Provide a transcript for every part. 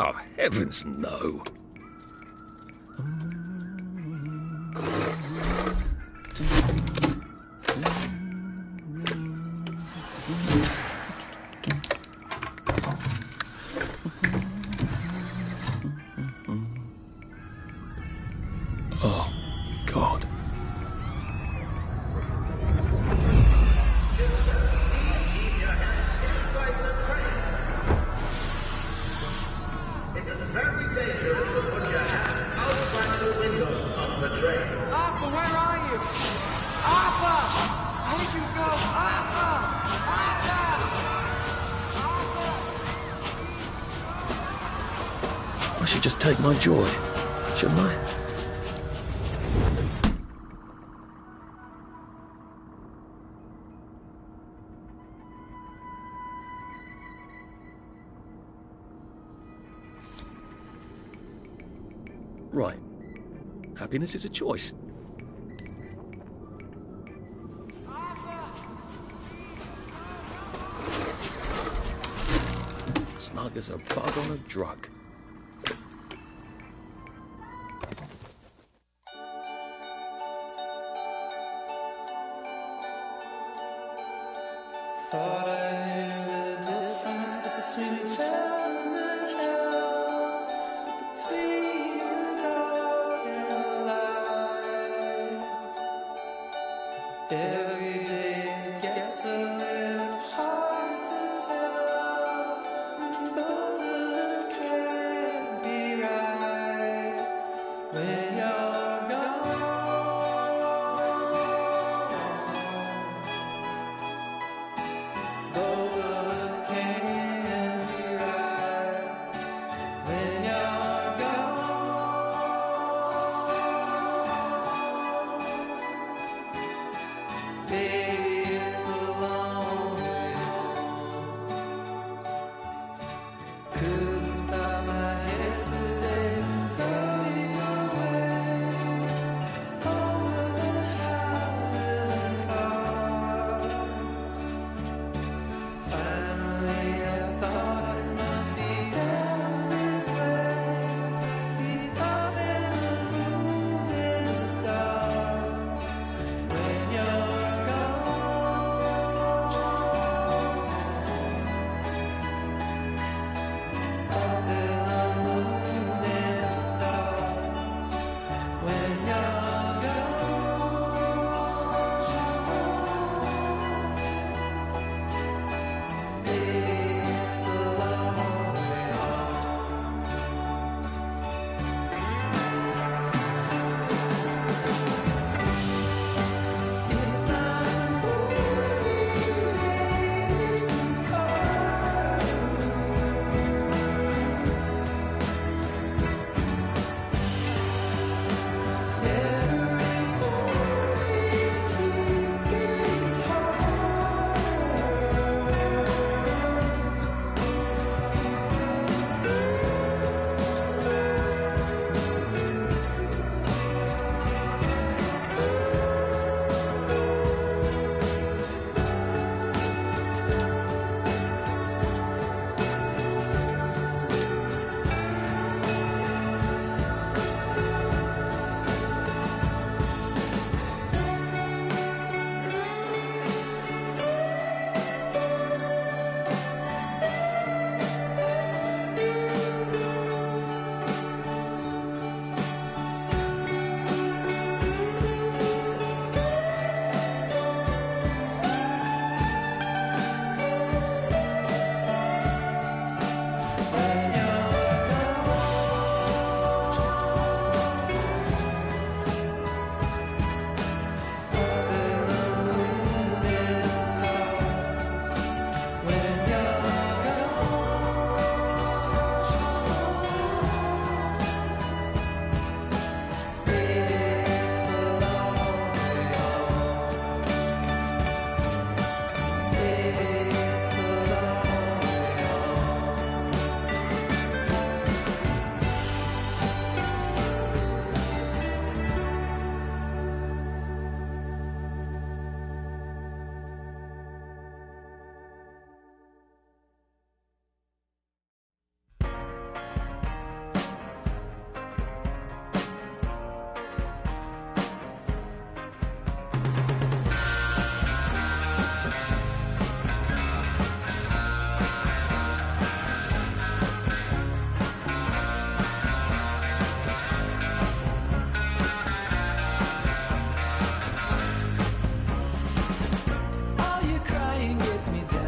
Oh, heavens no. Oh, God. It is very dangerous to put your hands outside the windows of the train. Arthur, where are you? Arthur! Where did you go? Arthur! Arthur! I should just take my joy, shouldn't I? Right. Happiness is a choice. Snug as a bug on a drug. Thought I knew the difference between heaven and hell, between the dark and the light. Every day it gets a little hard to tell, and both of us can't be right when you're gone. Both of us can't be right.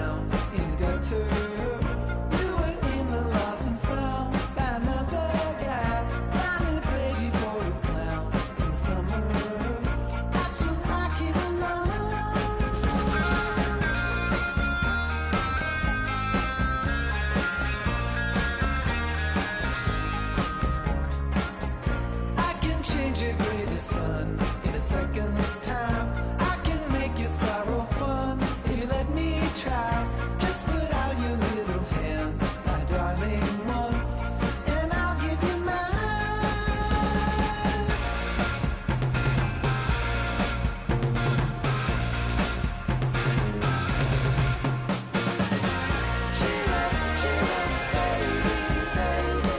down in a gutter. You were in the lost and found by another guy. Finally played you for a clown in the summer. That's when I came along. I can change your gray to sun in a second's time. I can make your sorrow fun if you let me try. Just put out your little hand, my darling one, and I'll give you mine. Cheer up, baby, baby.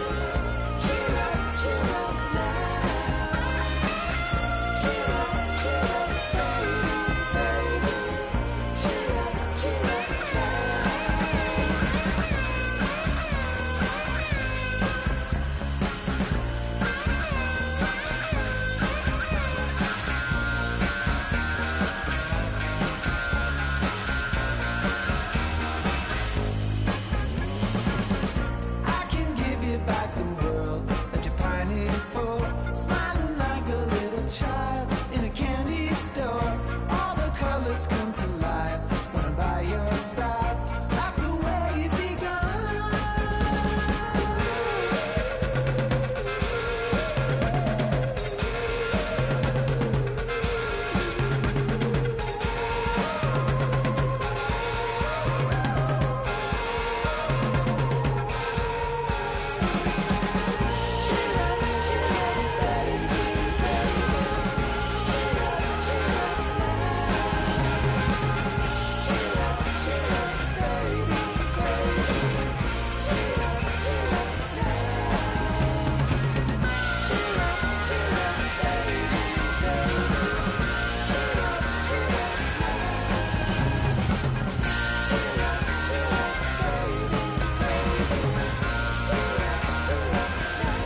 Cheer up now. Cheer up, baby, baby. Cheer up now. I can give you back the world that you're pining for, smiling like a little child in a candy store. All the colors come to life when I'm by your side, like the way you begun. Cheer up, baby, baby. Cheer up now. Cheer up, baby, baby. Cheer up now. Cheer up, baby, baby. Cheer up now. Cheer up, baby, baby. Cheer up now.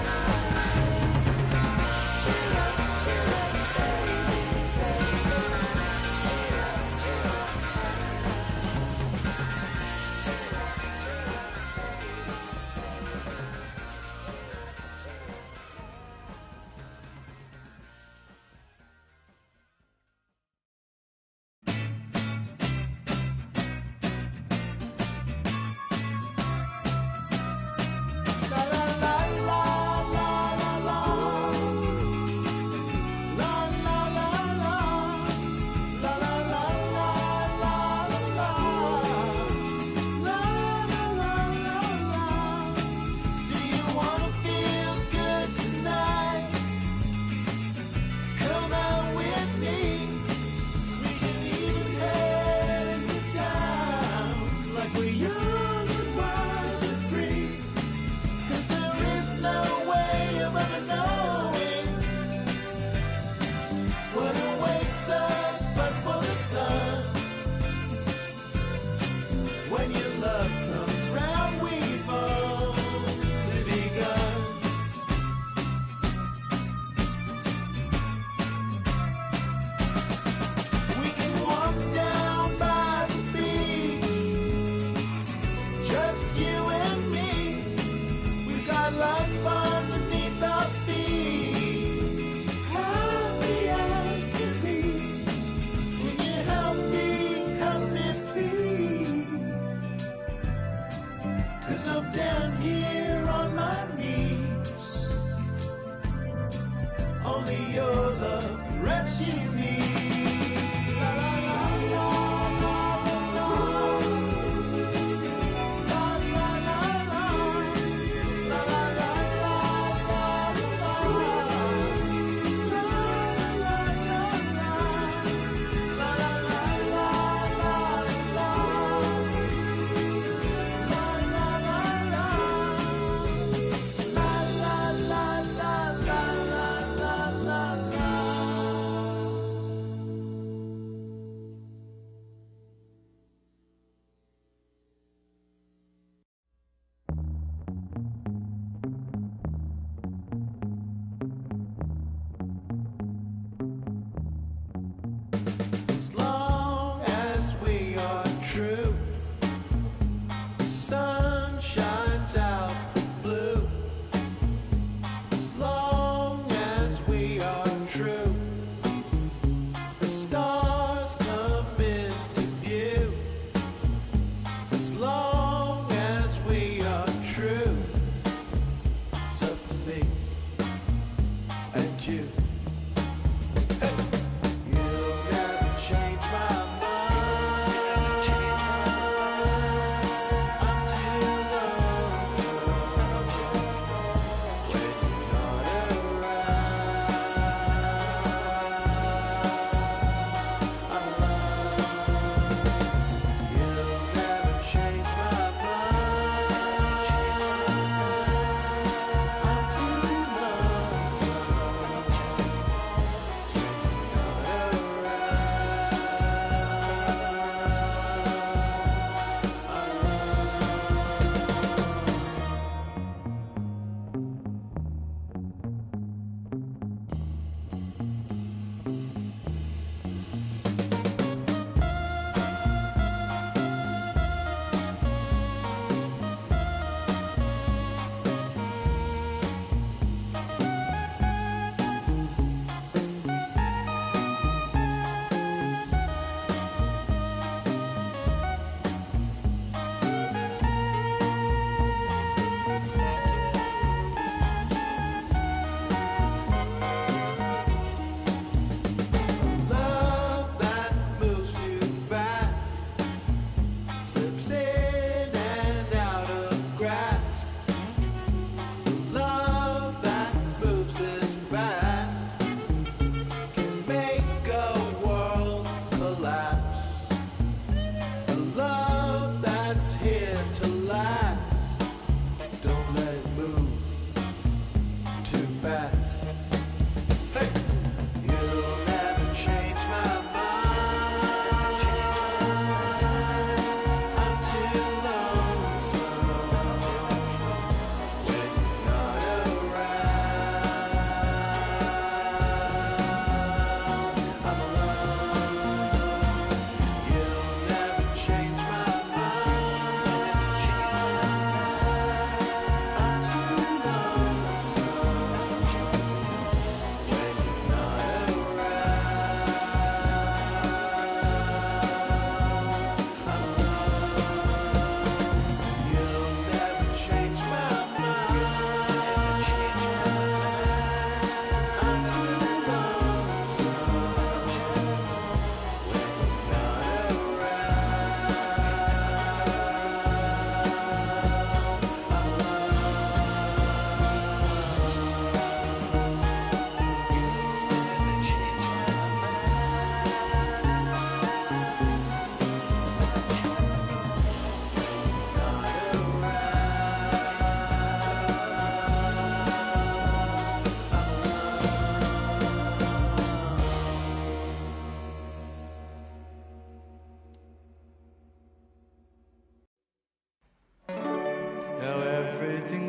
Do you wanna feel good tonight? Come out with me. We can even head into town like we're young and wild and free. 'Cause there is no way of ever knowing what awaits us but for the sun. When your love comes round, we've only begun. We can walk down by the beach, just you and me. We've got life underneath our feet, happy as can be. Can you help me please? 'Cause I'm down here on my knees. Only your love rescue me. La la la la la la la la la la la la la la la la la.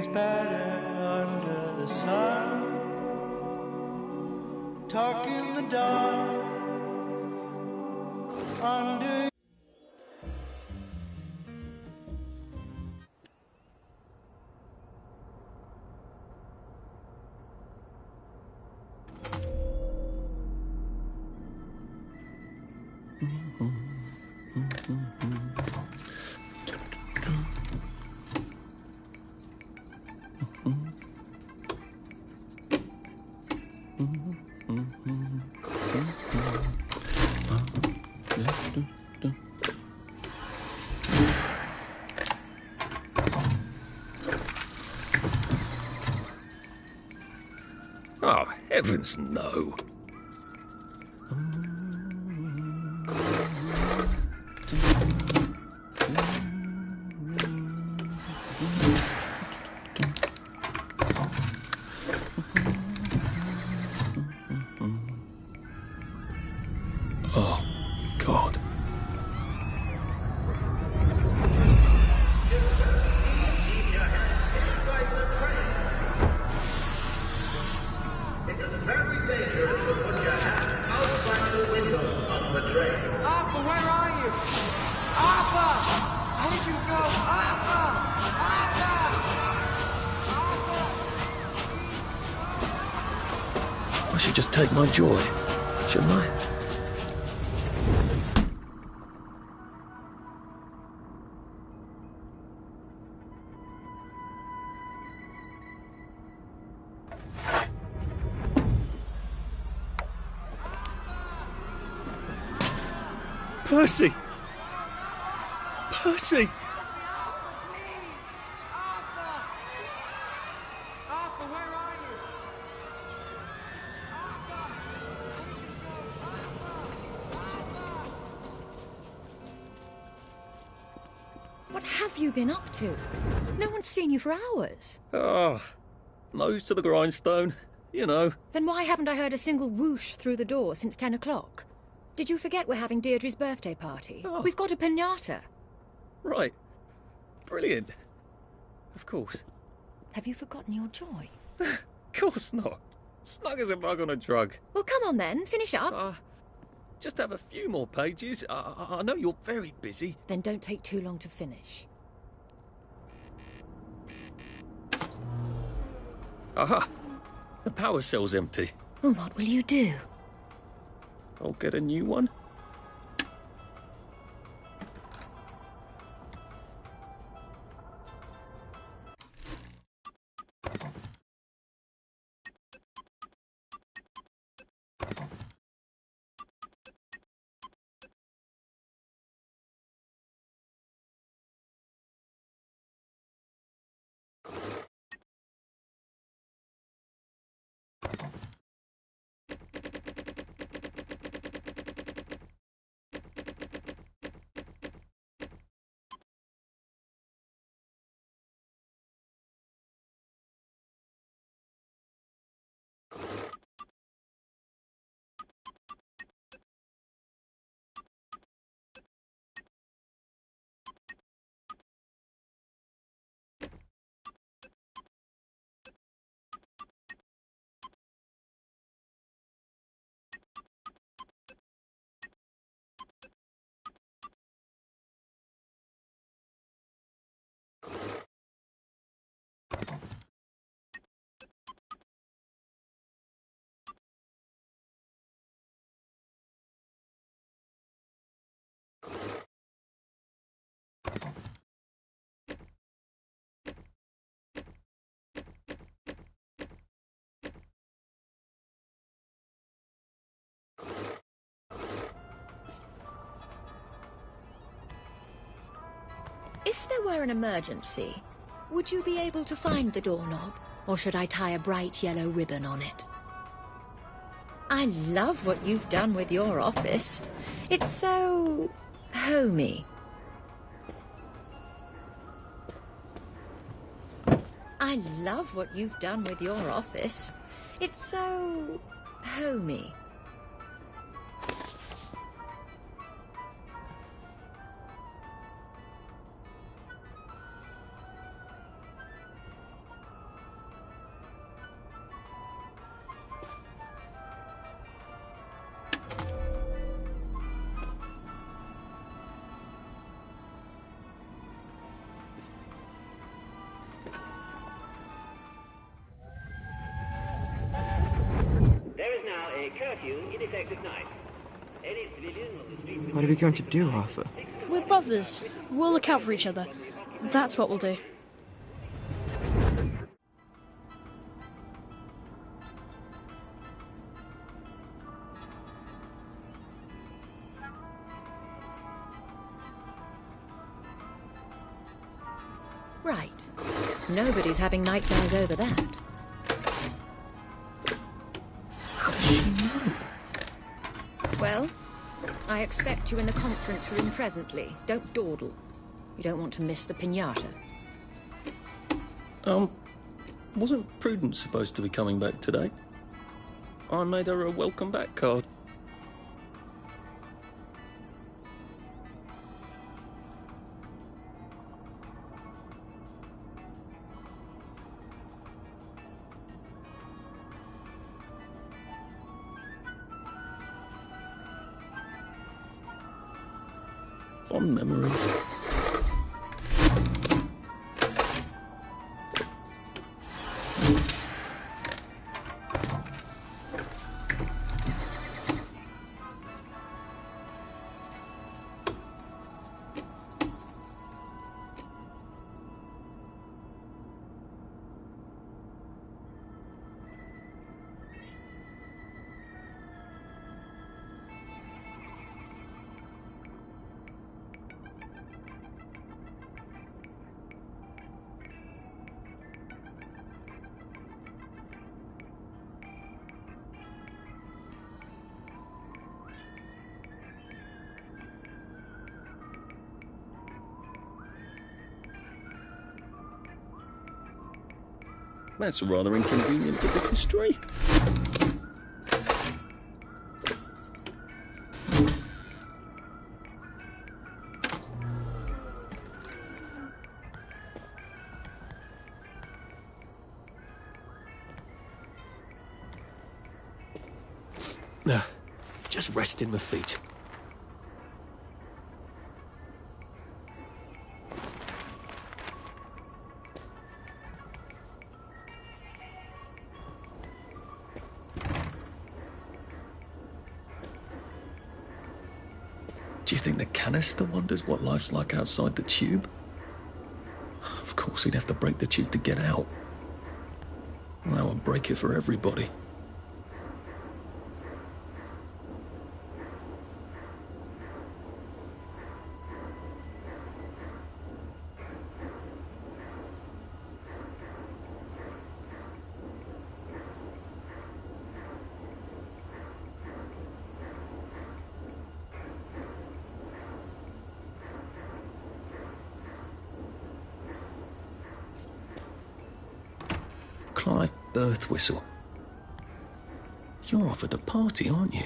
is better under the sun. Talk in the dark under. Oh, heavens no. Oh, God. It is very dangerous to put your hand outside the windows of the train. Arthur, where are you? Arthur! How did you go? Arthur! Arthur! I should just take my joy, shouldn't I? Percy! Percy! Arthur! Arthur, where are you? Arthur! How did you go? Arthur! What have you been up to? No one's seen you for hours. Ah, nose to the grindstone, you know. Then why haven't I heard a single whoosh through the door since 10 o'clock? Did you forget we're having Deirdre's birthday party? Oh. We've got a piñata. Right. Brilliant. Of course. Have you forgotten your joy? Of course not. Snug as a bug on a drug. Well, come on then, finish up. Just have a few more pages. I know you're very busy. Then don't take too long to finish. Aha! The power cell's empty. Well, what will you do? I'll get a new one. If there were an emergency, would you be able to find the doorknob? Or should I tie a bright yellow ribbon on it? I love what you've done with your office. It's so homey. I love what you've done with your office. It's so homey. What are we going to do, Arthur? We're brothers. We'll look out for each other. That's what we'll do. Right. Nobody's having nightmares over that. Well, I expect you in the conference room presently. Don't dawdle. You don't want to miss the piñata. Wasn't Prudence supposed to be coming back today? I made her a welcome back card. Fond memories. That's a rather inconvenient bit of history. Just resting my feet. Do you think the canister wonders what life's like outside the tube? Of course, he'd have to break the tube to get out. Well, that would break it for everybody. Clive birth whistle. You're off at the party, aren't you?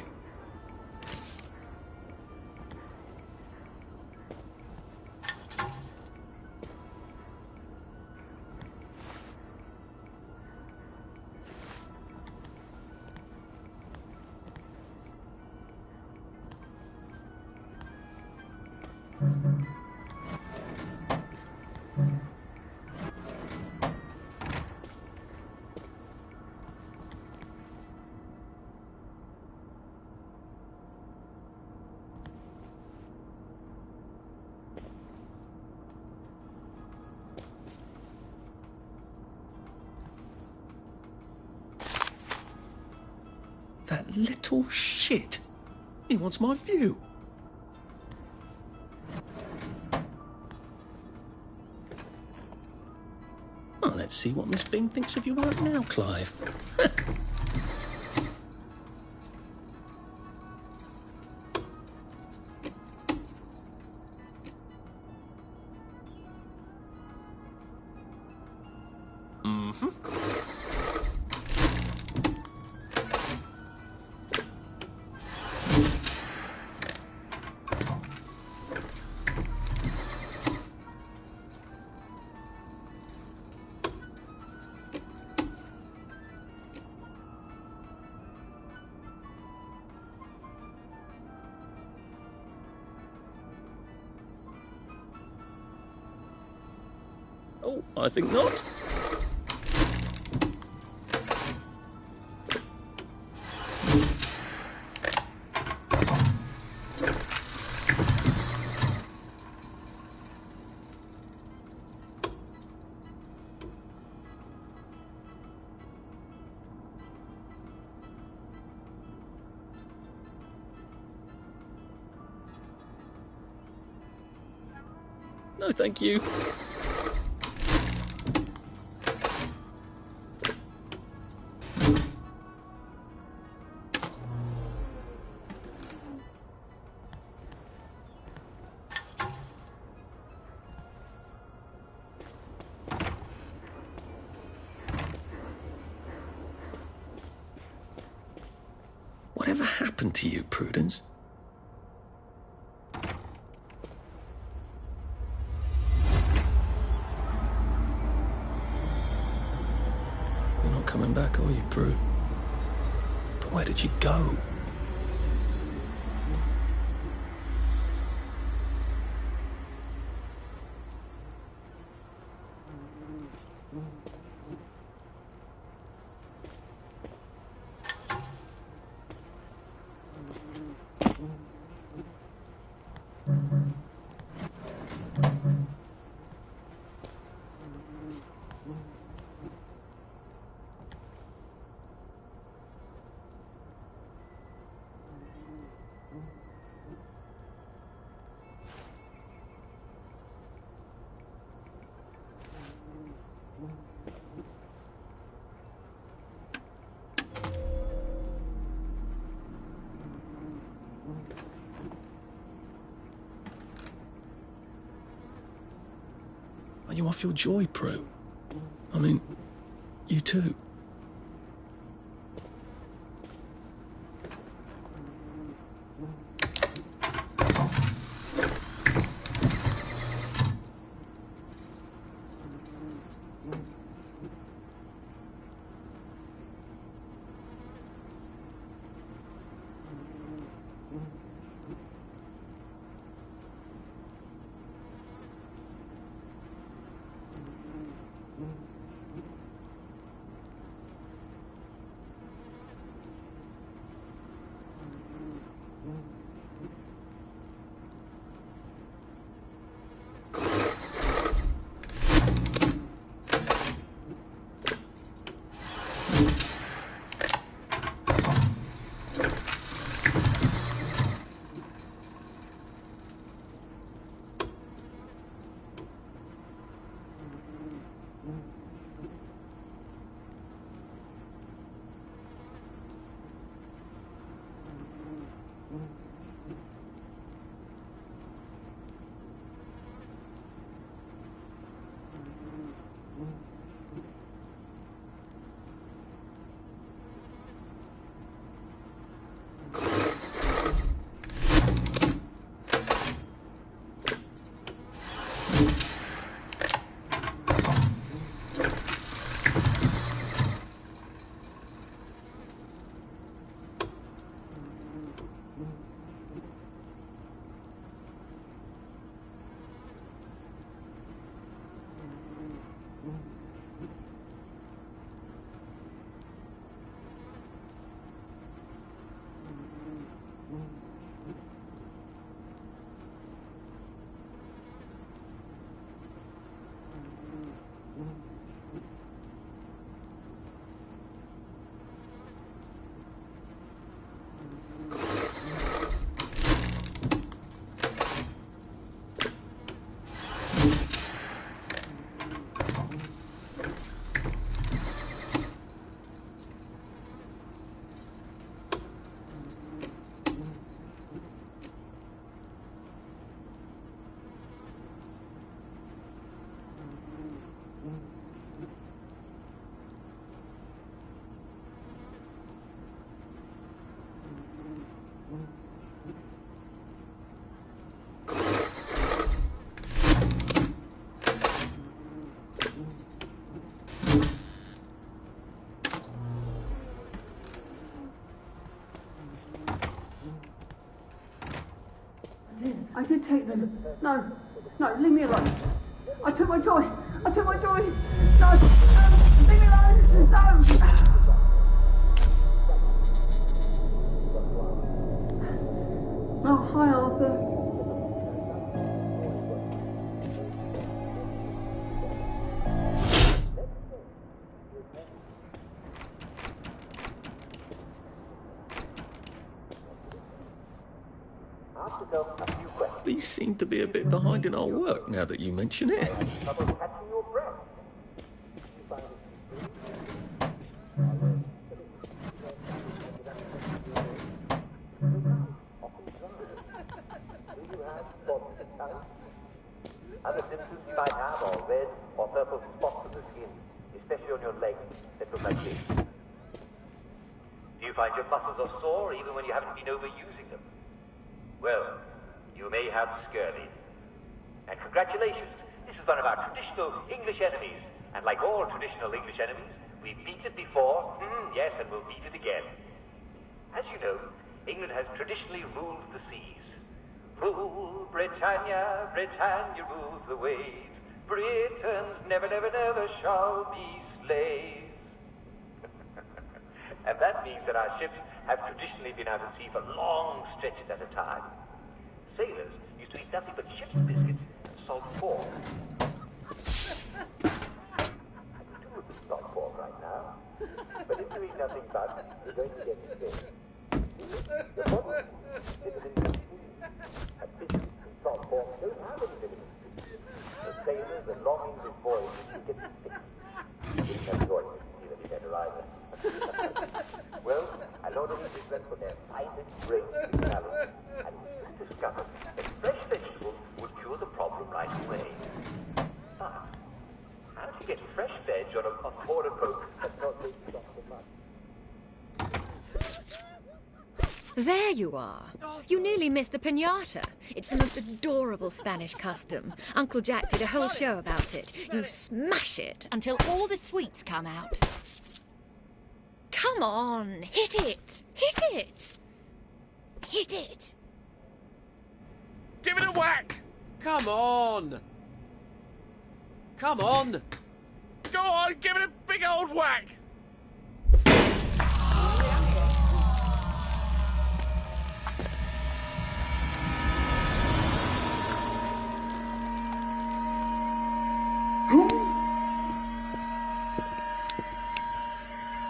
That little shit. He wants my view. Well, let's see what Miss Bing thinks of your work now, Clive. Oh, I think not. No, thank you. Whatever happened to you, Prudence? You're not coming back, are you, Prue? But where did you go? Are you off your joy, Prue? I mean, you too. I did take them. No, no, leave me alone. I took my joy. I took my joy. No, leave me alone. No. Oh, hi, Arthur. We seem to be a bit behind in our work now that you mention it. Other symptoms you might have are red or purple spots on the skin, especially on your legs that look like this. Do you find your muscles are sore even when you haven't been overusing them? Well, you may have scurvy. And congratulations, this is one of our traditional English enemies. And like all traditional English enemies, we've beat it before, yes, and we'll beat it again. As you know, England has traditionally ruled the seas. Rule, Britannia, Britannia rules the waves. Britons never, never, never shall be slaves. And that means that our ships have traditionally been out at sea for long stretches at a time. Sailors used to eat nothing but ship's biscuits and salt pork. I could do with salt pork right now. But if you eat nothing but, you're going to get sick. The problem is that in a biscuit and salt pork don't have any vitamins. The sailors are longing this voyage to get sick. You didn't have choice to see that he better either. Well, a lot of English went for their finest brains and talent, and discovered that fresh vegetables would cure the problem right away. But how do you get fresh veg on a border boat that's not really soft so much? There you are. You nearly missed the piñata. It's the most adorable Spanish custom. Uncle Jack did a whole show about it. You smash it until all the sweets come out. Come on, hit it! Hit it! Hit it! Give it a whack! Come on! Come on! Go on, give it a big old whack!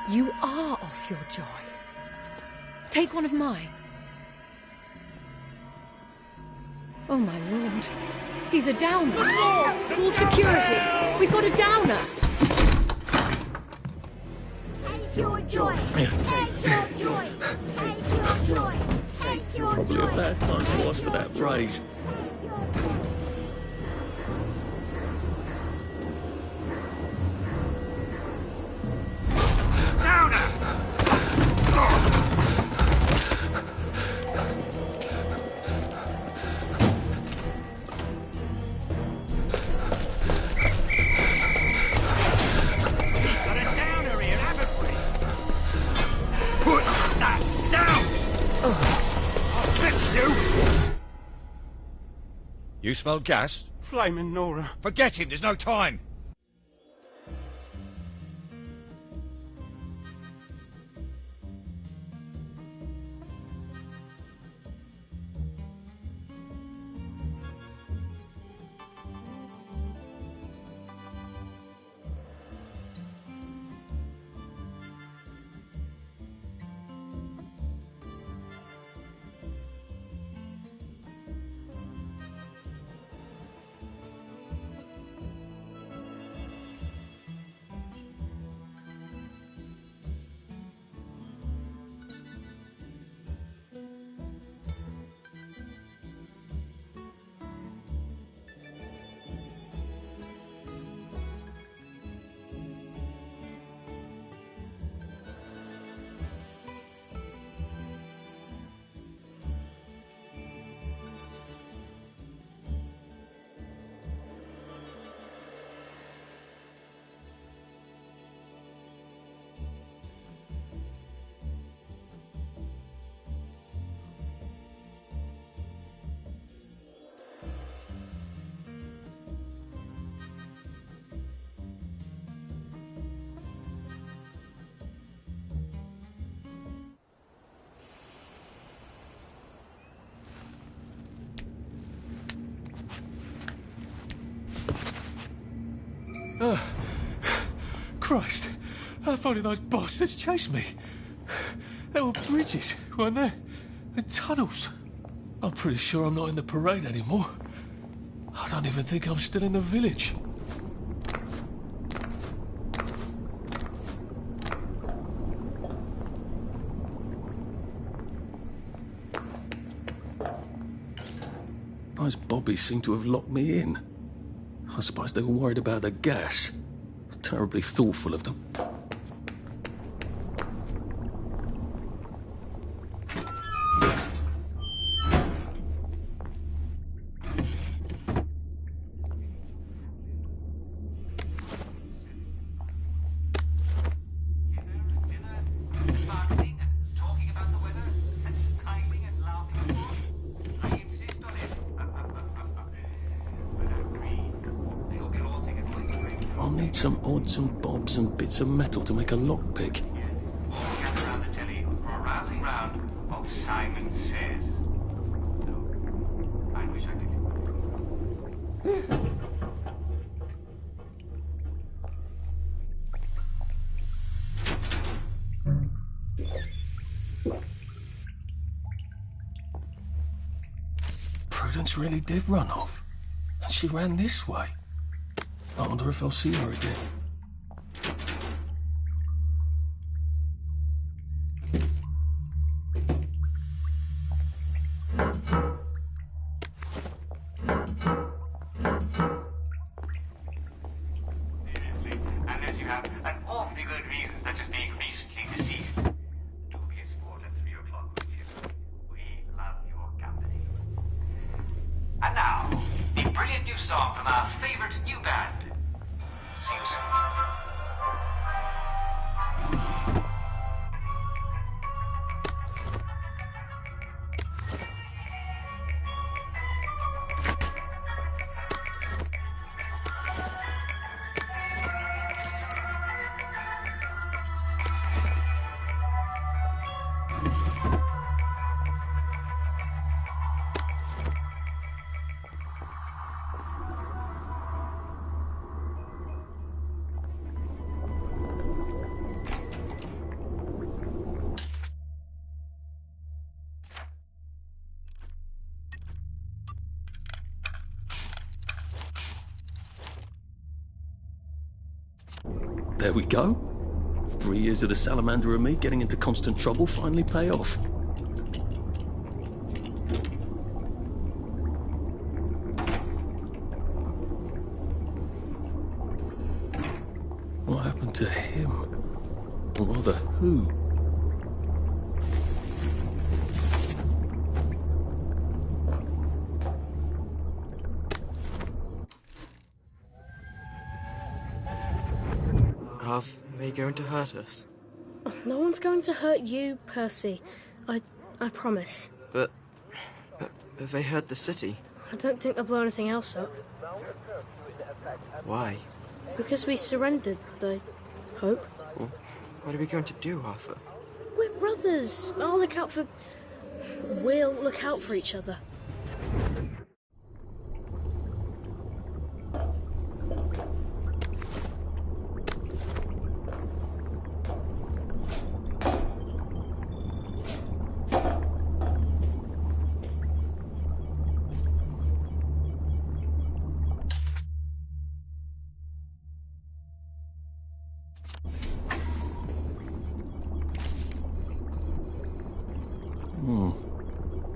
You are off your joy. Take one of mine. Oh, my lord. He's a downer. Call security. We've got a downer. Take your joy. Take your joy. Take your joy. Take your Probably joy. a bad time to ask for that raise. You smell gas? Flaming Nora. Forget him, there's no time. Christ, how far did those bastards chase me? There were bridges, weren't there? And tunnels. I'm pretty sure I'm not in the parade anymore. I don't even think I'm still in the village. Those bobbies seem to have locked me in. I suppose they were worried about the gas. Terribly thoughtful of them. I'll need some odds and bobs and bits of metal to make a lockpick. Gather around the telly for a rousing round of Simon Says. So, I wish I could. Prudence really did run off. And she ran this way. I wonder if I'll see her again. Unless you have an awfully good reason, such as being recently deceased. Do be a sport at 3 o'clock, will you? We love your company. And now, the brilliant new song from our favorite new band. See you soon. There we go. 3 years of the salamander and me getting into constant trouble finally pay off. What happened to him? Or rather, who? Are they going to hurt us? No one's going to hurt you, Percy. I promise. But they hurt the city. I don't think they'll blow anything else up. Why? Because we surrendered, I hope. Well, what are we going to do, Arthur? We're brothers. We'll look out for each other.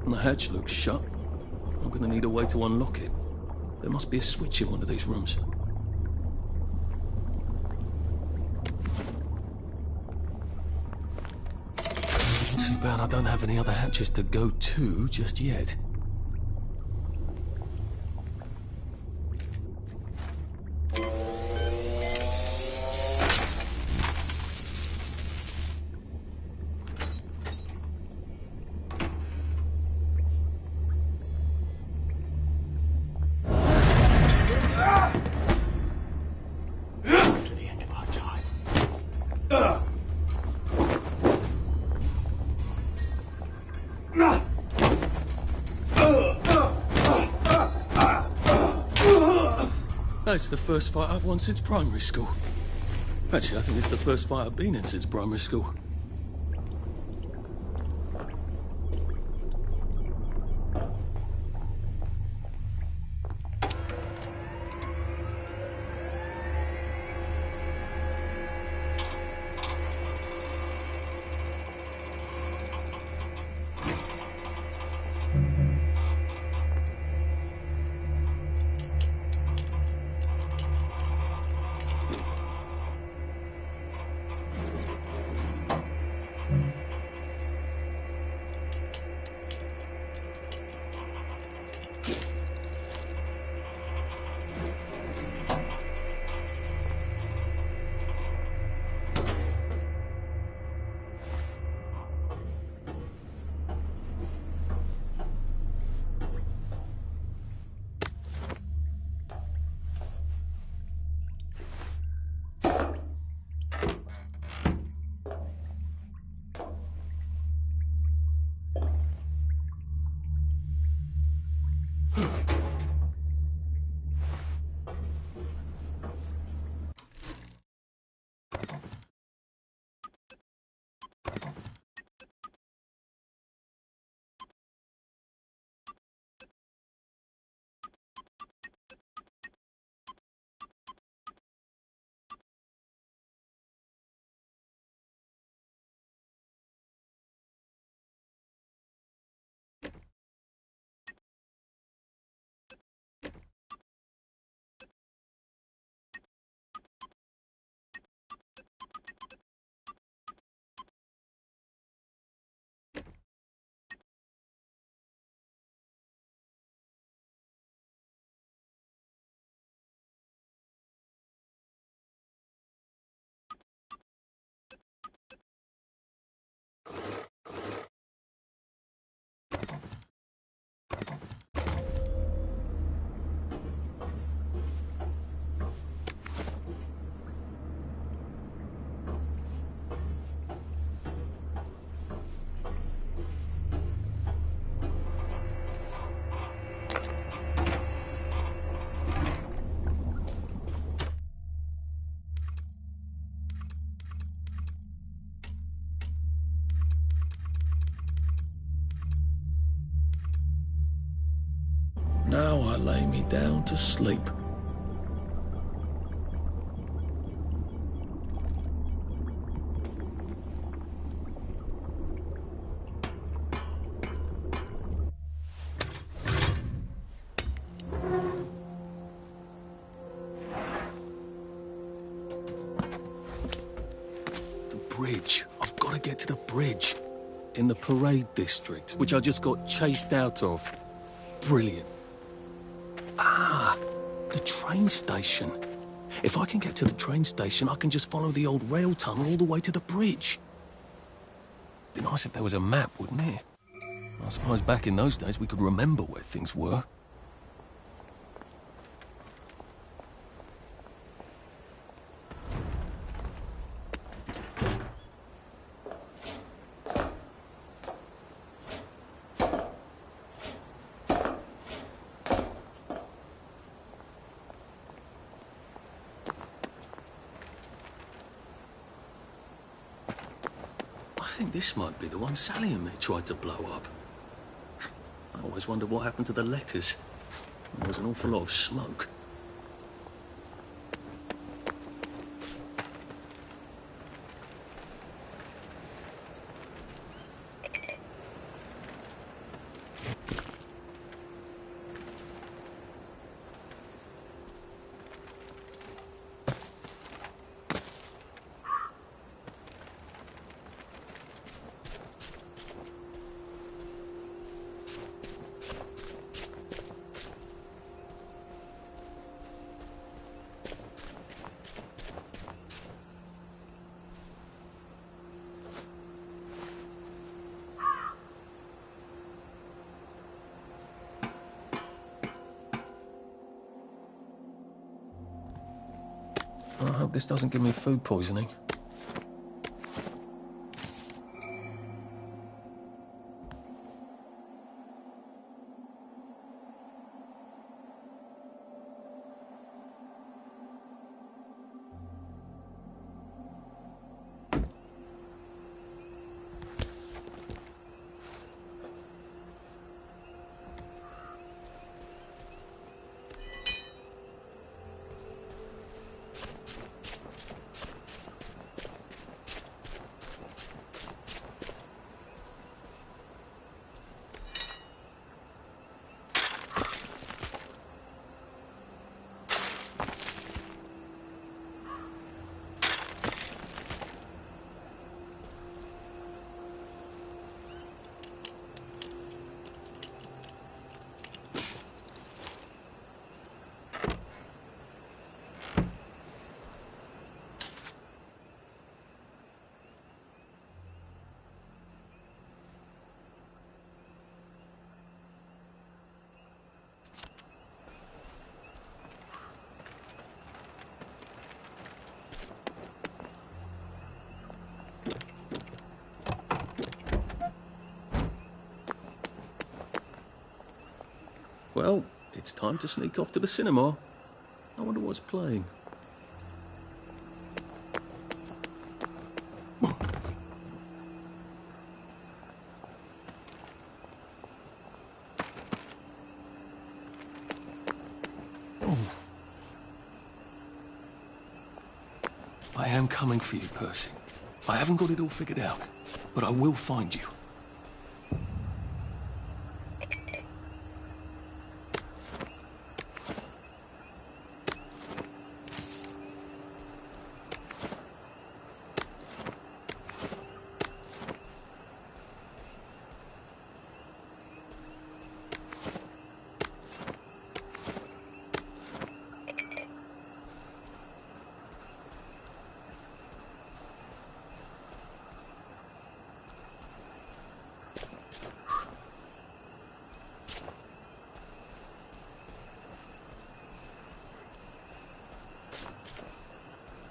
The hatch looks shut. I'm gonna need a way to unlock it. There must be a switch in one of these rooms. Too bad I don't have any other hatches to go to just yet. That's the first fight I've won since primary school. Actually, I think it's the first fight I've been in since primary school. Now I lay me down to sleep. The bridge. I've got to get to the bridge. In the parade district, which I just got chased out of. Brilliant. Ah, the train station. If I can get to the train station, I can just follow the old rail tunnel all the way to the bridge. Be nice if there was a map, wouldn't it? I suppose back in those days we could remember where things were. I think this might be the one Sally and me tried to blow up. I always wondered what happened to the letters. There was an awful lot of smoke. I hope this doesn't give me food poisoning. Well, it's time to sneak off to the cinema. I wonder what's playing. I am coming for you, Percy. I haven't got it all figured out, but I will find you.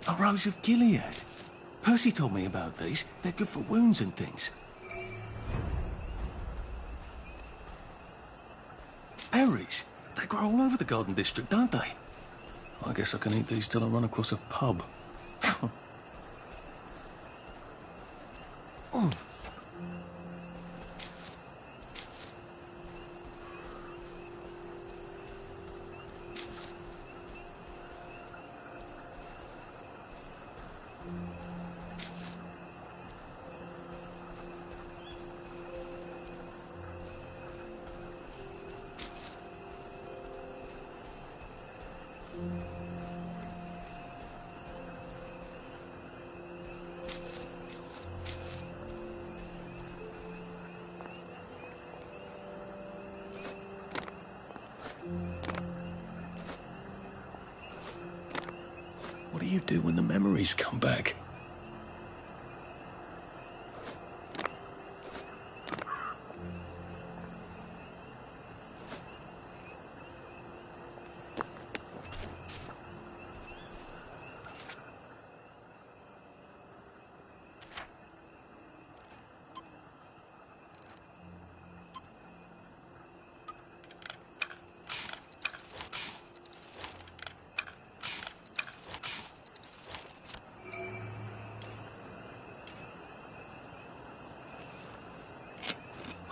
A Rose of Gilead. Percy told me about these. They're good for wounds and things. Berries. They grow all over the Garden District, don't they? I guess I can eat these till I run across a pub. Oh. What do you do when the memories come back?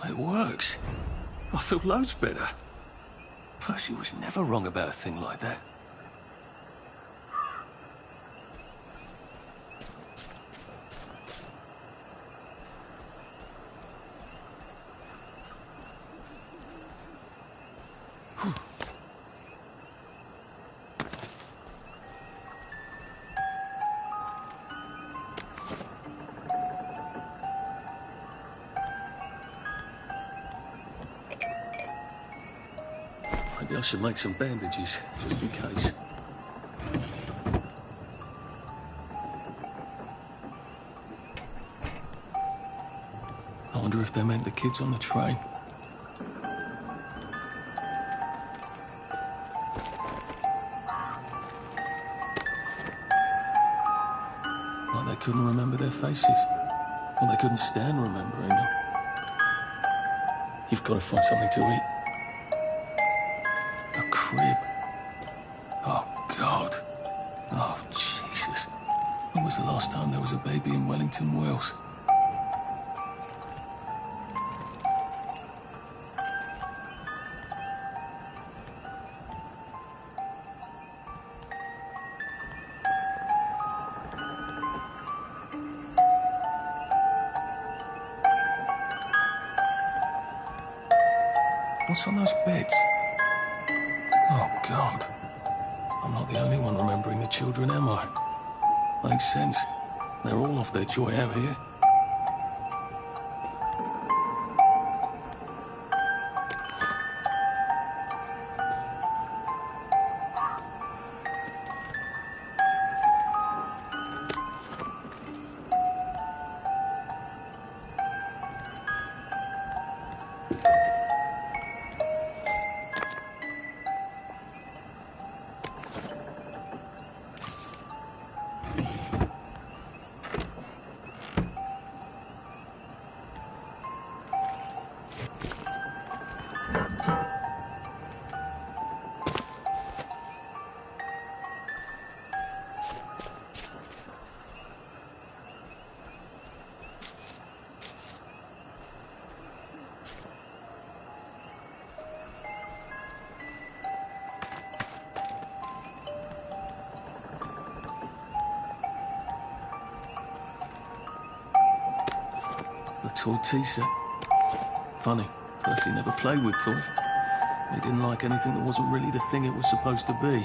It works. I feel loads better. Percy was never wrong about a thing like that. Maybe I should make some bandages, just in case. I wonder if they meant the kids on the train. Like they couldn't remember their faces. Or they couldn't stand remembering them. You've got to find something to eat. A crib. Oh, God. Oh, Jesus. When was the last time there was a baby in Wellington, Wales? What's on those beds? Oh, God. I'm not the only one remembering the children, am I? Makes sense. They're all off their joy out here. A toy tea set. Funny, Percy never played with toys. He didn't like anything that wasn't really the thing it was supposed to be.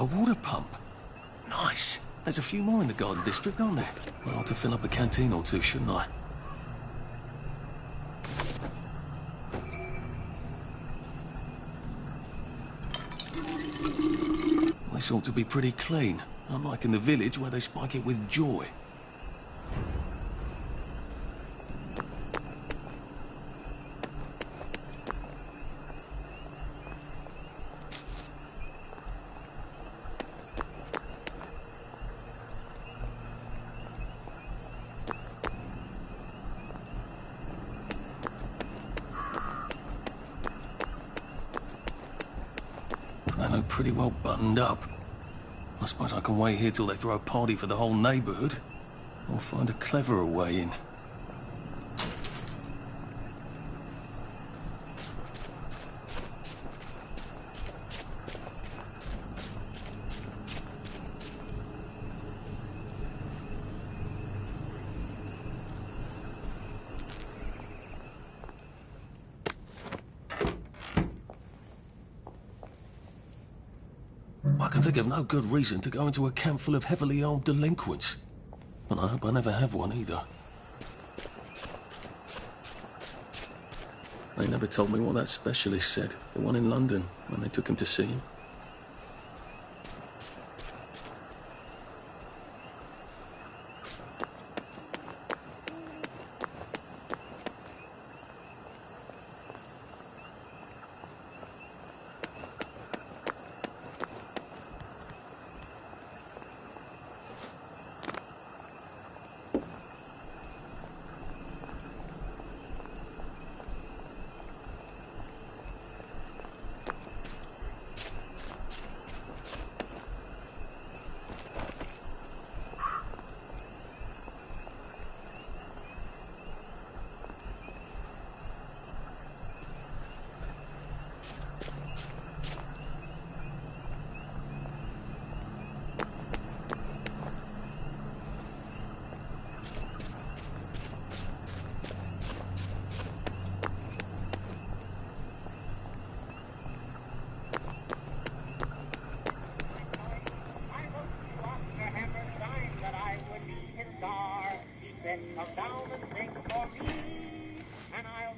A water pump. Nice. There's a few more in the Garden District, aren't there? I ought to fill up a canteen or two, shouldn't I? This ought to be pretty clean, unlike in the village where they spike it with joy. They look pretty well buttoned up. I suppose I can wait here till they throw a party for the whole neighbourhood, or find a cleverer way in. I can think of no good reason to go into a camp full of heavily armed delinquents. And I hope I never have one either. They never told me what that specialist said, the one in London, when they took him to see him.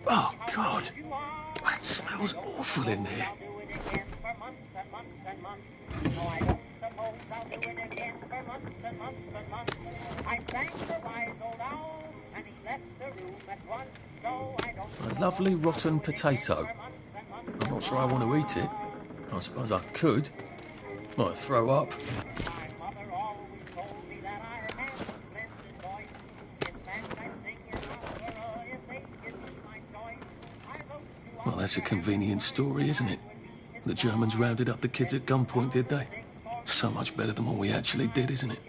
Oh, God. That smells awful in there. A lovely rotten potato. I'm not sure I want to eat it. I suppose I could. Might throw up. Well, that's a convenient story, isn't it? The Germans rounded up the kids at gunpoint, did they? So much better than what we actually did, isn't it?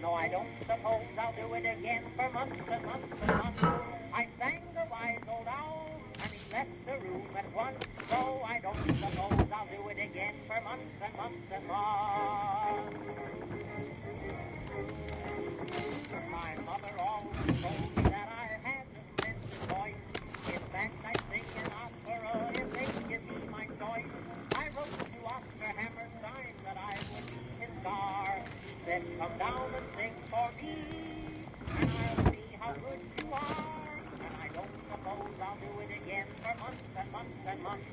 No, I don't suppose I'll do it again for months and months and months. I sang the wise old owl, and he left the room at once. So I don't suppose I'll do it again for months and months and months. My mother always told me that I had a splendid voice. In fact, I sing an opera if they give me my choice. I wrote to Oscar Hammerstein that I would be his star. He said, come down and sing for me, and I'll see how good you are. And I don't suppose I'll do it again for months and months and months.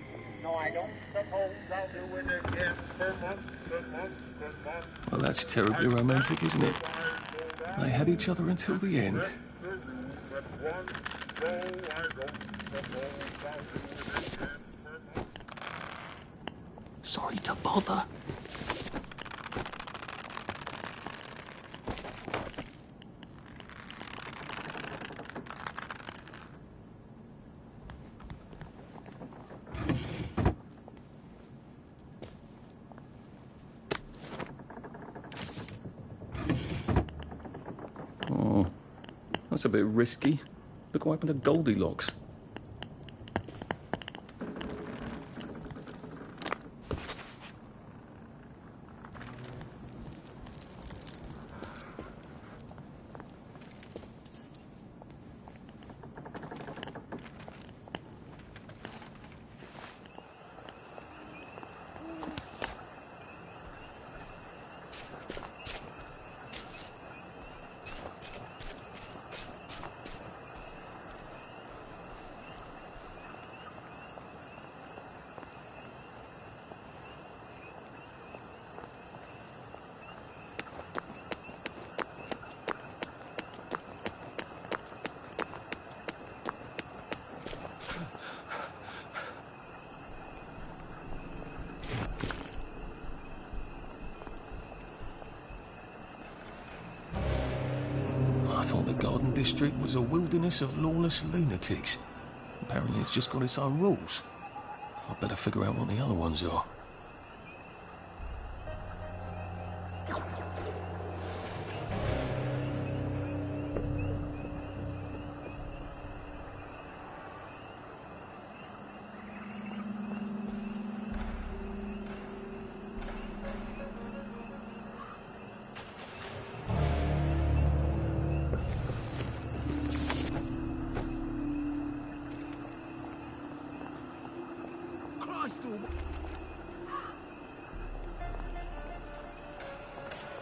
No, I don't suppose I'll do it again for months and months and months. Well, that's terribly romantic, isn't it? They had each other until the end. Sorry to bother. Oh, that's a bit risky. Look what happened to Goldilocks. thought the Garden District was a wilderness of lawless lunatics. Apparently it's just got its own rules. I'd better figure out what the other ones are.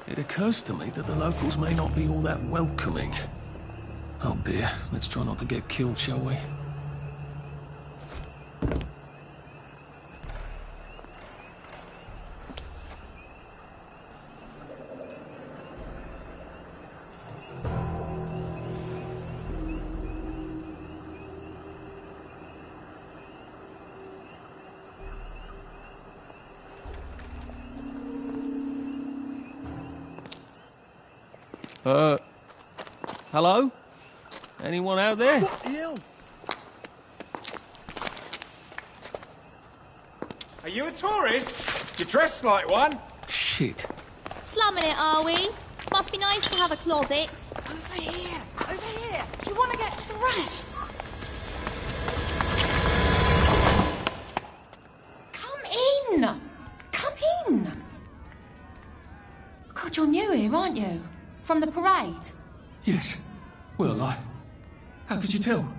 It occurs to me that the locals may not be all that welcoming. Oh dear, let's try not to get killed, shall we? Hello? Anyone out there? What the hell? Are you a tourist? You're dressed like one. Shit. Slumming it, are we? Must be nice to have a closet. Over here! Over here! Do you want to get thrashed? Come in! Come in! God, you're new here, aren't you? From the parade? Yes. Well, how could you tell?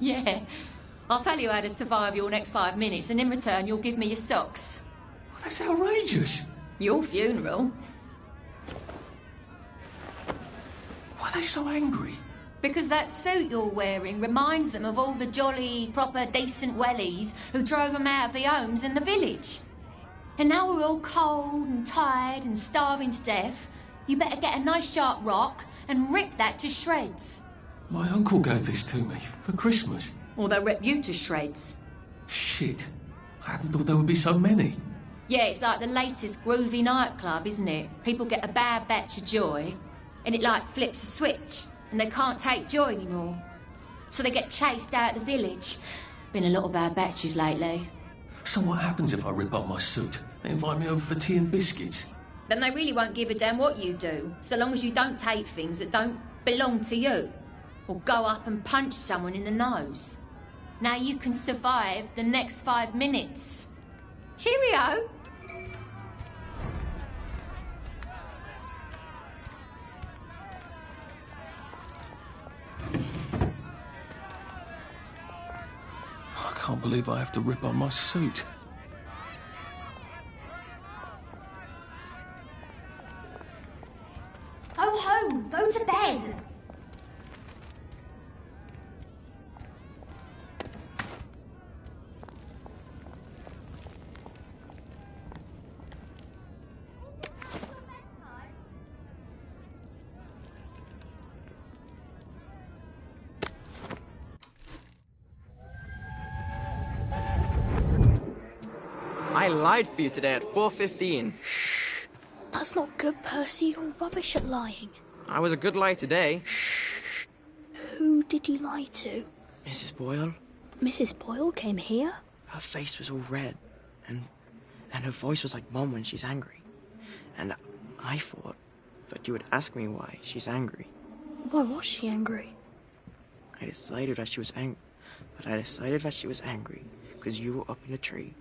Yeah. I'll tell you how to survive your next 5 minutes, and in return you'll give me your socks. Well, that's outrageous. Your funeral. Why are they so angry? Because that suit you're wearing reminds them of all the jolly, proper, decent wellies who drove them out of their homes in the village. And now we're all cold and tired and starving to death. You better get a nice sharp rock and rip that to shreds. My uncle gave this to me for Christmas. Or they'll rip you to shreds. Shit. I hadn't thought there would be so many. Yeah, it's like the latest groovy nightclub, isn't it? People get a bad batch of joy, and it like flips a switch, and they can't take joy anymore. So they get chased out of the village. Been a lot of bad batches lately. So what happens if I rip up my suit? They invite me over for tea and biscuits. Then they really won't give a damn what you do, so long as you don't take things that don't belong to you. Or go up and punch someone in the nose. Now you can survive the next 5 minutes. Cheerio! I can't believe I have to rip up my suit. Go home. Go to bed. I lied for you today at 4:15. That's not good, Percy. You're rubbish at lying. I was a good liar today. Who did you lie to? Mrs. Boyle, Mrs. Boyle came here? her face was all red, and her voice was like Mom when she's angry. And I thought that you would ask me why she's angry. Why was she angry? I decided that she was angry because you were up in a tree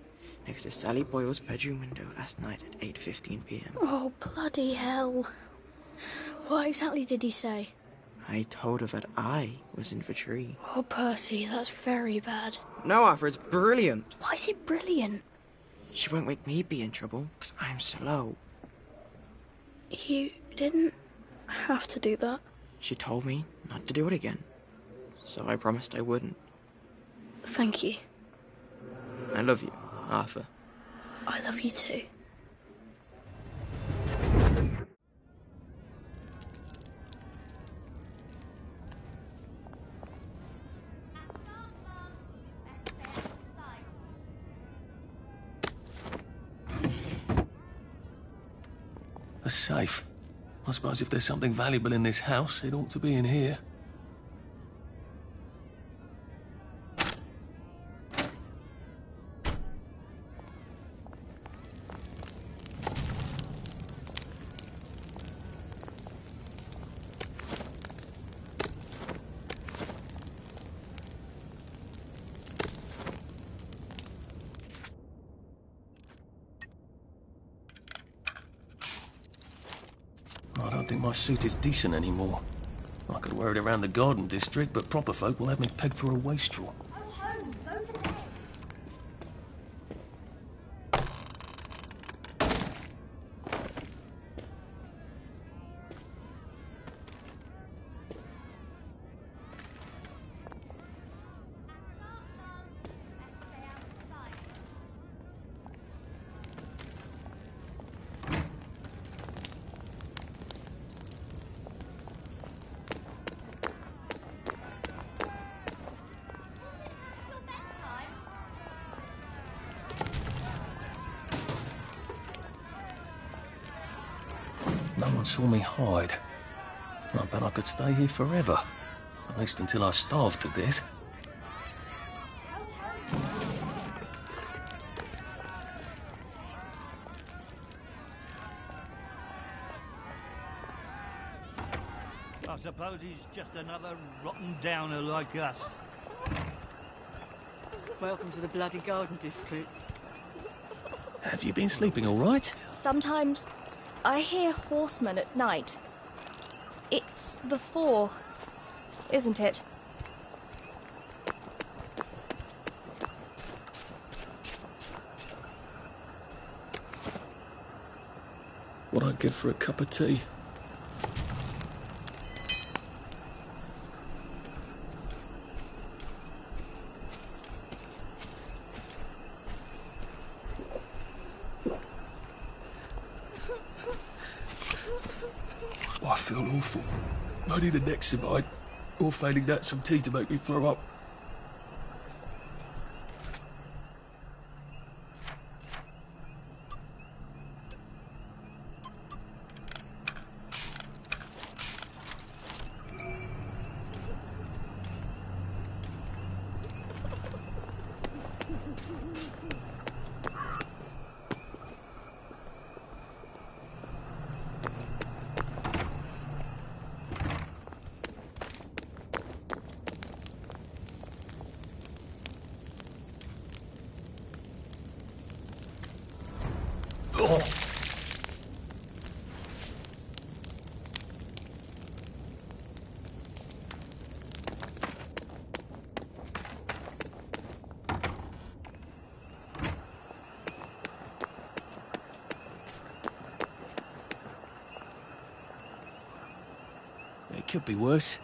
next to Sally Boyle's bedroom window last night at 8:15 p.m. Oh, bloody hell. What exactly did he say? I told her that I was in the tree. Oh, Percy, that's very bad. No, Arthur, it's brilliant. Why is it brilliant? She won't make me be in trouble because I'm slow. You didn't have to do that. She told me not to do it again, so I promised I wouldn't. Thank you. I love you, Arthur. I love you too. A safe. I suppose if there's something valuable in this house, it ought to be in here. I don't think my suit is decent anymore. I could wear it around the garden district, but proper folk will have me pegged for a wastrel. No one saw me hide. I bet I could stay here forever. At least until I starved to death. I suppose he's just another rotten downer like us. Welcome to the bloody garden district. Have you been sleeping all right? Sometimes I hear horsemen at night. It's the Four, isn't it? What I'd give for a cup of tea. I feel awful. I need a Nexamide, or failing that, some tea to make me throw up. It could be worse,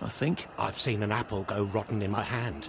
I think. I've seen an apple go rotten in my hand.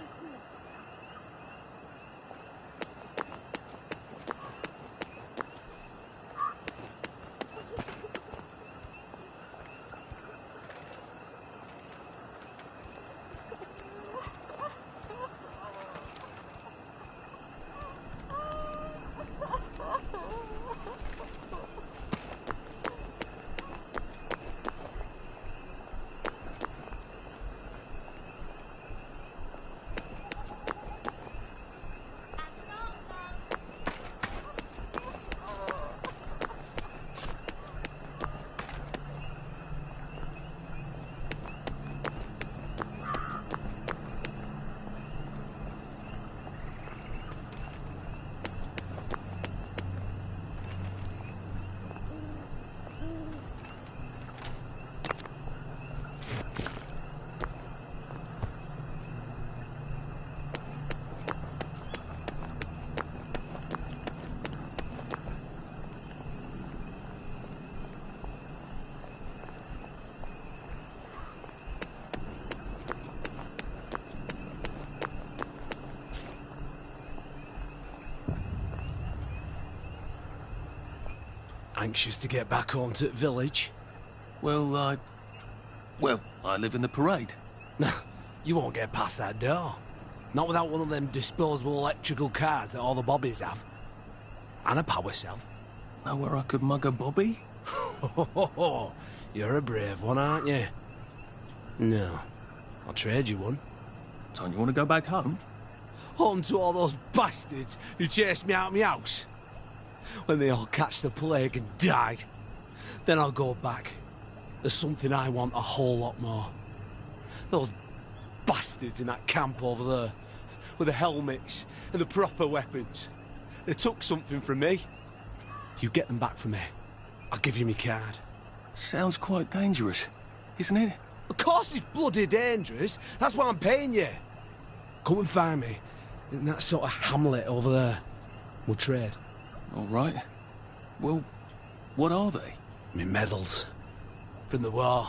Anxious to get back home to the village? Well, I live in the parade. You won't get past that door. Not without one of them disposable electrical cars that all the bobbies have. And a power cell. Know where I could mug a bobby? You're a brave one, aren't you? No. I'll trade you one. Don't you want to go back home? Home to all those bastards who chased me out of my house. When they all catch the plague and die, then I'll go back. There's something I want a whole lot more. Those bastards in that camp over there, with the helmets and the proper weapons. They took something from me. You get them back from me, I'll give you my card. Sounds quite dangerous, isn't it? Of course it's bloody dangerous. That's why I'm paying you. Come and find me in that sort of hamlet over there. We'll trade. All right. Well, what are they? My medals. From the war.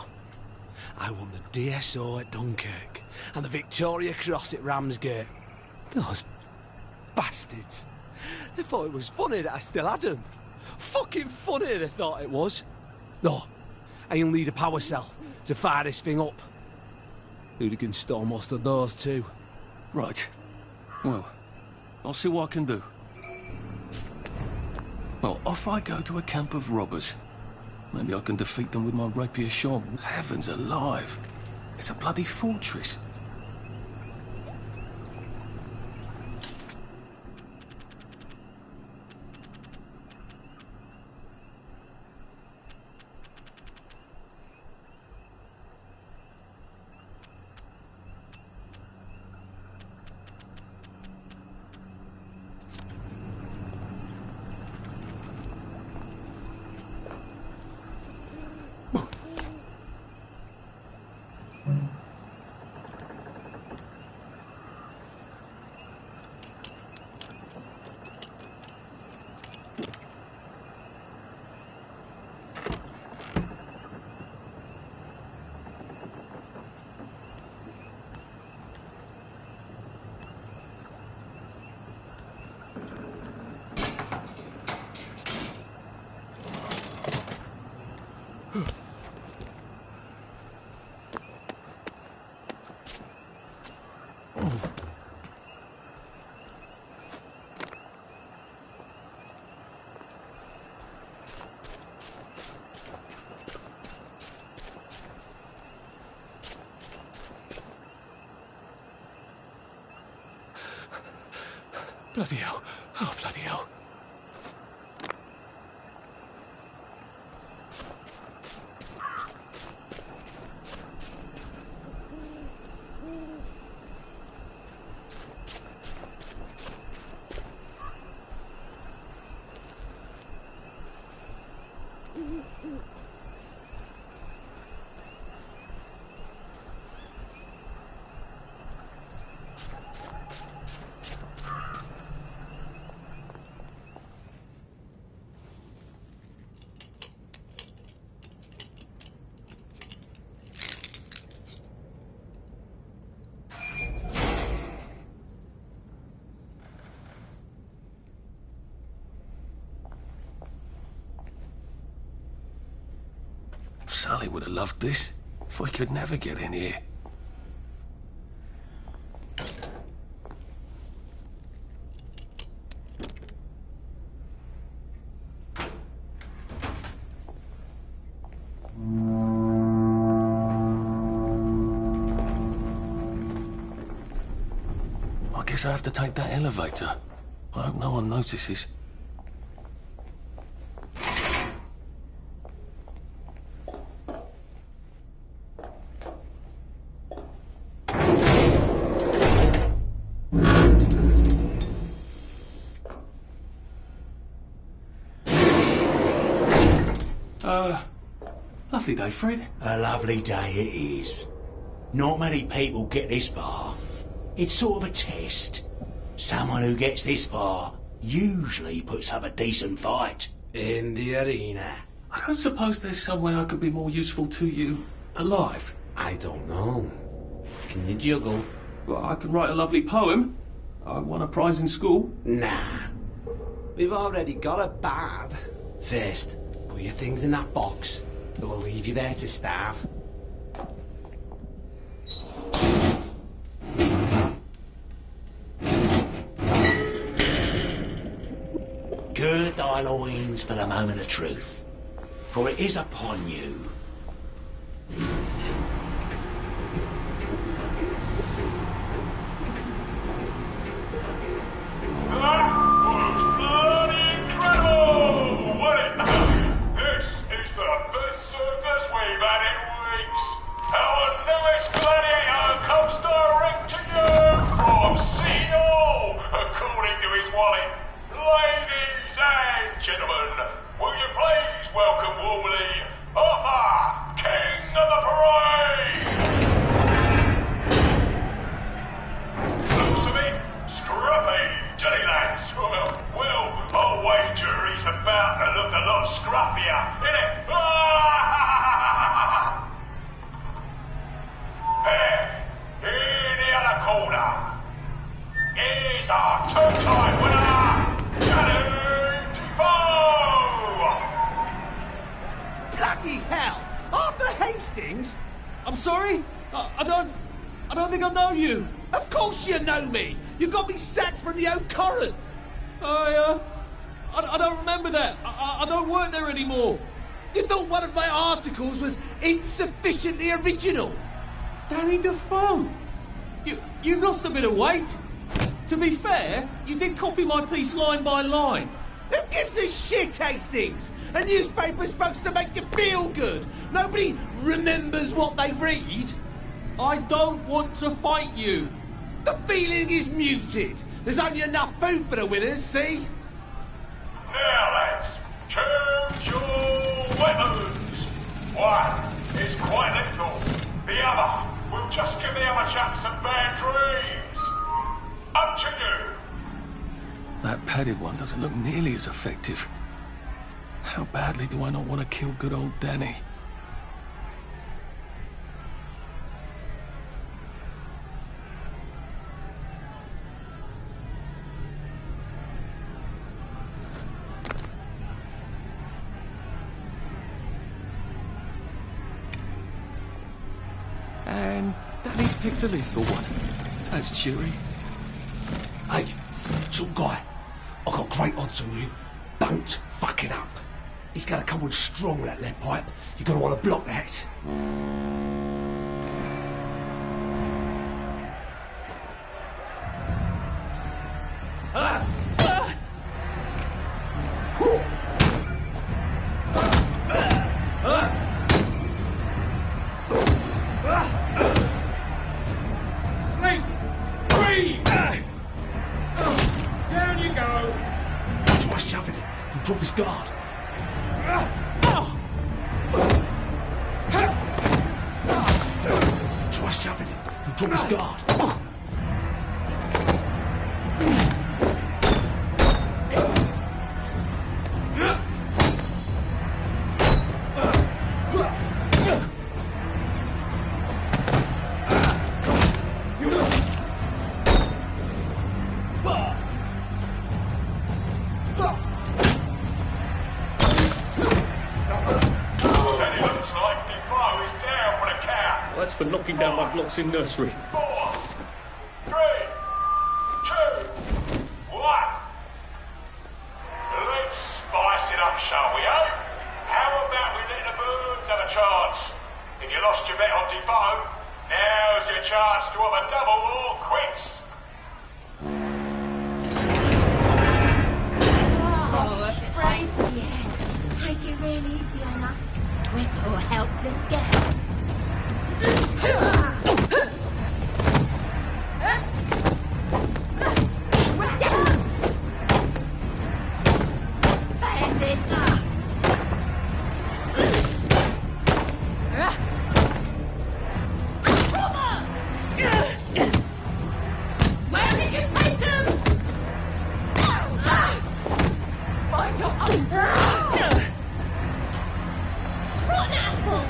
I won the DSO at Dunkirk and the Victoria Cross at Ramsgate. Those bastards. They thought it was funny that I still had them. Fucking funny they thought it was. No, I'll need a power cell to fire this thing up. Hooligans stole most of those too. Right. Well, I'll see what I can do. Well, off I go to a camp of robbers. Maybe I can defeat them with my rapier shot. Heavens alive. It's a bloody fortress. Bloody hell. Oh, bloody hell. Sally would have loved this. If we could never get in here. I guess I have to take that elevator. I hope no one notices. Lovely day, Fred. A lovely day it is. Not many people get this far. It's sort of a test. Someone who gets this far usually puts up a decent fight. In the arena. I don't suppose there's some way I could be more useful to you alive. I don't know. Can you juggle? Well, I can write a lovely poem. I won a prize in school. Nah. We've already got a bard. First, put your things in that box. That will leave you there to starve. Gird thy loins for the moment of truth. for it is upon you. That was bloody incredible, wasn't it? This is the best circus we've had in weeks. Our newest gladiator comes direct to you from City Hall, according to his wallet. Ladies and gentlemen, will you please welcome warmly Arthur, King of the Parade! Looks a bit scruffy, doesn't he, lads? Well, I'll wager he's about to look a lot scruffier, innit? Here, in the other corner, is our two-time winner, Danny Defoe! Bloody hell! Arthur Hastings? I'm sorry? I don't think I know you. Of course you know me. You got me sacked from the Oak Current. I don't remember that. I don't work there anymore. You thought one of my articles was insufficiently original? Danny Defoe? You've lost a bit of weight. To be fair, you did copy my piece line by line. Who gives a shit, Hastings? A newspaper's supposed to make you feel good. Nobody remembers what they read. I don't want to fight you. The feeling is muted. There's only enough food for the winners, see? Now, lads, choose your weapons. One is quite lethal. The other will just give the other chap some bad dreams. Up to you. That padded one doesn't look nearly as effective. How badly do I not want to kill good old Danny? And Danny's picked the lethal one. That's cheery. Hey, tall guy, I've got great odds on you. Don't fuck it up. He's gonna come on strong with that lead pipe. You're gonna want to block that. Sleep! Breathe! Down you go! Try shoving him. He'll drop his guard. Try shoving him. He'll drop his guard. That's for knocking down my blocks in nursery. 4, 3, 2, 1. Let's spice it up, shall we, eh? How about we let the birds have a chance? If you lost your bet on Defoe, now's your chance to have a double or quits. Oh, afraid? Yeah. Take it real easy on us. We're poor helpless girls. Where did you take them? Find your own. Rotten apple!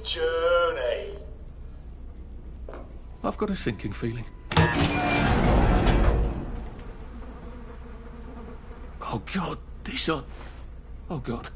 journey. I've got a sinking feeling. Oh God, this on. Oh God.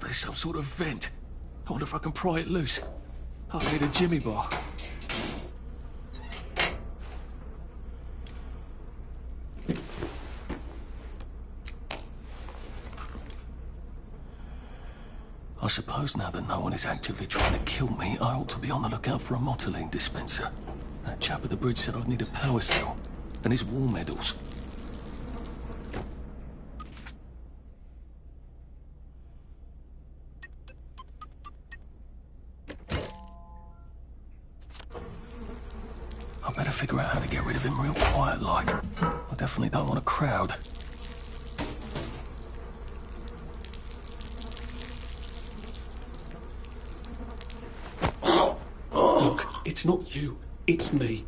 There's some sort of vent. I wonder if I can pry it loose. I need a jimmy bar. I suppose now that no one is actively trying to kill me, I ought to be on the lookout for a motoline dispenser. That chap at the bridge said I'd need a power cell and his war medals. I better figure out how to get rid of him real quiet like. I definitely don't want a crowd. Look, it's not you, it's me.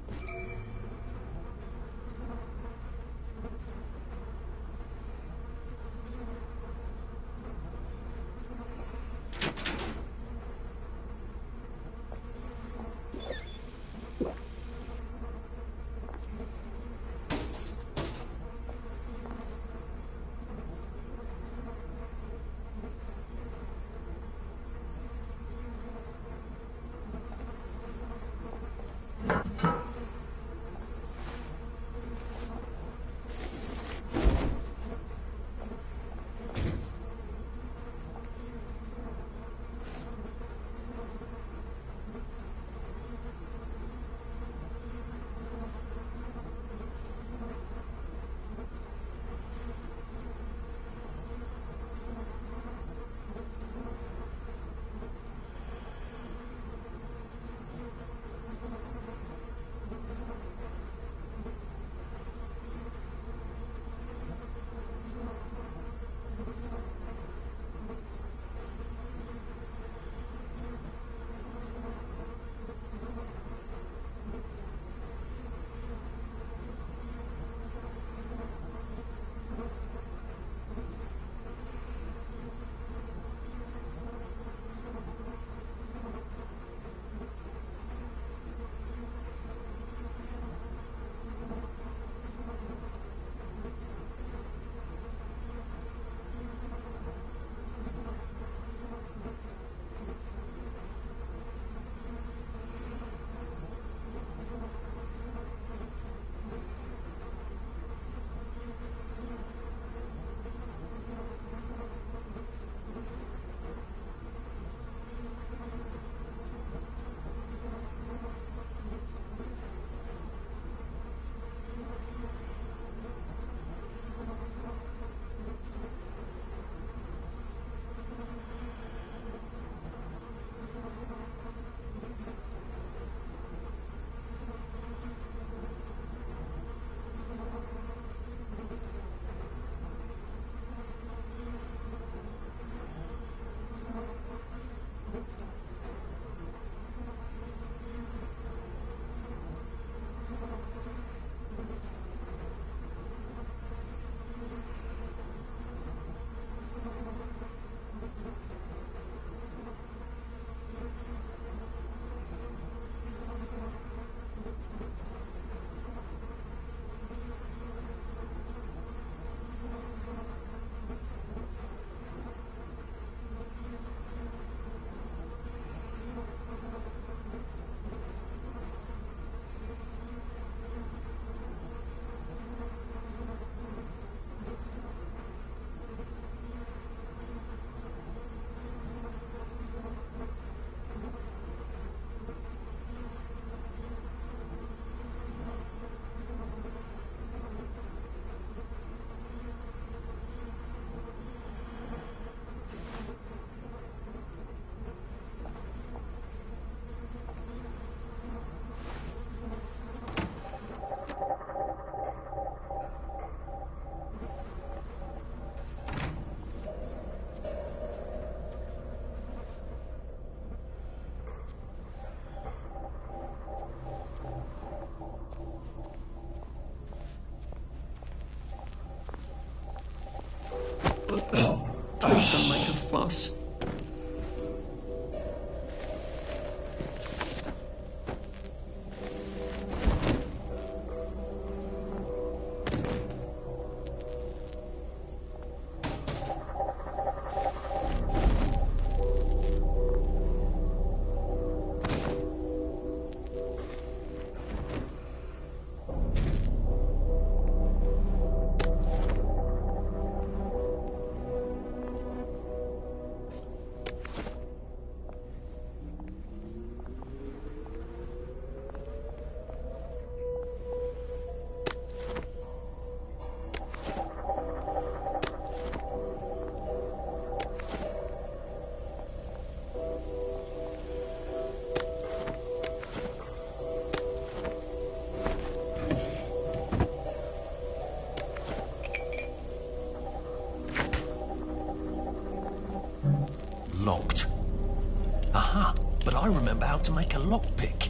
remember how to make a lockpick.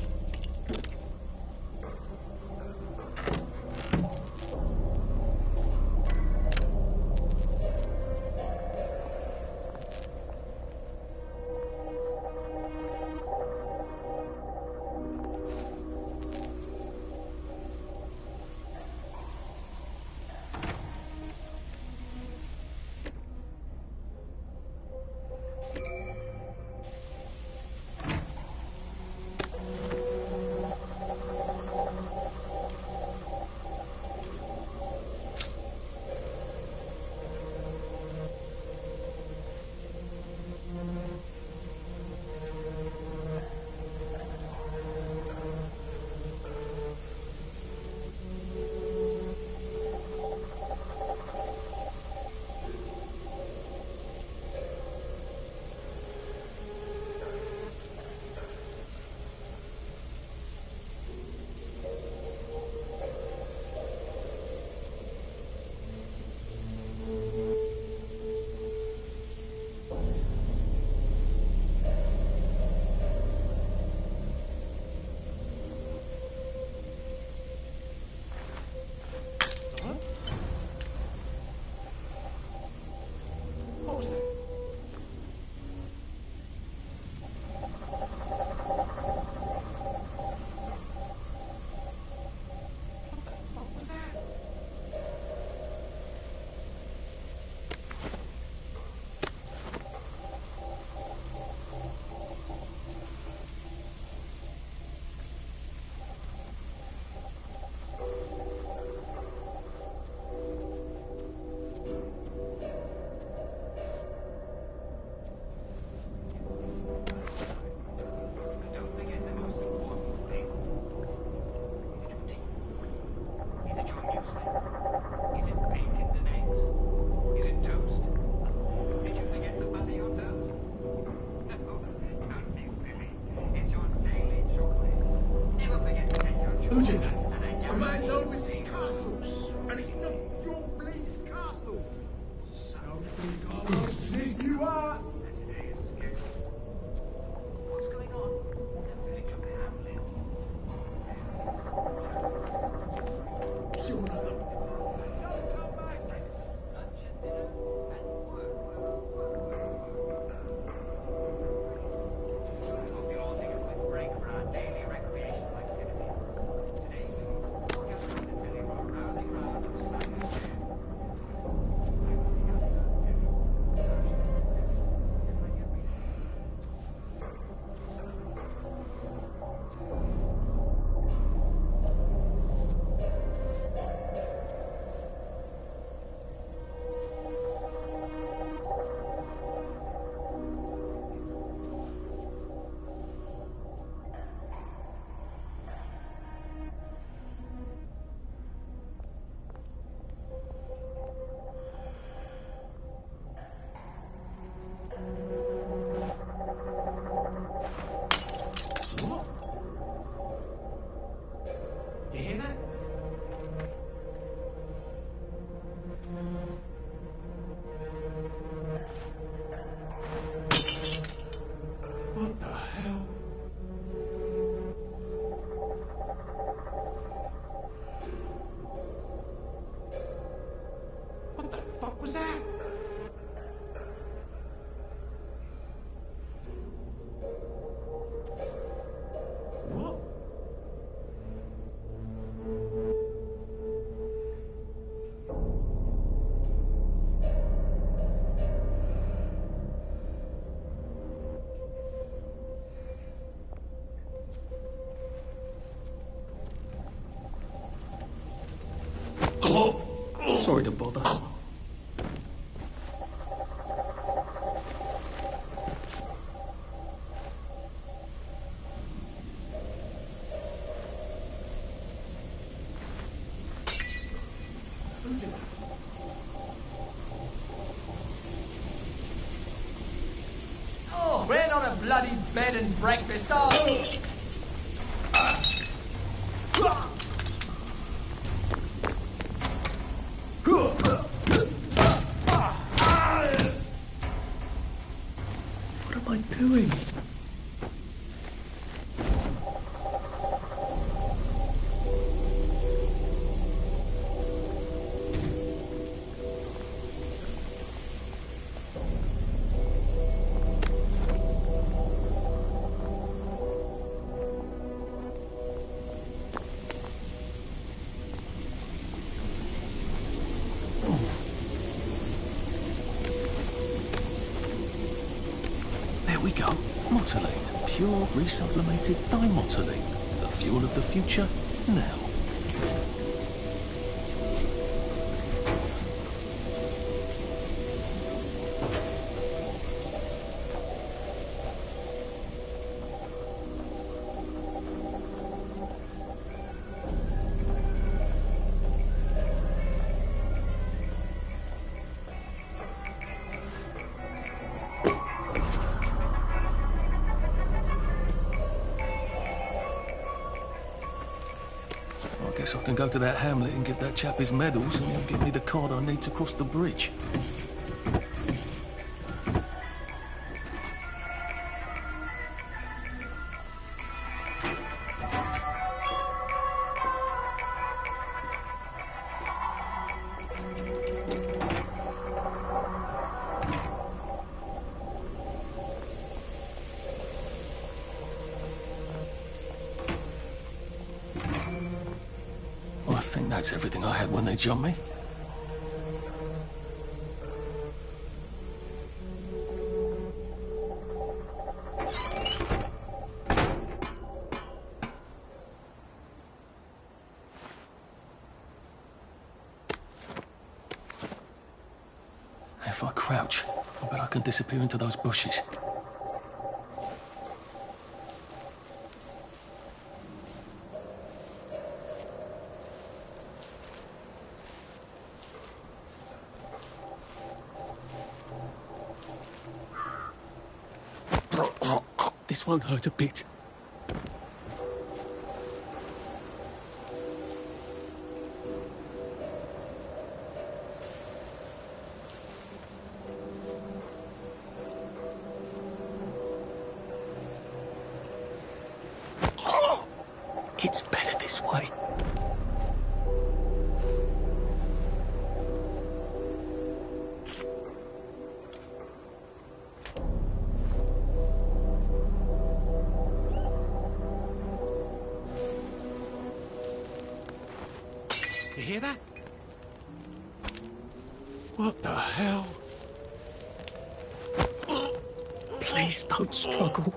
Who did that? The man's overseas castle, and it's not your bleeding castle. Now think I won't sniff you out. What's going on? Sure enough. Don't come back. Hope you're all taking a quick break from our daily recreational activity. Today, we'll get to tell you about rousing round of science. You hear that? What the hell? What the fuck was that? What? Sorry to bother. Oh, we're not a bloody bed and breakfast, are we? What am I doing? dimotylene. Pure resublimated dimotylene. The fuel of the future, now. Guess I can go to that hamlet and give that chap his medals, and he'll give me the card I need to cross the bridge. I think that's everything I had when they jumped me. If I crouch, I bet I can disappear into those bushes. This won't hurt a bit. It's better this way. You hear that? What the hell? Please don't struggle.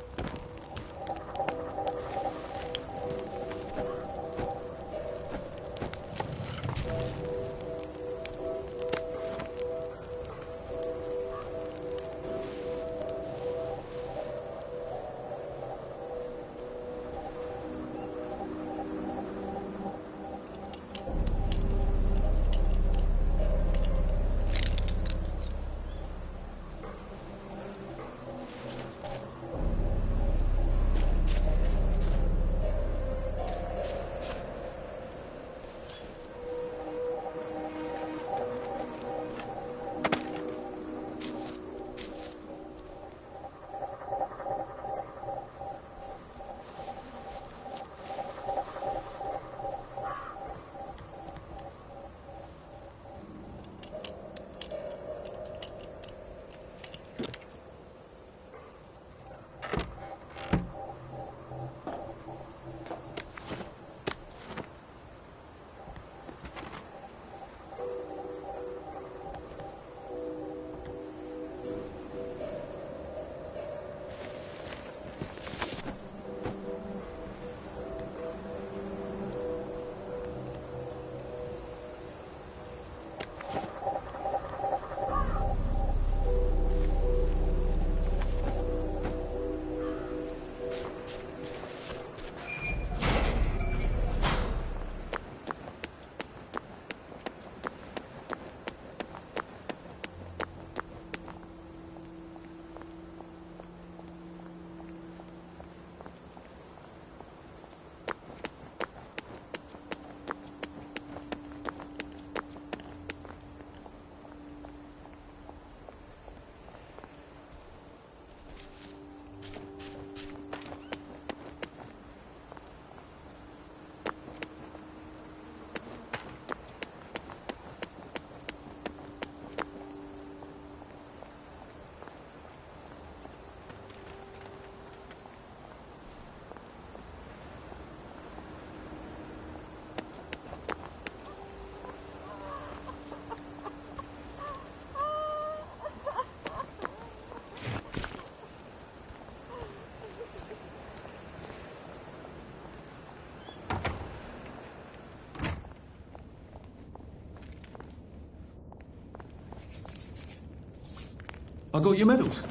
I got your medals.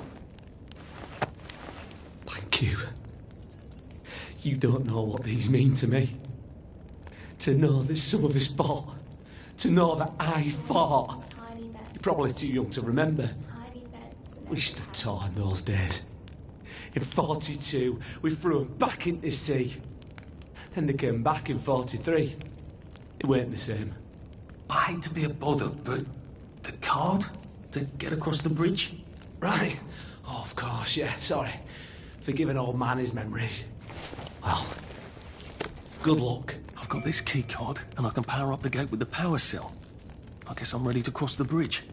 Thank you. You don't know what these mean to me. To know that some of us fought. To know that I fought. You're probably too young to remember. We stood tall in those days. In 42, we threw them back into the sea. Then they came back in 43. It weren't the same. I hate to be a bother, but the card to get across the bridge? Right. Oh, of course, yeah, sorry. Forgive an old man his memories. Well, good luck. I've got this key card, and I can power up the gate with the power cell. I guess I'm ready to cross the bridge.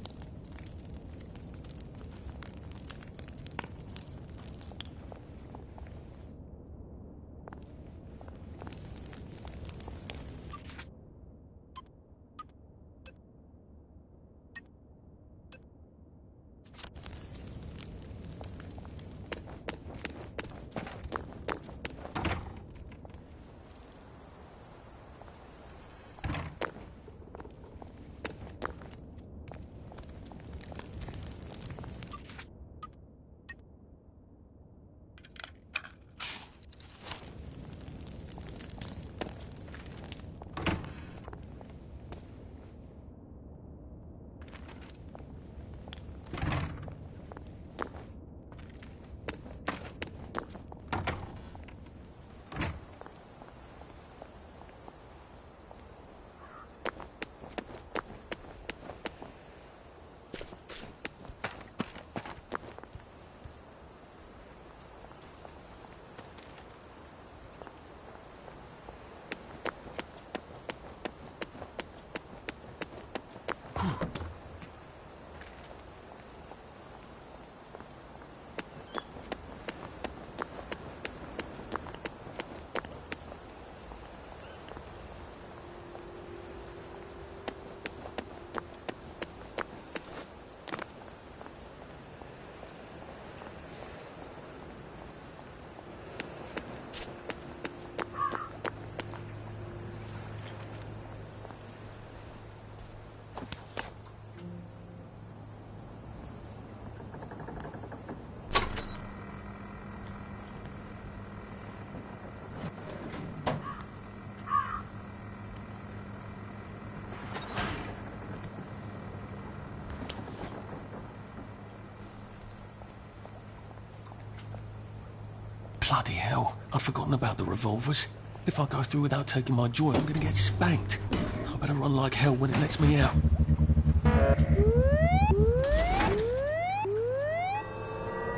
Bloody hell, I'd forgotten about the revolvers. If I go through without taking my joy, I'm gonna get spanked. I better run like hell when it lets me out.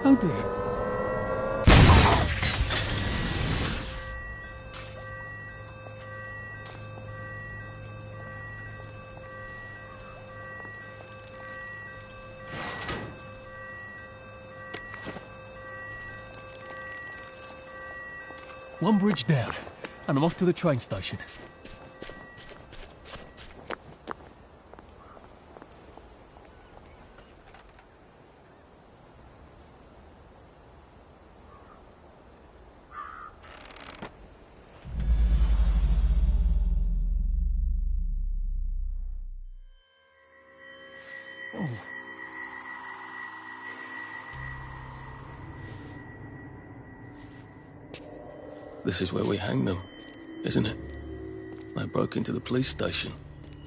Oh dear. One bridge down, and I'm off to the train station. This is where we hang them, isn't it? They broke into the police station,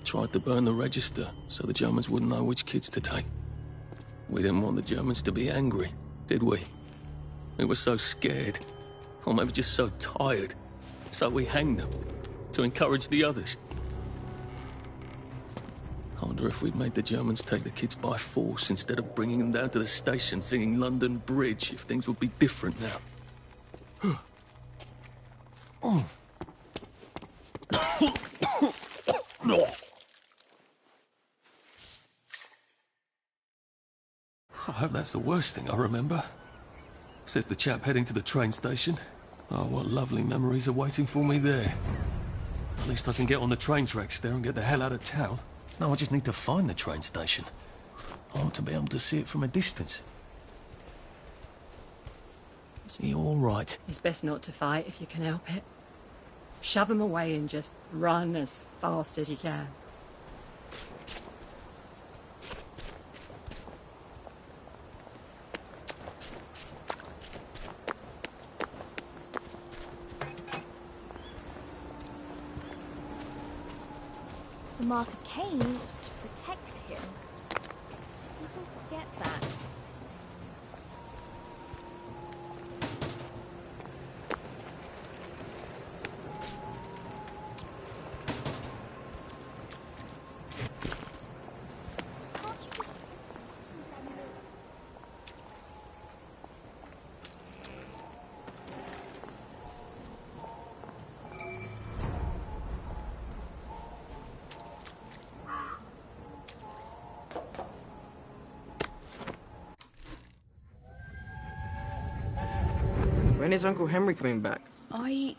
tried to burn the register so the Germans wouldn't know which kids to take. We didn't want the Germans to be angry, did we? We were so scared, or maybe just so tired, so we hanged them to encourage the others. I wonder if we'd made the Germans take the kids by force instead of bringing them down to the station singing London Bridge, if things would be different now. Oh. I hope that's the worst thing I remember. Says the chap heading to the train station. Oh, what lovely memories are waiting for me there. At least I can get on the train tracks there and get the hell out of town. Now I just need to find the train station. I want to be able to see it from a distance. Is he all right? It's best not to fight if you can help it. Shove him away and just run as fast as you can. The mark of Cain was to protect him. People forget that. When is Uncle Henry coming back? I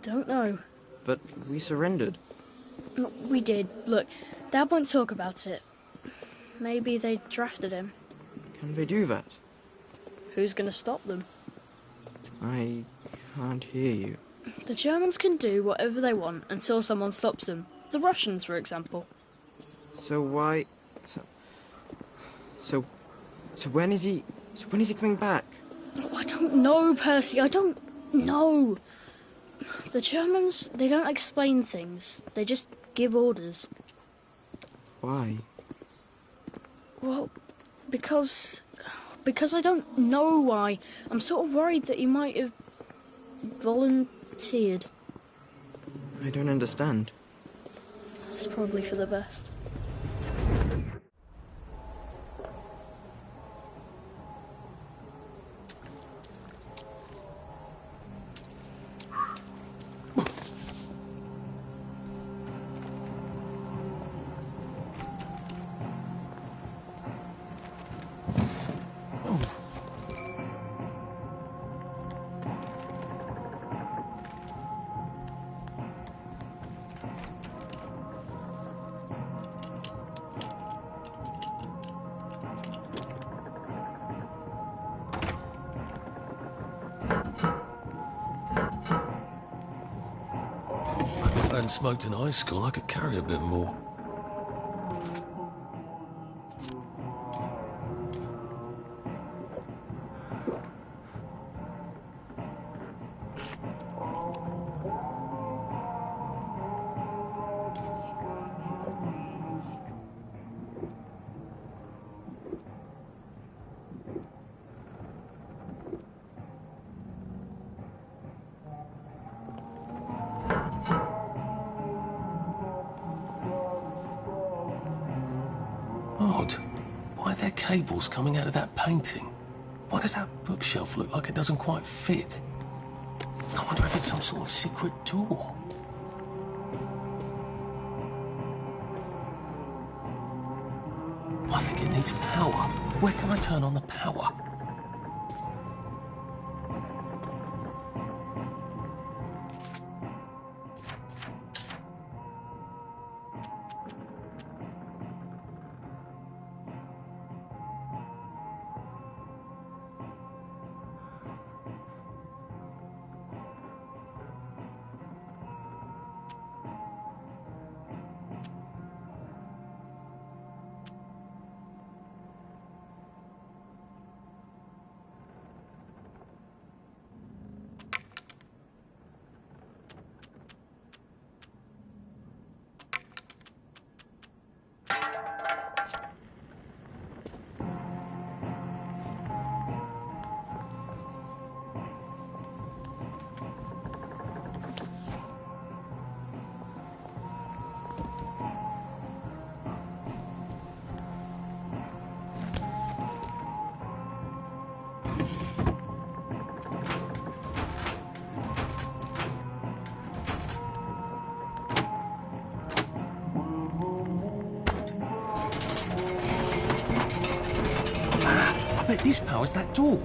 don't know. But we surrendered. We did. Look, Dad won't talk about it. Maybe they drafted him. Can they do that? Who's gonna stop them? I can't hear you. The Germans can do whatever they want until someone stops them. The Russians, for example. So why... So when is he... So when is he coming back? Oh, I don't know, Percy. I don't know. The Germans, they don't explain things. They just give orders. Why? Well, because I don't know why. I'm sort of worried that he might have volunteered. I don't understand. It's probably for the best. If I hadn't smoked in high school, I could carry a bit more. Odd. Why are there cables coming out of that painting? Why does that bookshelf look like it doesn't quite fit? I wonder if it's some sort of secret door. I think it needs power. Where can I turn on the power? I bet this powers that door.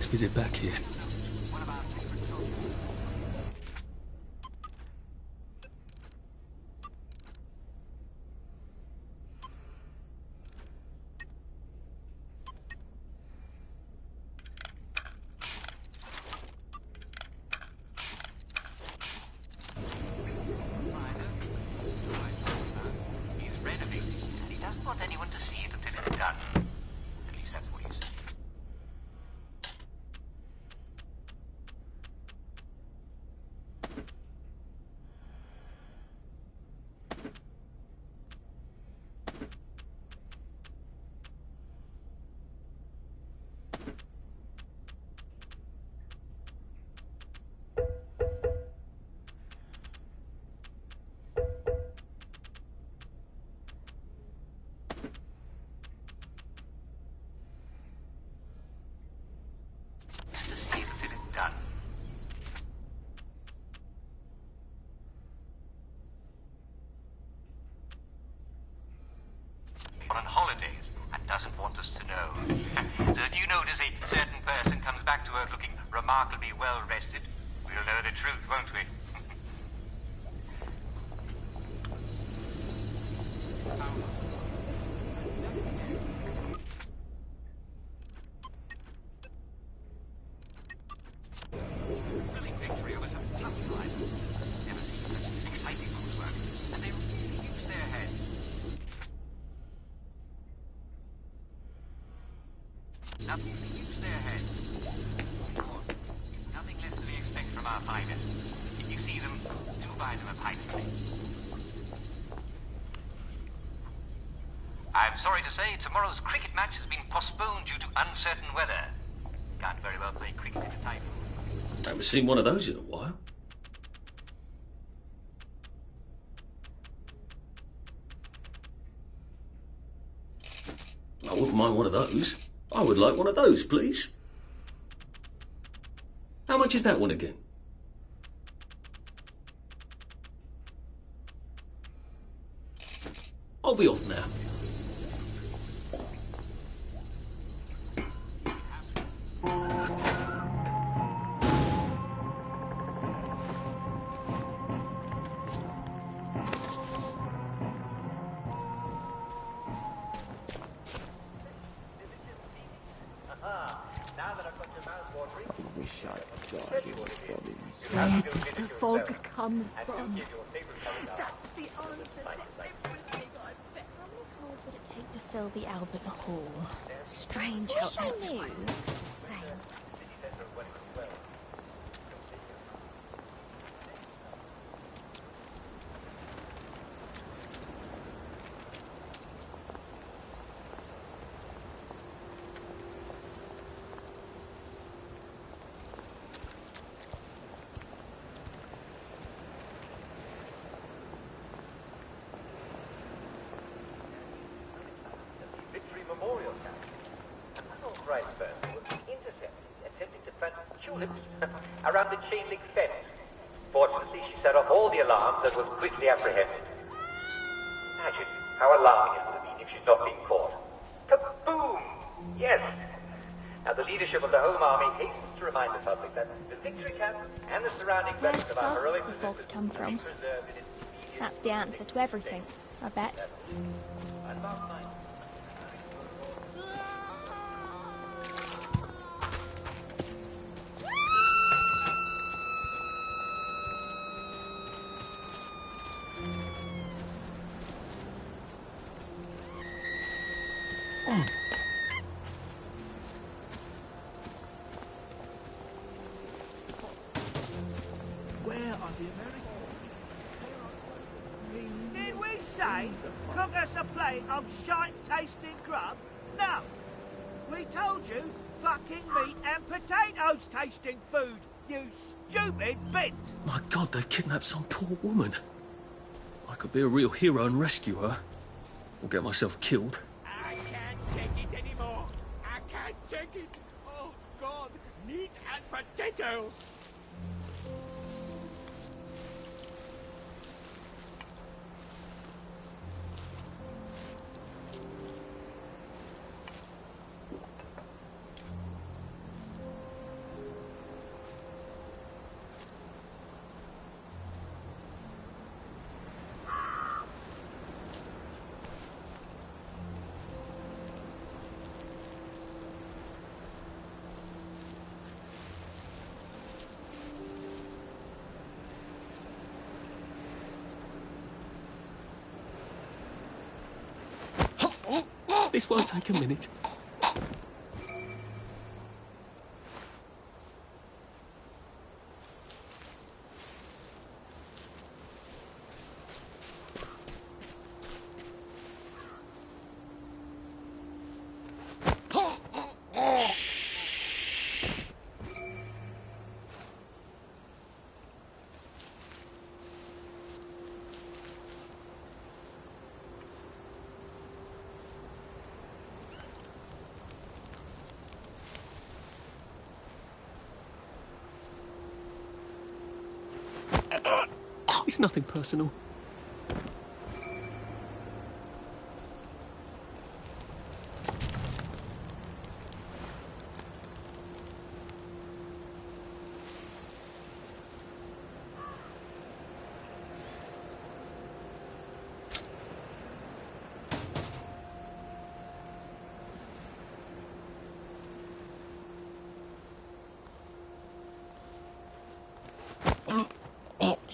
next visit back here. He's renovating, and he doesn't want anyone to see it until it's done. At least that's what he said. To see it until it's done. On holidays and doesn't want us to know. So if you notice a certain person comes back to Earth looking remarkably well rested, we'll know the truth, won't we? Thrilling victory over some tough rivals. Never seen such exciting folks work, and they really use their heads. Nothing to use their heads. Of course, it's nothing less than we expect from our finest. If you see them, do buy them a pint. I'm sorry to say tomorrow's cricket match has been postponed due to uncertain weather. Can't very well play cricket in a typhoon. I haven't seen one of those in a while. I wouldn't mind one of those. I would like one of those, please. How much is that one again? I'll be off now. Wish I died in Bobbins. Where does the fog come from? That's the answer to everything I've bet. How many cars would it take to fill the Albert Hall? Strange how everyone looks the same. Memorial Camp. A unauthorized person was intercepted attempting to plant tulips around the chain link fence. Fortunately, she set off all the alarms and was quickly apprehended. Imagine how alarming it would have been if she's not been caught. Kaboom! Yes! Now, the leadership of the Home Army hastens to remind the public that the victory camp and the surrounding Where relics of our does heroic the fog resistance come from? be preserved in its immediate That's the answer to everything, I bet. and last night. Where are the Americans? Did we say cook us a plate of shite-tasting grub? No. We told you fucking meat and potatoes tasting food, you stupid bitch. My God, they've kidnapped some poor woman. I could be a real hero and rescue her. Or get myself killed. I can't take it anymore. I can't take it. Oh, God. Meat and potatoes. This won't take a minute. It's nothing personal.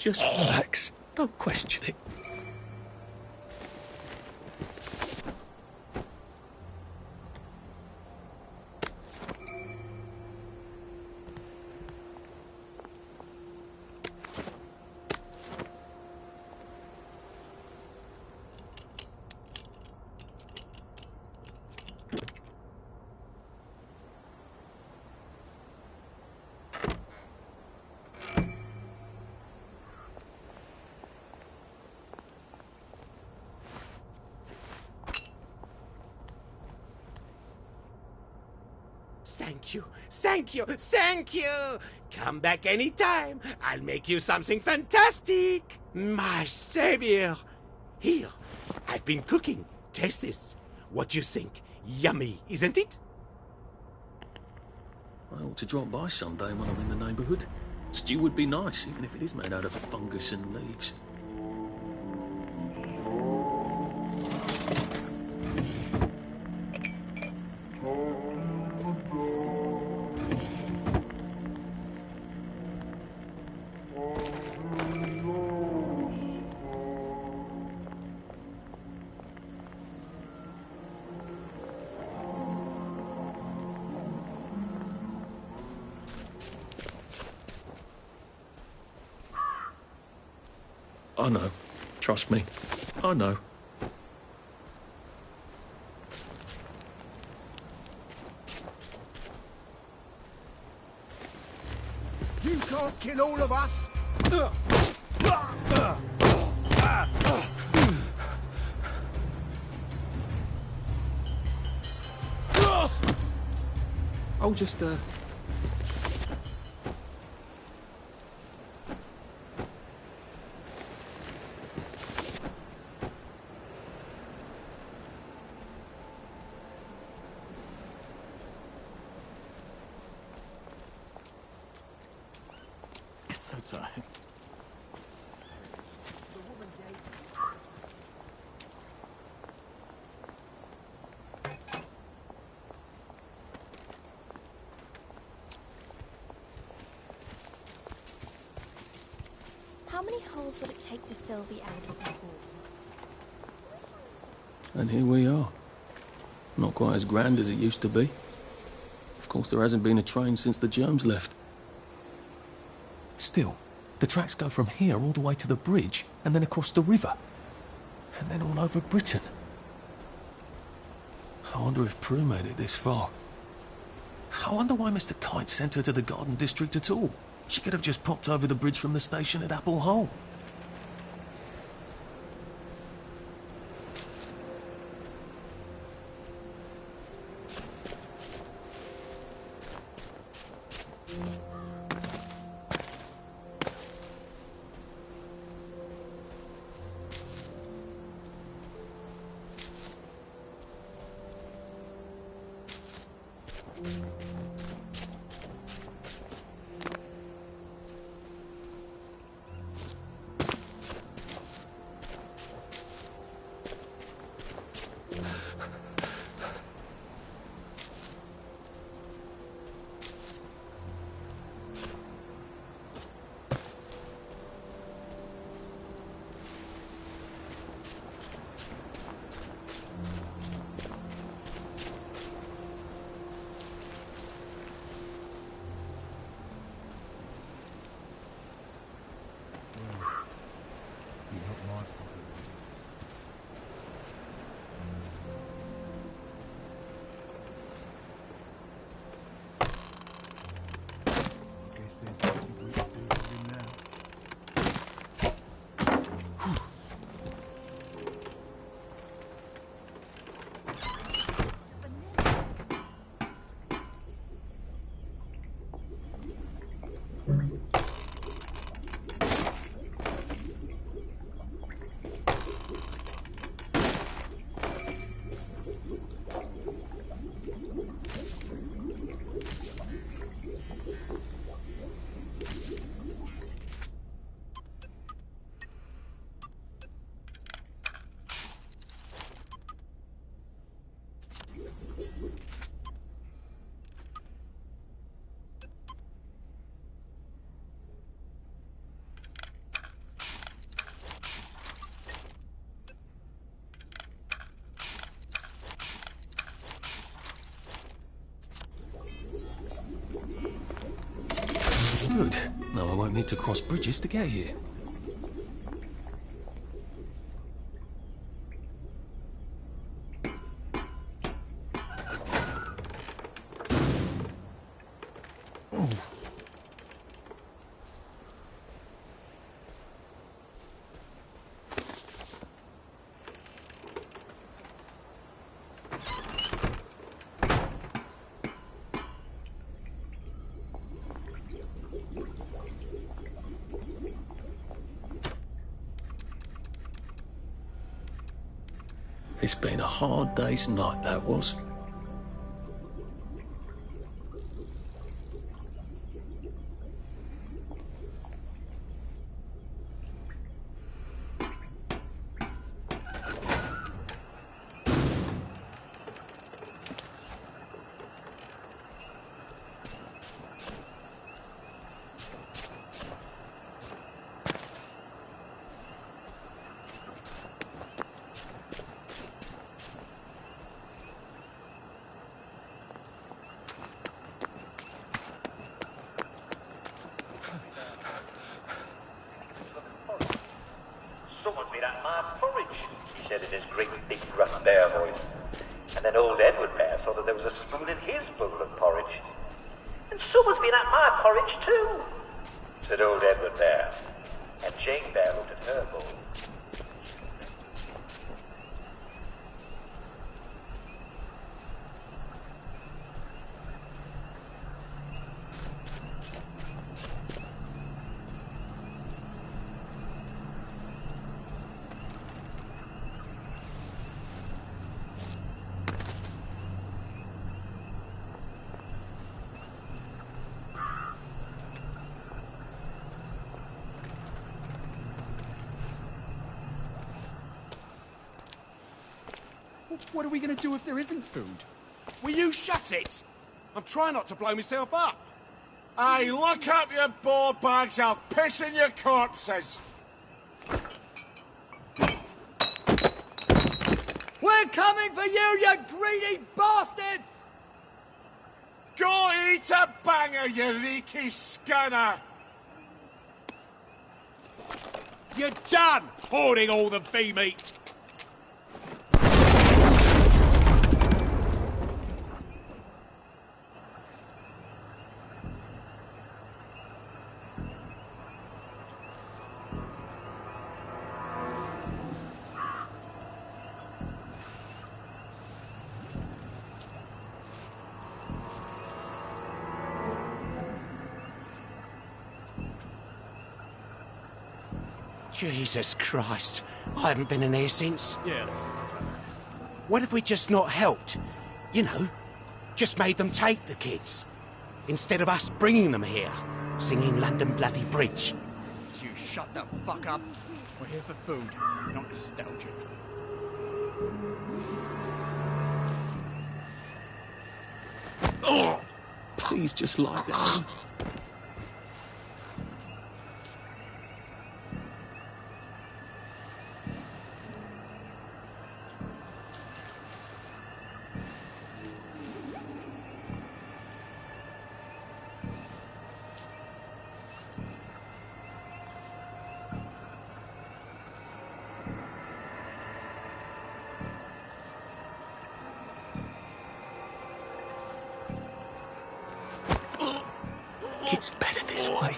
Just relax. Don't question it. Thank you, thank you, thank you! Come back anytime. I'll make you something fantastic. My savior. Here, I've been cooking. Taste this. What do you think? Yummy, isn't it? I ought to drop by someday when I'm in the neighbourhood. Stew would be nice, even if it is made out of fungus and leaves. I know. Trust me. I know. You can't kill all of us! I'll just, So tired. How many holes would it take to fill the Elder Hall? and here we are. Not quite as grand as it used to be. Of course, there hasn't been a train since the germs left. Still, the tracks go from here all the way to the bridge, and then across the river. And then all over Britain. I wonder if Prue made it this far. I wonder why Mr. Kite sent her to the Garden District at all. She could have just popped over the bridge from the station at Apple Hole. Good. Now I won't need to cross bridges to get here. It's been a hard day's night, that was. Someone's been at my porridge, he said in his great big gruff bear voice. And then old Edward Bear saw that there was a spoon in his bowl of porridge. And someone's been at my porridge too, said old Edward Bear. And Jane Bear looked at her bowl. What are we going to do if there isn't food? Will you shut it? I'm trying not to blow myself up. Hey, look up your board bags, I'll piss in your corpses. We're coming for you greedy bastard! Go eat a banger, you leaky scunner! You're done hoarding all the V-meat! Jesus Christ, I haven't been in here since. Yeah. What if we just not helped? You know, just made them take the kids. Instead of us bringing them here, singing London Bloody Bridge. You shut the fuck up. We're here for food, not nostalgia. Oh, please just lie down. It's better this way.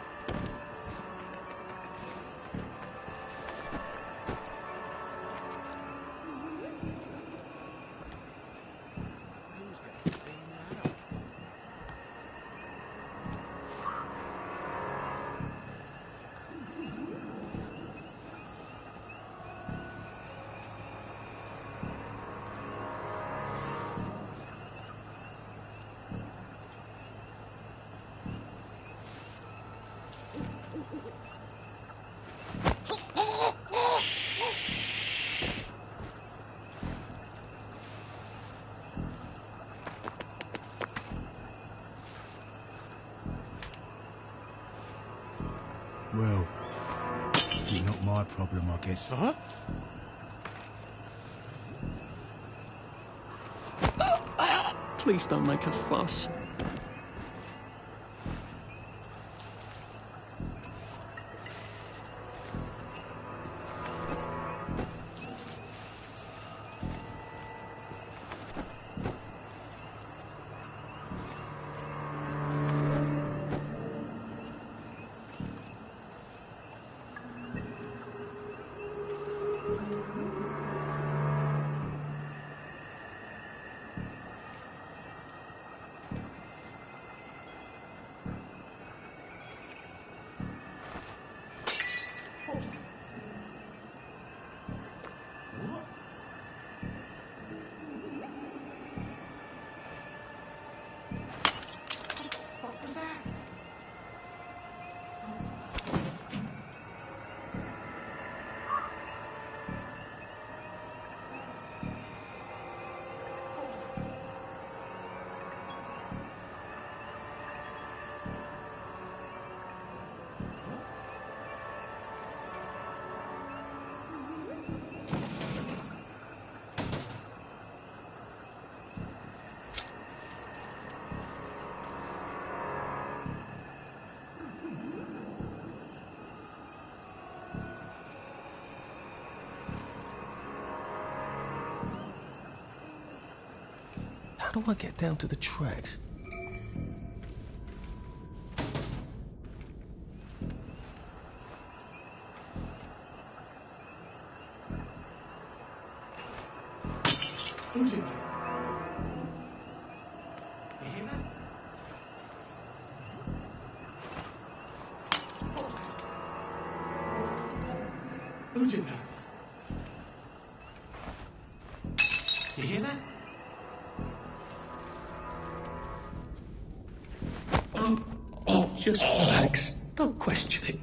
Well, it's not my problem, I guess. Huh? Please don't make a fuss. How do I get down to the tracks? Who's in there? You hear that? Who's in there? You hear that? Oh, just relax. Don't question it.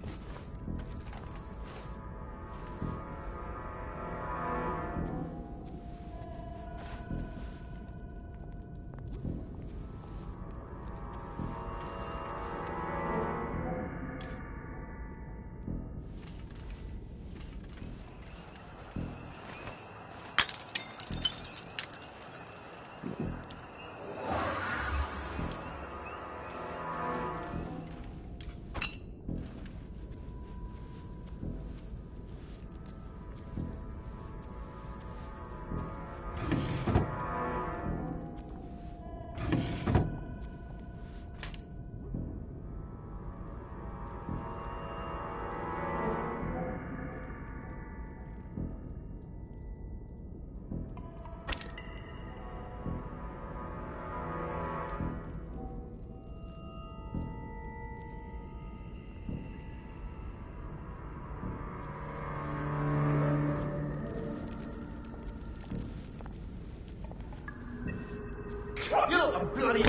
You're not a bloody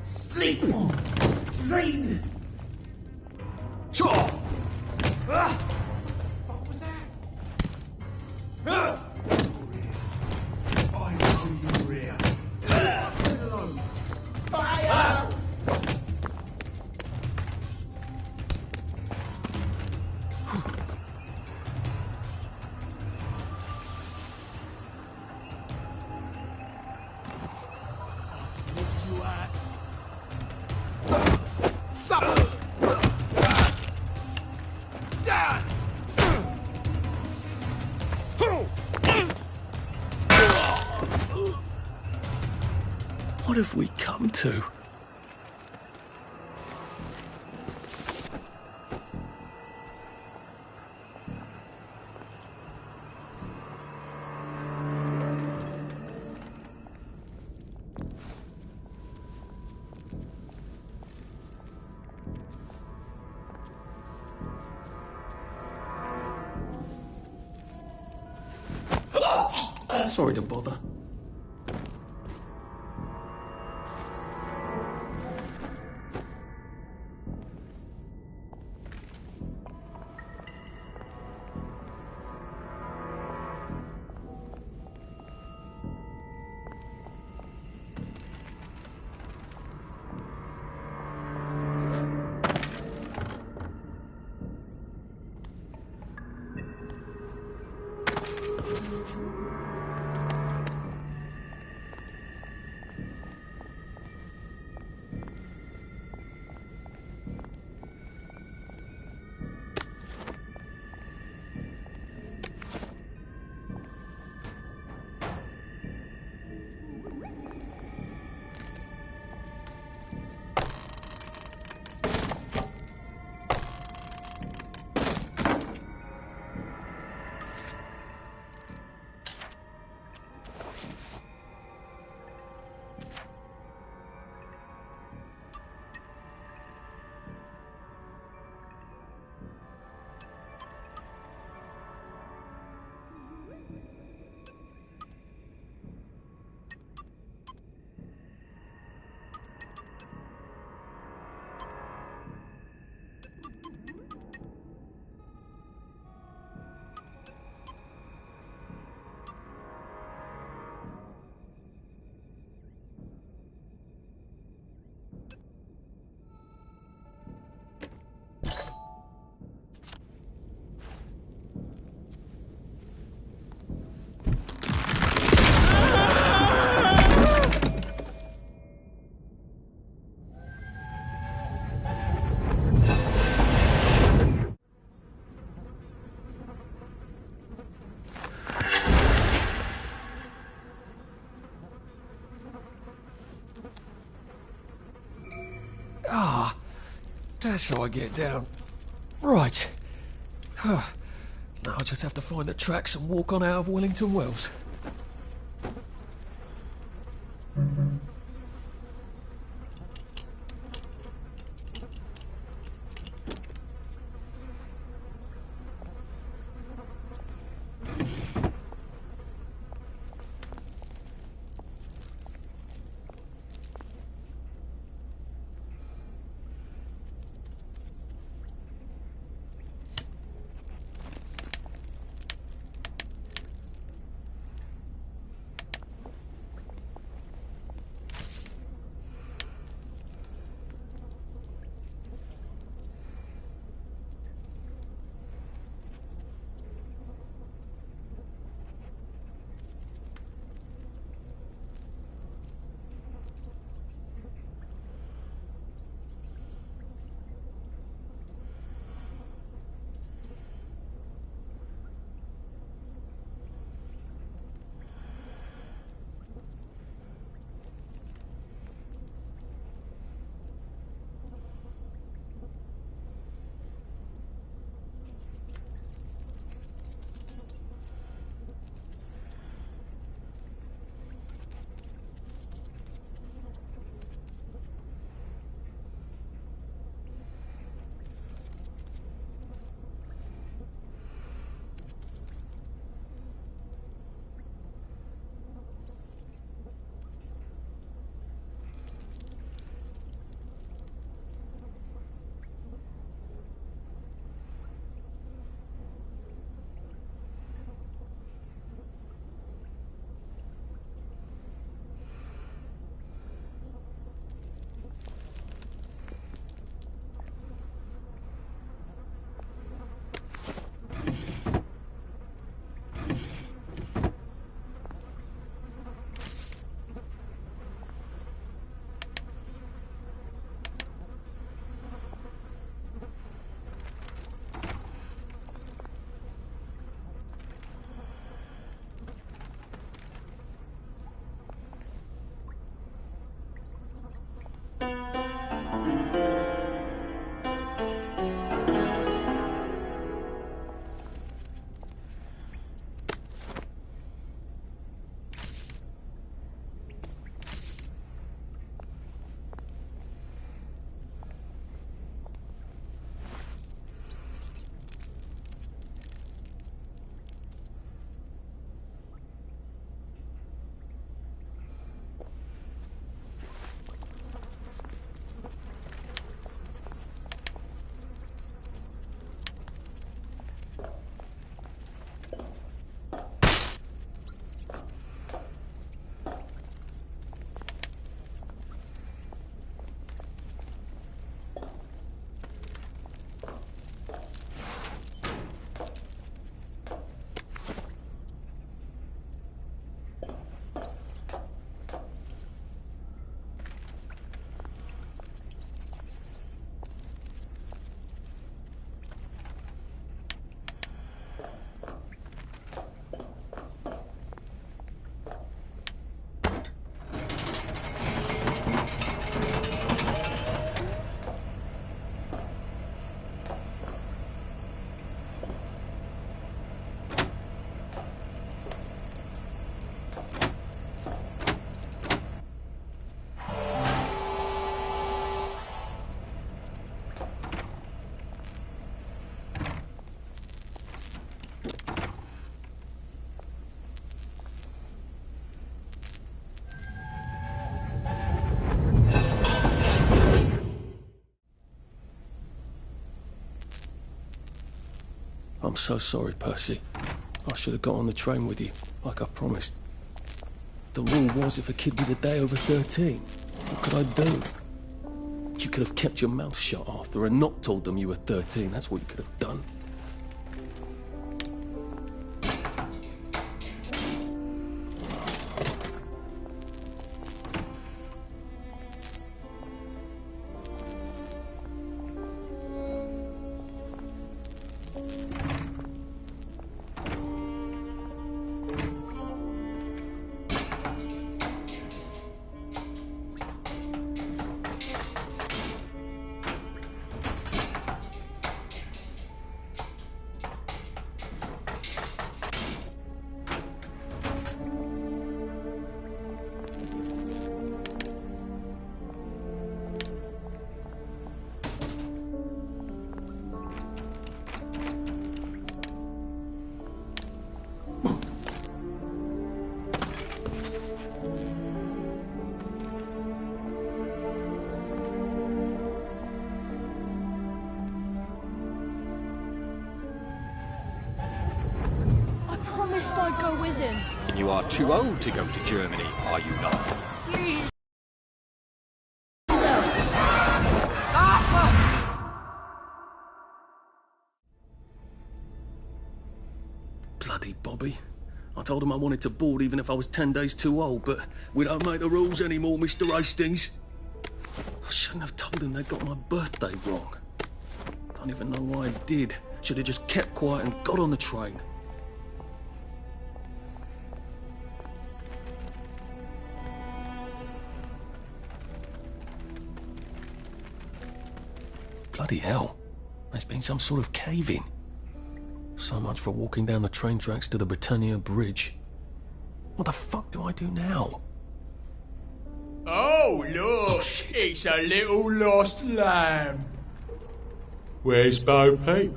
sleep, dream. Sure. What was that? I know you're here. Fire! What have we come to? Sorry to bother. Ah, that's how I get down. Right. Now I just have to find the tracks and walk on out of Wellington Wells. I'm so sorry, Percy. I should have got on the train with you, like I promised. The rule was if a kid was a day over 13, what could I do? You could have kept your mouth shut, Arthur, and not told them you were 13. That's what you could have done. promised I'd go with him. And you are too old to go to Germany, are you not? Bloody Bobby. I told him I wanted to board even if I was 10 days too old, but we don't make the rules anymore, Mr. Hastings. I shouldn't have told him they got my birthday wrong. Don't even know why I did. Should have just kept quiet and got on the train. Bloody hell. There's been some sort of cave-in. So much for walking down the train tracks to the Britannia Bridge. What the fuck do I do now? Oh, look, it's a little lost lamb. Where's Bo Peep?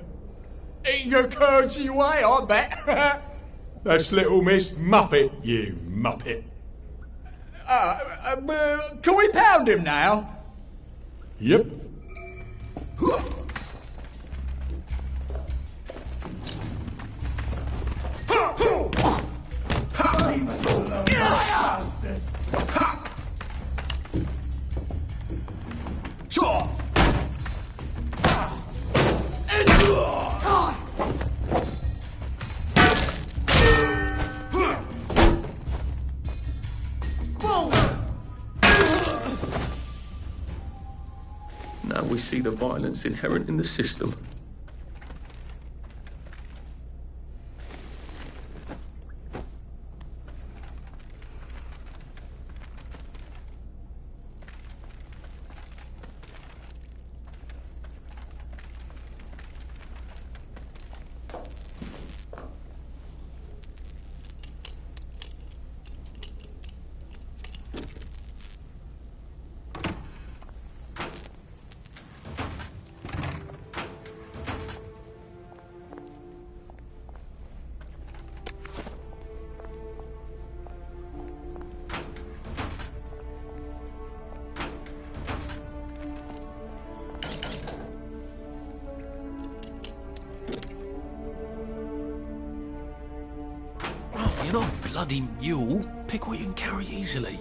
Eating your curdsy way, I bet. That's little Miss Muppet, you muppet. Can we pound him now? Yep. Leave us alone, bastard! Sure. Now we see the violence inherent in the system. You're not a bloody mule. Pick what you can carry easily.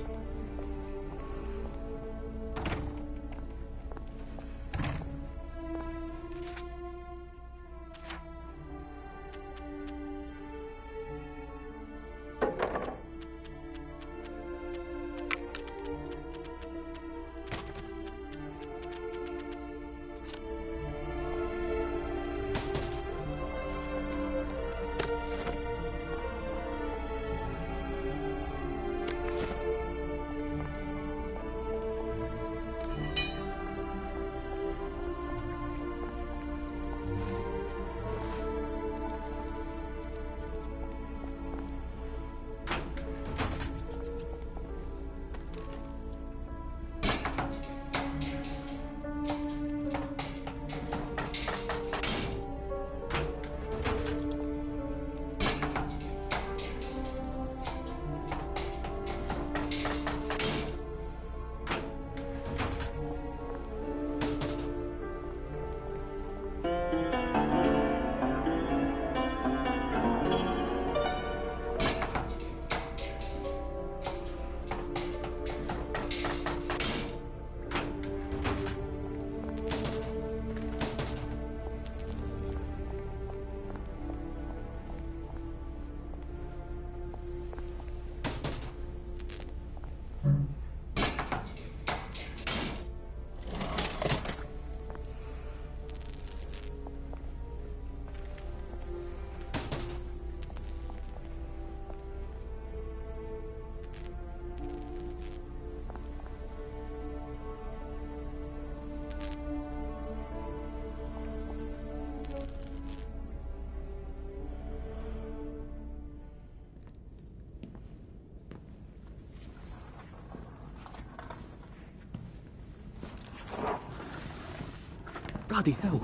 Bloody hell.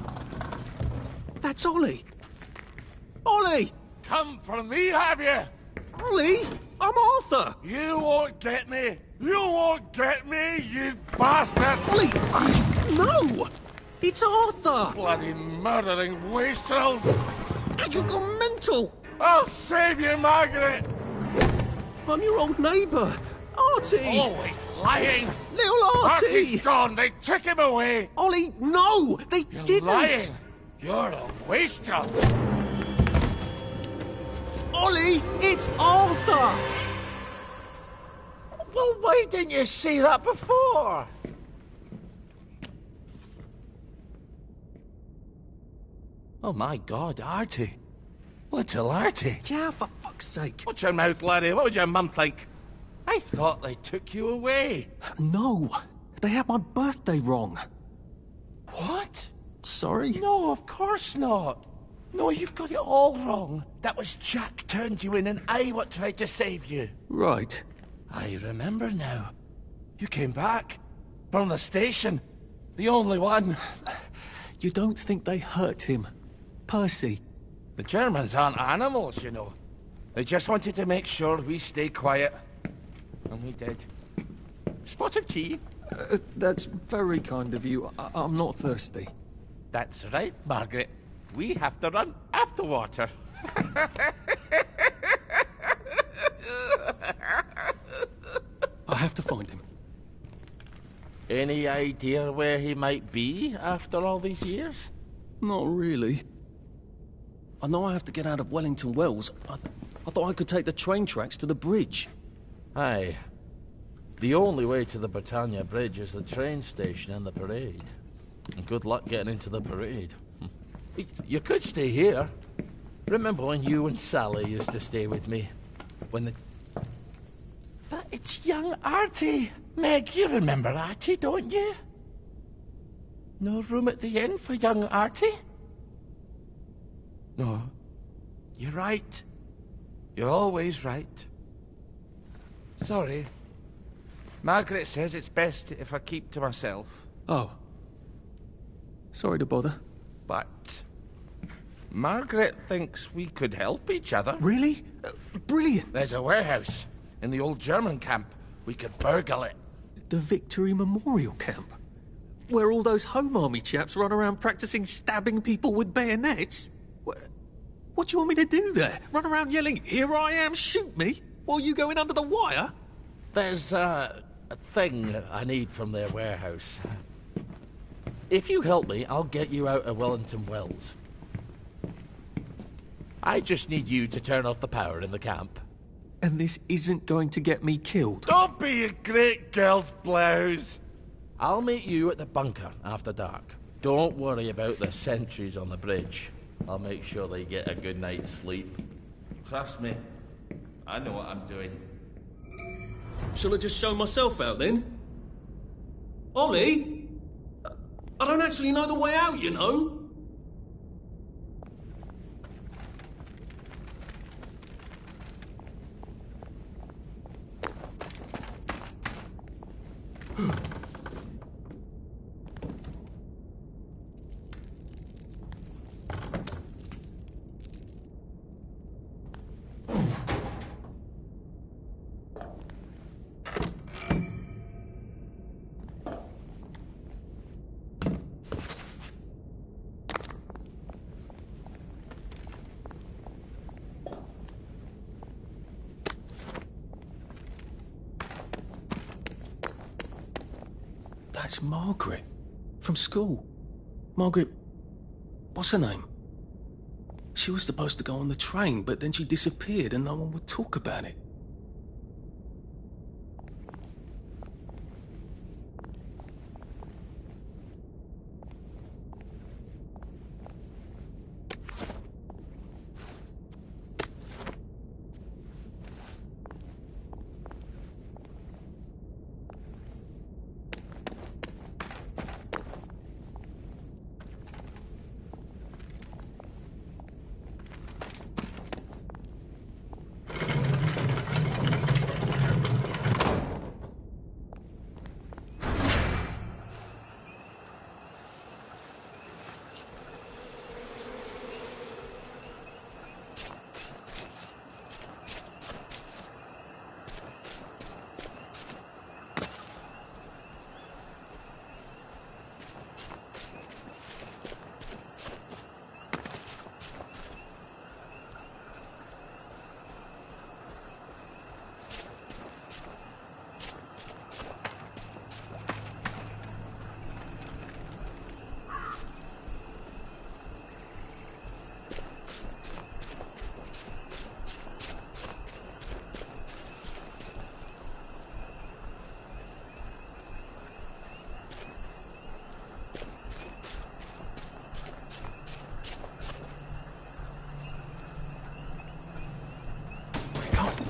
That's Ollie. Ollie! Come for me, have you? Ollie! I'm Arthur! You won't get me! You won't get me, you bastard! Ollie! No! It's Arthur! Bloody murdering wastrels! You gone mental! I'll save you, Margaret! I'm your old neighbour, Artie! Always lying! Little Artie! Artie's gone, they took him away! Ollie, no! They didn't! Lying! You're a waster! Ollie, it's Arthur! Well, why didn't you say that before? Oh my God, Artie. Little Artie. Yeah, for fuck's sake. Watch your mouth, Larry. What would your mum think? I thought they took you away. No, they had my birthday wrong. What? Sorry? No, of course not. No, you've got it all wrong. That was Jack turned you in and I what tried to save you. Right. I remember now. You came back. From the station. The only one. You don't think they hurt him, Percy? The Germans aren't animals, you know. They just wanted to make sure we stay quiet. And we did. Spot of tea? That's very kind of you. I'm not thirsty. That's right, Margaret. We have to run after water. I have to find him. Any idea where he might be after all these years? Not really. I know I have to get out of Wellington Wells. I thought I could take the train tracks to the bridge. Aye. The only way to the Britannia Bridge is the train station and the parade. And good luck getting into the parade. You could stay here. Remember when you and Sally used to stay with me? When the... But it's young Artie. Meg, you remember Artie, don't you? No room at the inn for young Artie? No. You're right. You're always right. Sorry. Margaret says it's best if I keep to myself. Oh. Sorry to bother. But... Margaret thinks we could help each other. Really? Brilliant. There's a warehouse in the old German camp. We could burgle it. The Victory Memorial Camp? Where all those Home Army chaps run around practicing stabbing people with bayonets? What do you want me to do there? Run around yelling, "Here I am, shoot me," while you go in under the wire? There's a thing I need from their warehouse. If you help me, I'll get you out of Wellington Wells. I just need you to turn off the power in the camp. And this isn't going to get me killed? Don't be a great girl's blouse! I'll meet you at the bunker after dark. Don't worry about the sentries on the bridge. I'll make sure they get a good night's sleep. Trust me, I know what I'm doing. Shall I just show myself out then? Ollie? I don't actually know the way out, you know? That's Margaret. From school. Margaret... what's her name? She was supposed to go on the train, but then she disappeared and no one would talk about it.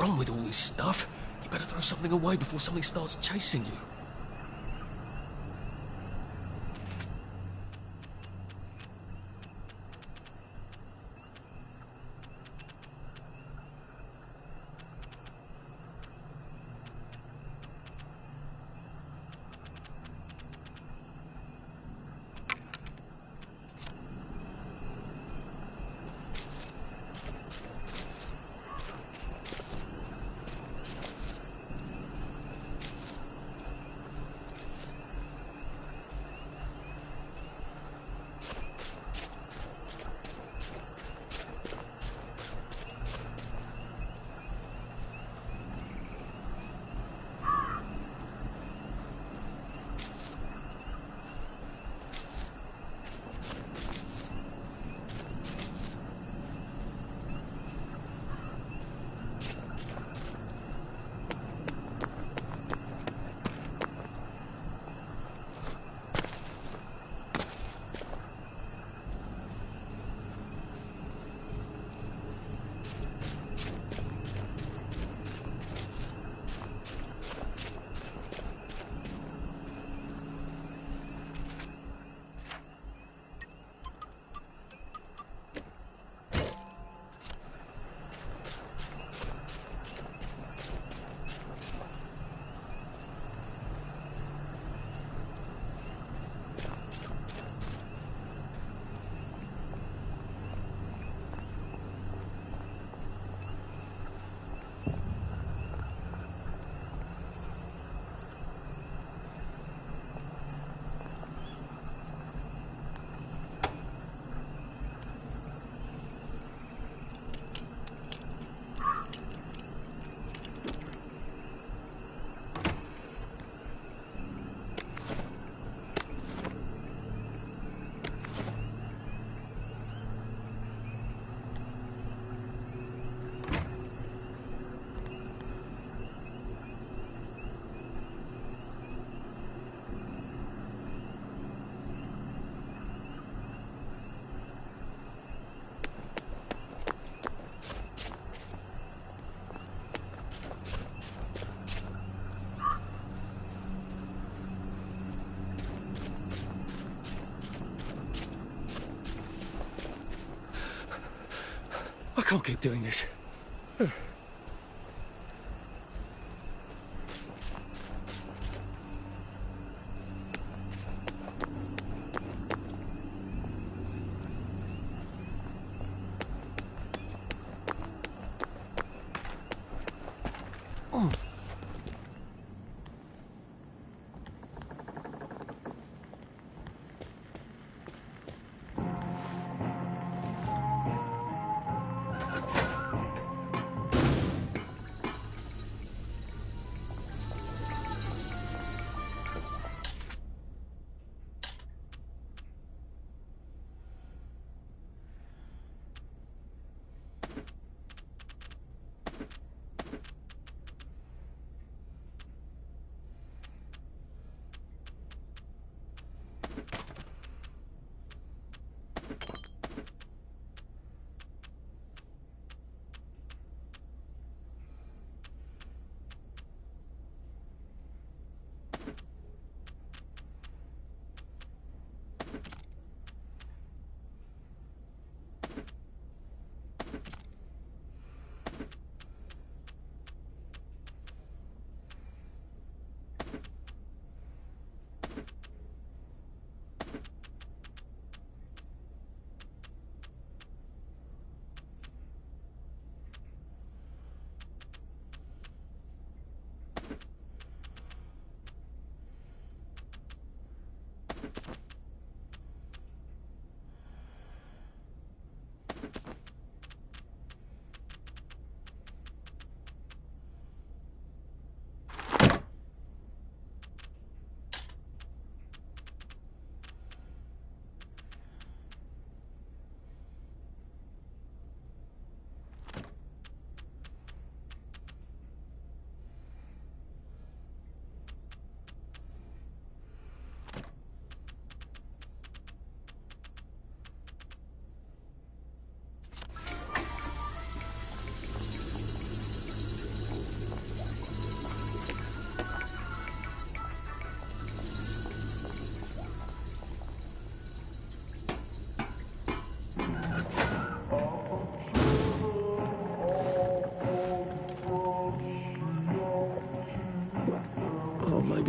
run with all this stuff. You better throw something away before something starts chasing you. I can't keep doing this.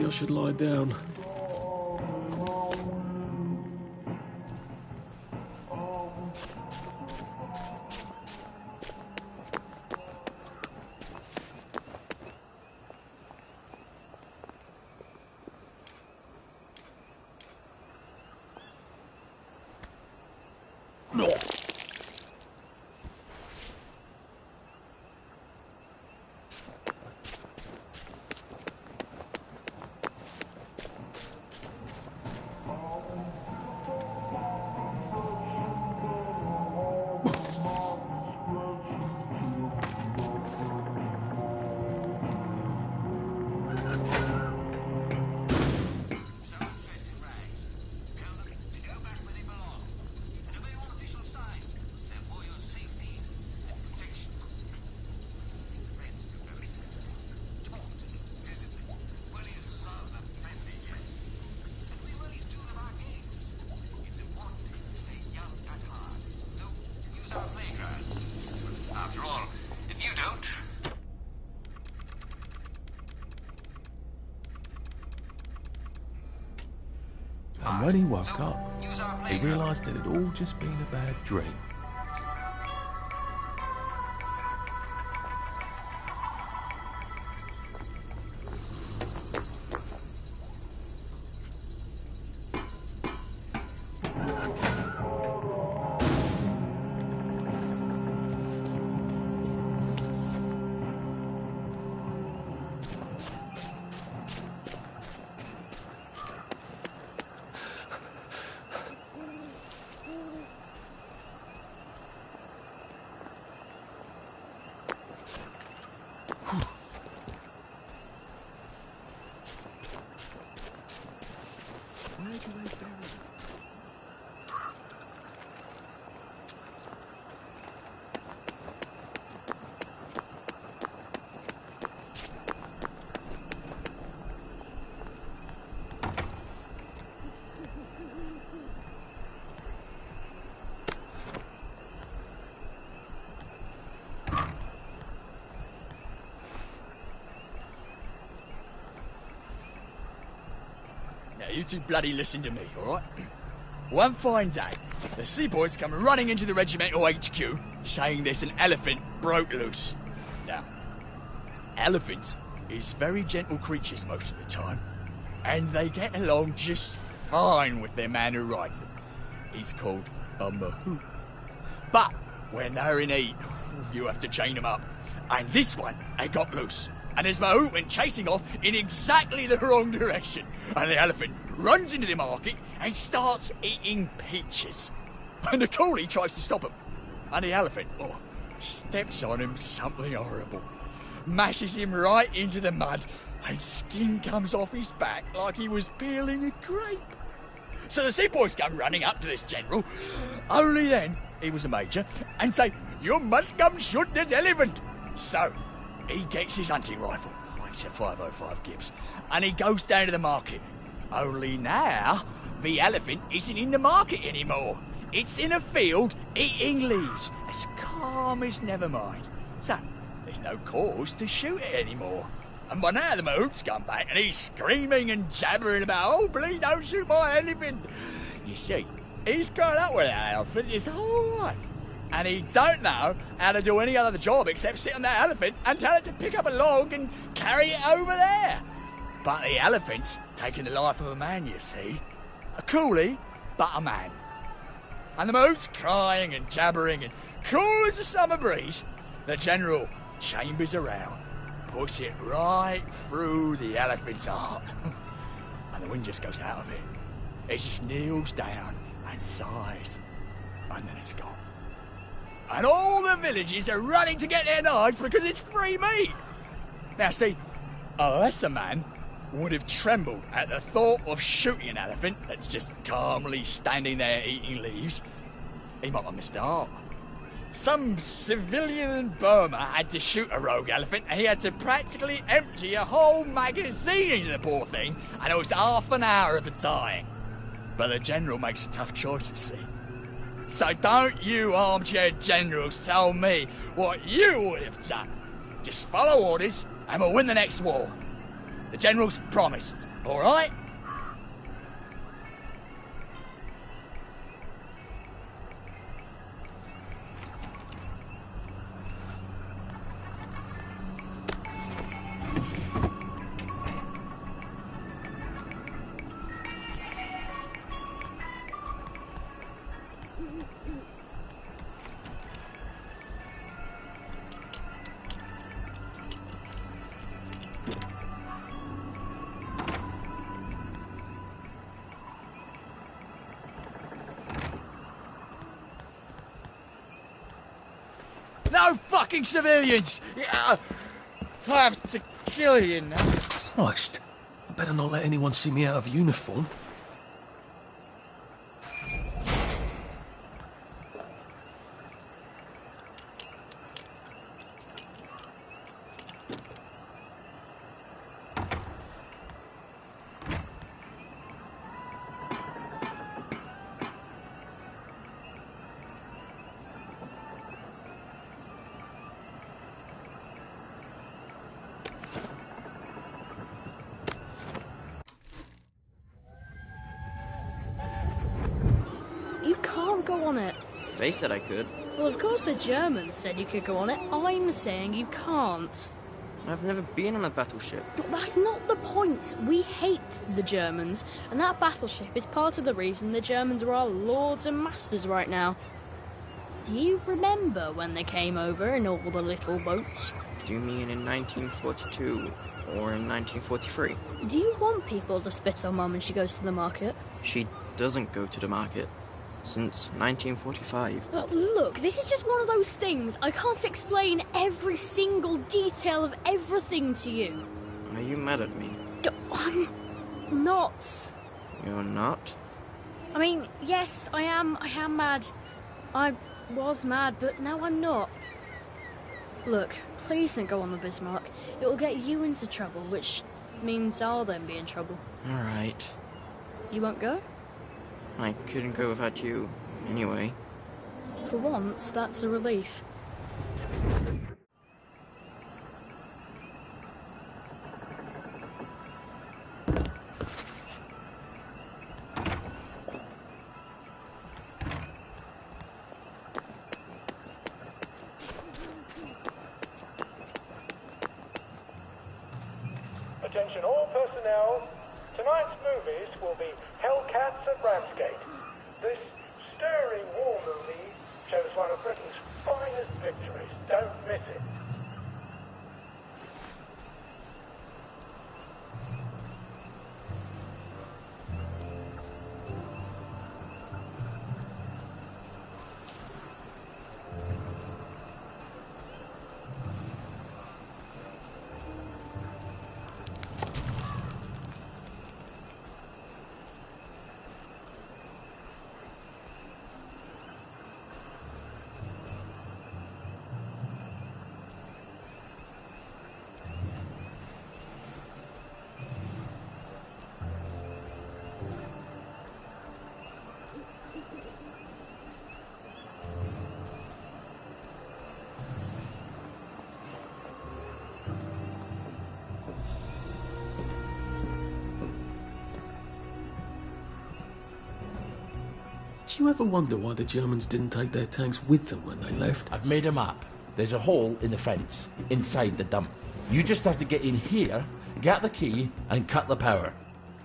I should lie down. After all, if you don't... And when he woke up, he realised it had all just been a bad dream. Now, you two bloody listen to me, alright? One fine day, the seaboys come running into the regimental HQ, saying there's an elephant broke loose. Now, elephants is very gentle creatures most of the time, and they get along just fine with their man who rides them. He's called a mahout. But when they're in heat, you have to chain them up. And this one, they got loose. And his mahout went chasing off in exactly the wrong direction. And the elephant runs into the market and starts eating peaches. And the coolie tries to stop him. And the elephant, steps on him something horrible. Mashes him right into the mud, and skin comes off his back like he was peeling a grape. So the seaboys come running up to this general, only then he was a major, and say, "You must come shoot this elephant." So he gets his hunting rifle, it's a 505 Gibbs, and he goes down to the market. Only now, the elephant isn't in the market anymore. It's in a field eating leaves, as calm as never mind. So there's no cause to shoot it anymore. And by now the mahout's come back and he's screaming and jabbering about, "Oh, please don't shoot my elephant." You see, he's grown up with that elephant his whole life. And he don't know how to do any other job except sit on that elephant and tell it to pick up a log and carry it over there. But the elephant's taken the life of a man, you see. A coolie, but a man. And the mahout's crying and jabbering, and cool as a summer breeze, the general chambers around, puts it right through the elephant's heart. And the wind just goes out of it. It just kneels down and sighs, and then it's gone. And all the villages are running to get their knives because it's free meat. Now see, a lesser man would have trembled at the thought of shooting an elephant that's just calmly standing there eating leaves. He might want to start. Some civilian in Burma had to shoot a rogue elephant, and he had to practically empty a whole magazine into the poor thing, and it was half an hour of the time. But the general makes a tough choice, you see. So don't you armchair generals tell me what you would have done. Just follow orders, and we'll win the next war. The general's promised, All right? No fucking civilians! I have to kill you now. Christ. I better not let anyone see me out of uniform. You can't go on it. They said I could. Well, of course the Germans said you could go on it. I'm saying you can't. I've never been on a battleship. But that's not the point. We hate the Germans, and that battleship is part of the reason the Germans are our lords and masters right now. Do you remember when they came over in all the little boats? Do you mean in 1942 or in 1943? Do you want people to spit on Mum when she goes to the market? She doesn't go to the market since 1945. But look, this is just one of those things. I can't explain every single detail of everything to you. Are you mad at me? I'm not. You're not? I mean, yes, I am mad. I was mad, but now I'm not. Look, please don't go on the Bismarck. It will get you into trouble, which means I'll then be in trouble. Alright. You won't go? I couldn't go without you, anyway. For once, that's a relief. Attention all personnel. Tonight's movies will be Hellcats at Ramsgate. This stirring war movie shows one of Britain's finest victories. Don't miss it. Do you ever wonder why the Germans didn't take their tanks with them when they left? I've made a map. There's a hole in the fence, inside the dump. You just have to get in here, get the key, and cut the power.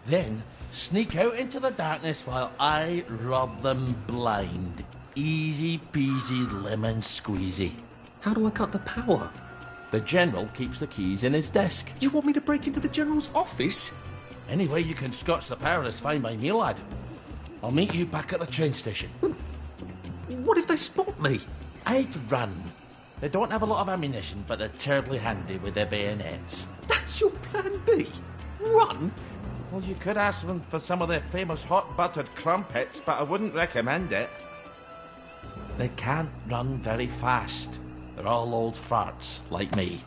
Then, sneak out into the darkness while I rob them blind. Easy peasy lemon squeezy. How do I cut the power? The General keeps the keys in his desk. You want me to break into the General's office? Any way you can scotch the power is fine by me, lad. I'll meet you back at the train station. What if they spot me? I'd run. They don't have a lot of ammunition, but they're terribly handy with their bayonets. That's your plan B? Run? Well, you could ask them for some of their famous hot buttered crumpets, but I wouldn't recommend it. They can't run very fast. They're all old farts, like me.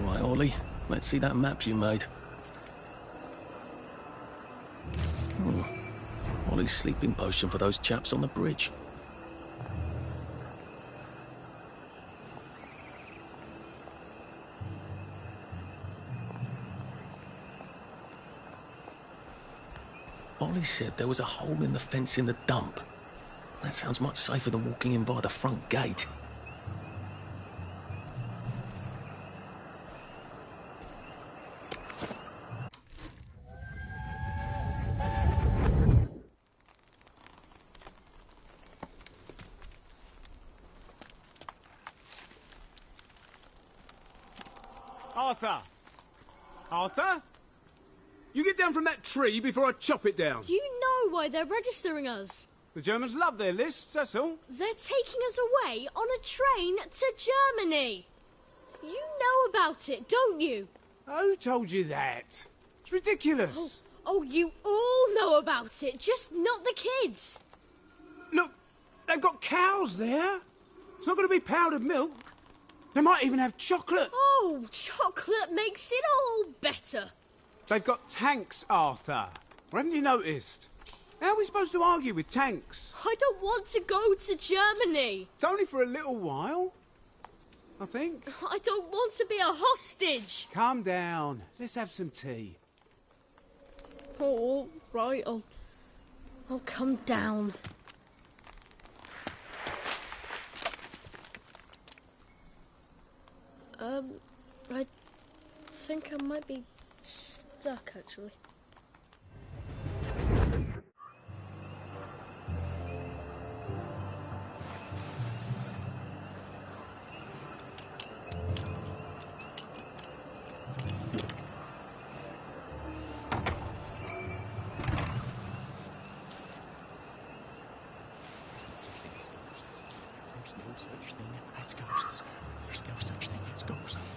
Right, Ollie, let's see that map you made. Ollie's sleeping potion for those chaps on the bridge. Ollie said there was a hole in the fence in the dump. That sounds much safer than walking in by the front gate. Arthur! Arthur? You get down from that tree before I chop it down. Do you know why they're registering us? The Germans love their lists, that's all. They're taking us away on a train to Germany. You know about it, don't you? Who told you that? It's ridiculous. Oh, you all know about it, just not the kids. Look, they've got cows there. It's not going to be powdered milk. They might even have chocolate. Oh, chocolate makes it all better. They've got tanks, Arthur. Or haven't you noticed? How are we supposed to argue with tanks? I don't want to go to Germany. It's only for a little while, I think. I don't want to be a hostage. Calm down. Let's have some tea. Oh, right, I'll come down. I think I might be stuck, actually. There's no such thing as ghosts. There's no such thing as ghosts.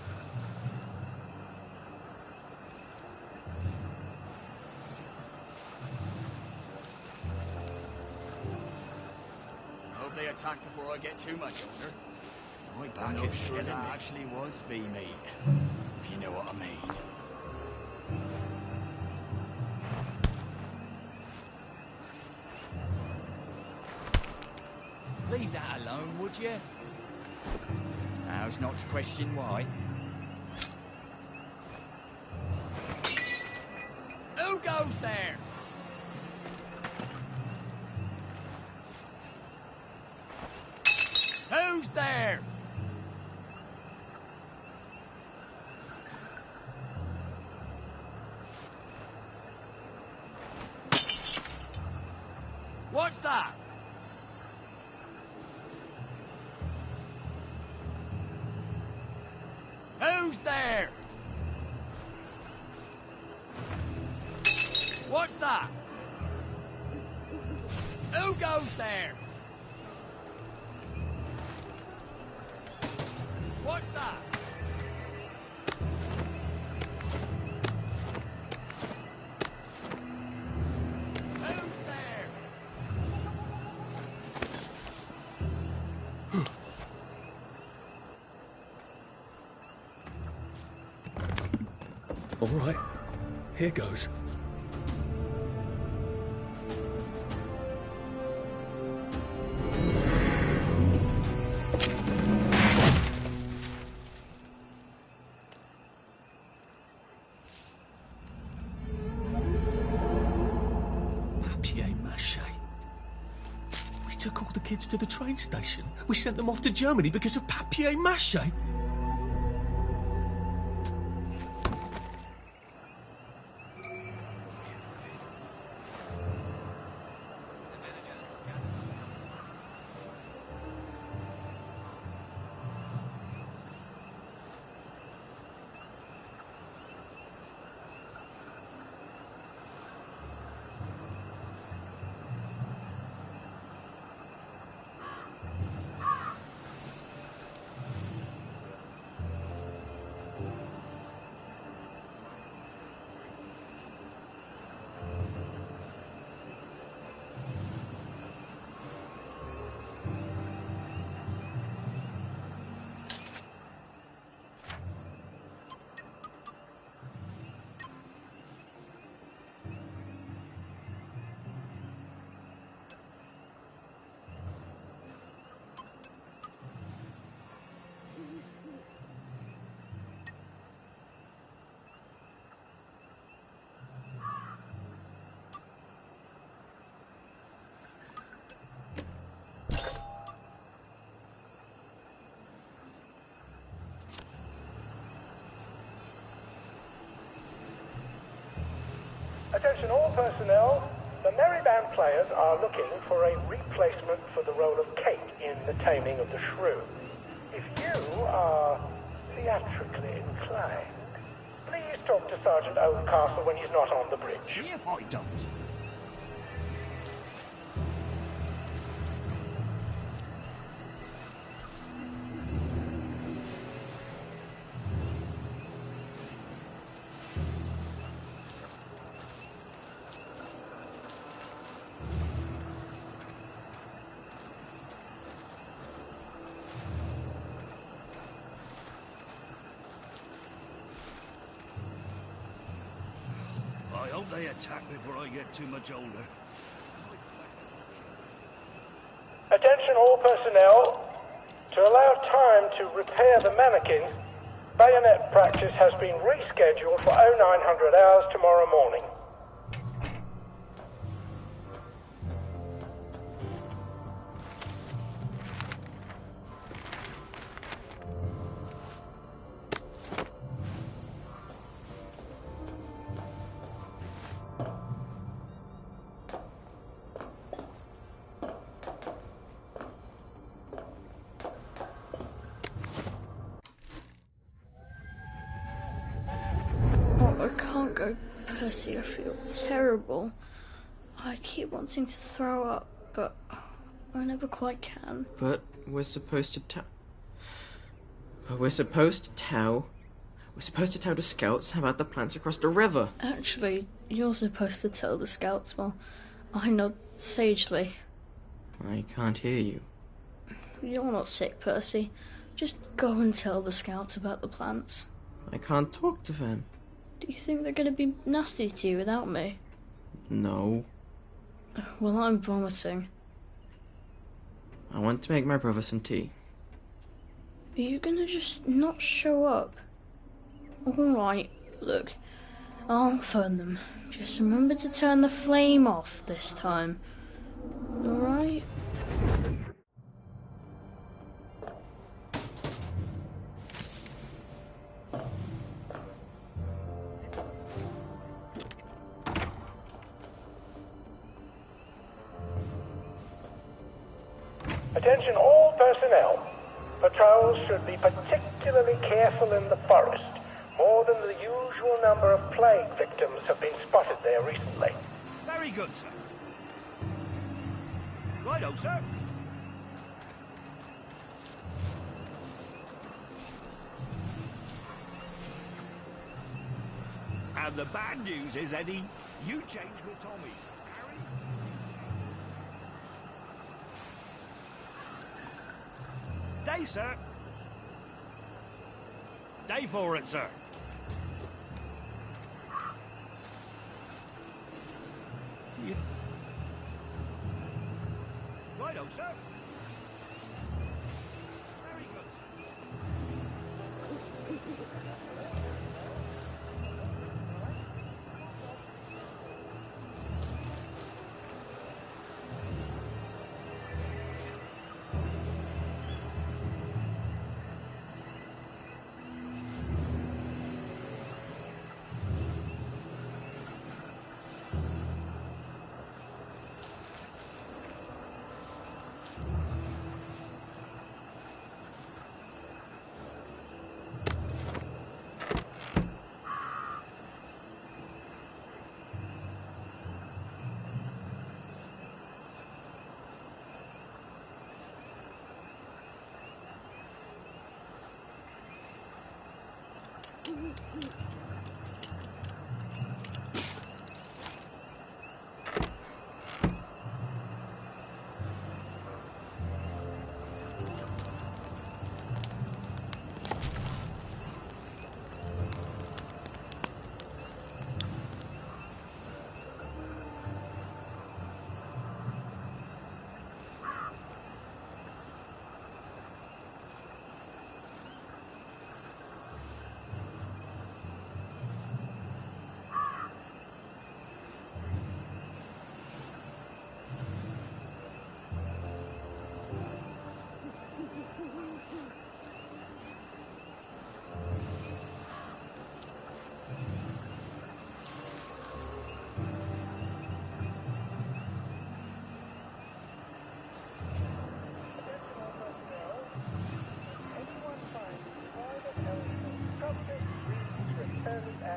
Hope they attack before I get too much older. My back is sure that actually was V-meat, if you know what I mean. Leave that alone, would you? Now's not to question why. Who goes there? Who's there? What's that? Who's there? What's that? Who goes there? What's that? Who's there? All right, here goes. Papier-mâché. We took all the kids to the train station. We sent them off to Germany because of papier-mâché. Attention all personnel. The Merry Band players are looking for a replacement for the role of Kate in The Taming of the Shrew. If you are theatrically inclined, please talk to Sergeant Oldcastle when he's not on the bridge. If I don't. I hope they attack before I get too much older. Attention all personnel. To allow time to repair the mannequins, bayonet practice has been rescheduled for 0900 hours tomorrow morning. Oh, I can't go, Percy. I feel terrible. I keep wanting to throw up, but I never quite can. But we're supposed to tell the scouts about the plants across the river. Actually, you're supposed to tell the scouts while I nod sagely. I can't hear you. You're not sick, Percy. Just go and tell the scouts about the plants. I can't talk to them. Do you think they're going to be nasty to you without me? No. Well, I'm vomiting. I want to make my brother some tea. Are you going to just not show up? Alright, look. I'll phone them. Just remember to turn the flame off this time. Alright? Attention all personnel. Patrols should be particularly careful in the forest. More than the usual number of plague victims have been spotted there recently. Very good, sir. Righto, sir. And the bad news is, Eddie, you changed with Tommy. Day, sir. Day for it, sir. Righto, sir. Very good,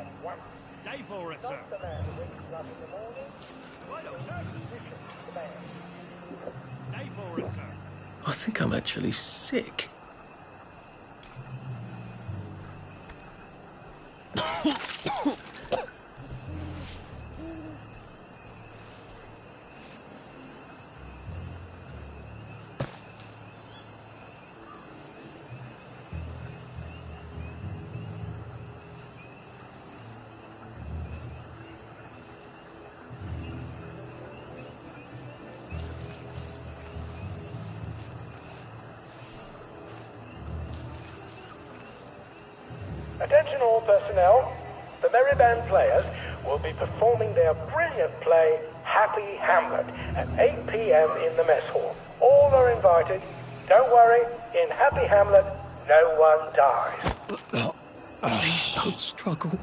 at once. Day for it, sir. Stop the man who wakes up in the morning. Righto, sir. Mission to the man. Day for it, sir. I think I'm actually sick. Attention all personnel. The Merry Band players will be performing their brilliant play, Happy Hamlet, at 8 p.m. in the mess hall. All are invited. Don't worry, in Happy Hamlet, no one dies. Please don't struggle.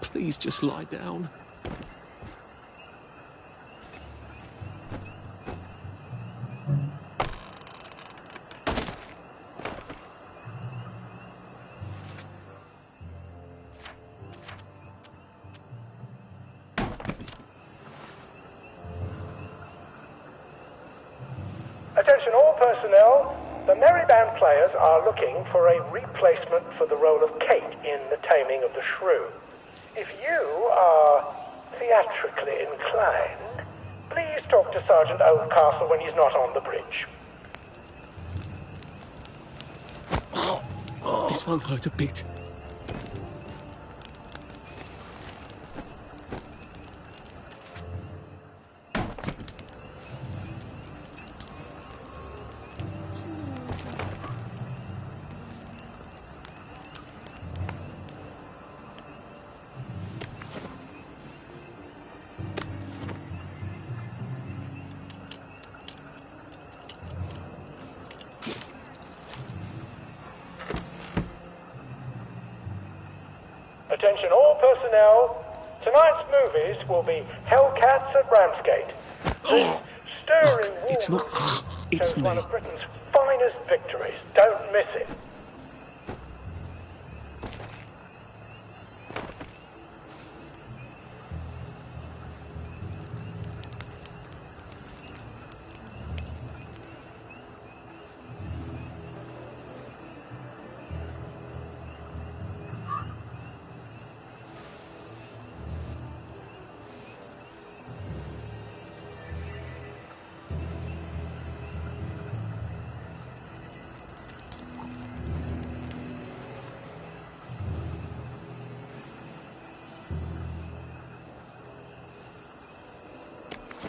Please just lie down. Attention all personnel. The Merry Band players are looking for a replacement for the role of Kate in The Taming of the Shrew. If you are theatrically inclined, please talk to Sergeant Oldcastle when he's not on the bridge. This won't hurt a bit. Attention all personnel. Tonight's movies will be Hellcats at Ramsgate. This stirring war It's not. It's shows me. one of Britain's finest victories. Don't miss it.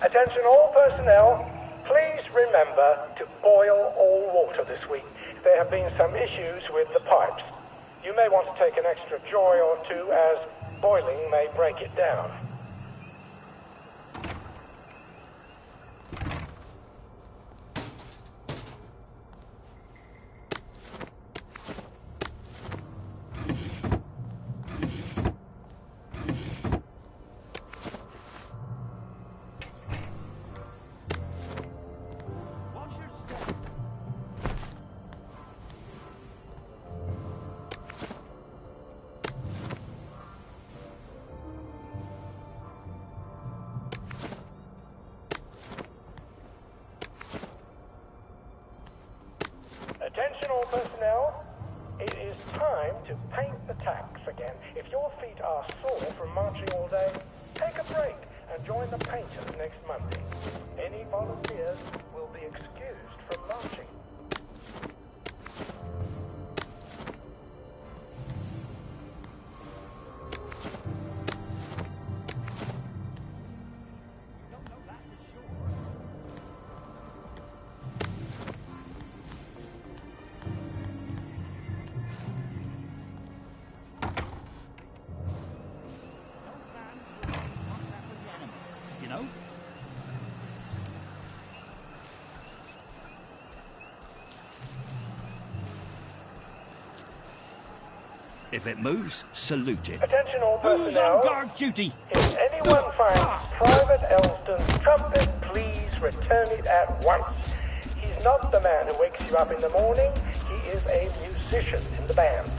Attention all personnel, please remember to boil all water this week. There have been some issues with the pipes. You may want to take an extra joy or two as boiling may break it down. Attention all personnel, it is time to paint the tacks again. If your feet are sore from marching all day, take a break and join the painters next Monday. Any volunteers will be excused from marching. If it moves, salute it. Attention all Who's personnel. on guard duty? If anyone finds Private Elston's trumpet, please return it at once. He's not the man who wakes you up in the morning. He is a musician in the band.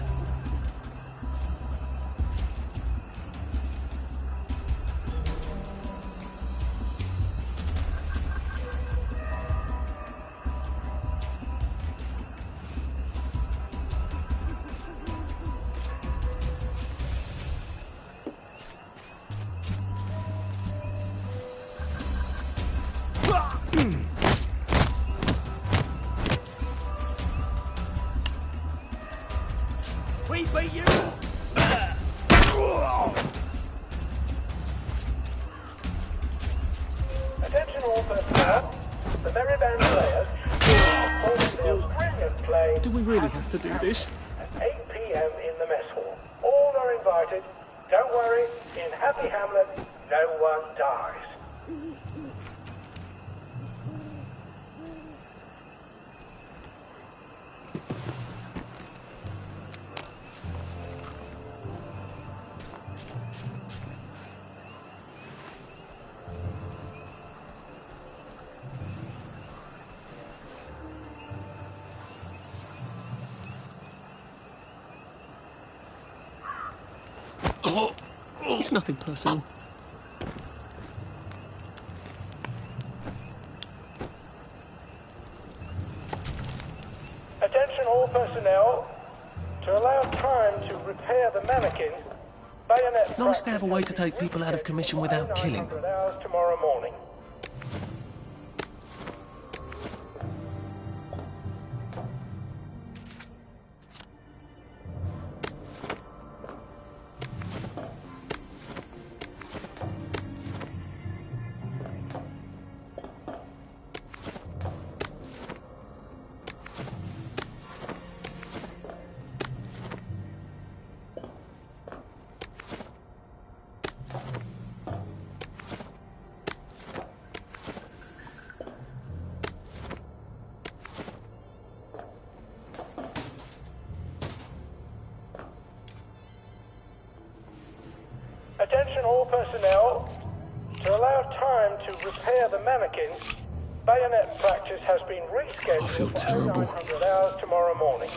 We beat you! Attention all personnel. The Merry Band players will perform their brilliant play. Do we really have to do this? At 8 p.m. in the mess hall. All are invited. Don't worry, in Happy Hamlet, no one dies. It's nothing personal. Attention all personnel. To allow time to repair the mannequins, bayonet Nice to have a way to take people out of commission without killing them. 900 hours tomorrow morning. Attention all personnel. To allow time to repair the mannequins, bayonet practice has been rescheduled I feel for terrible. 900 hours tomorrow morning.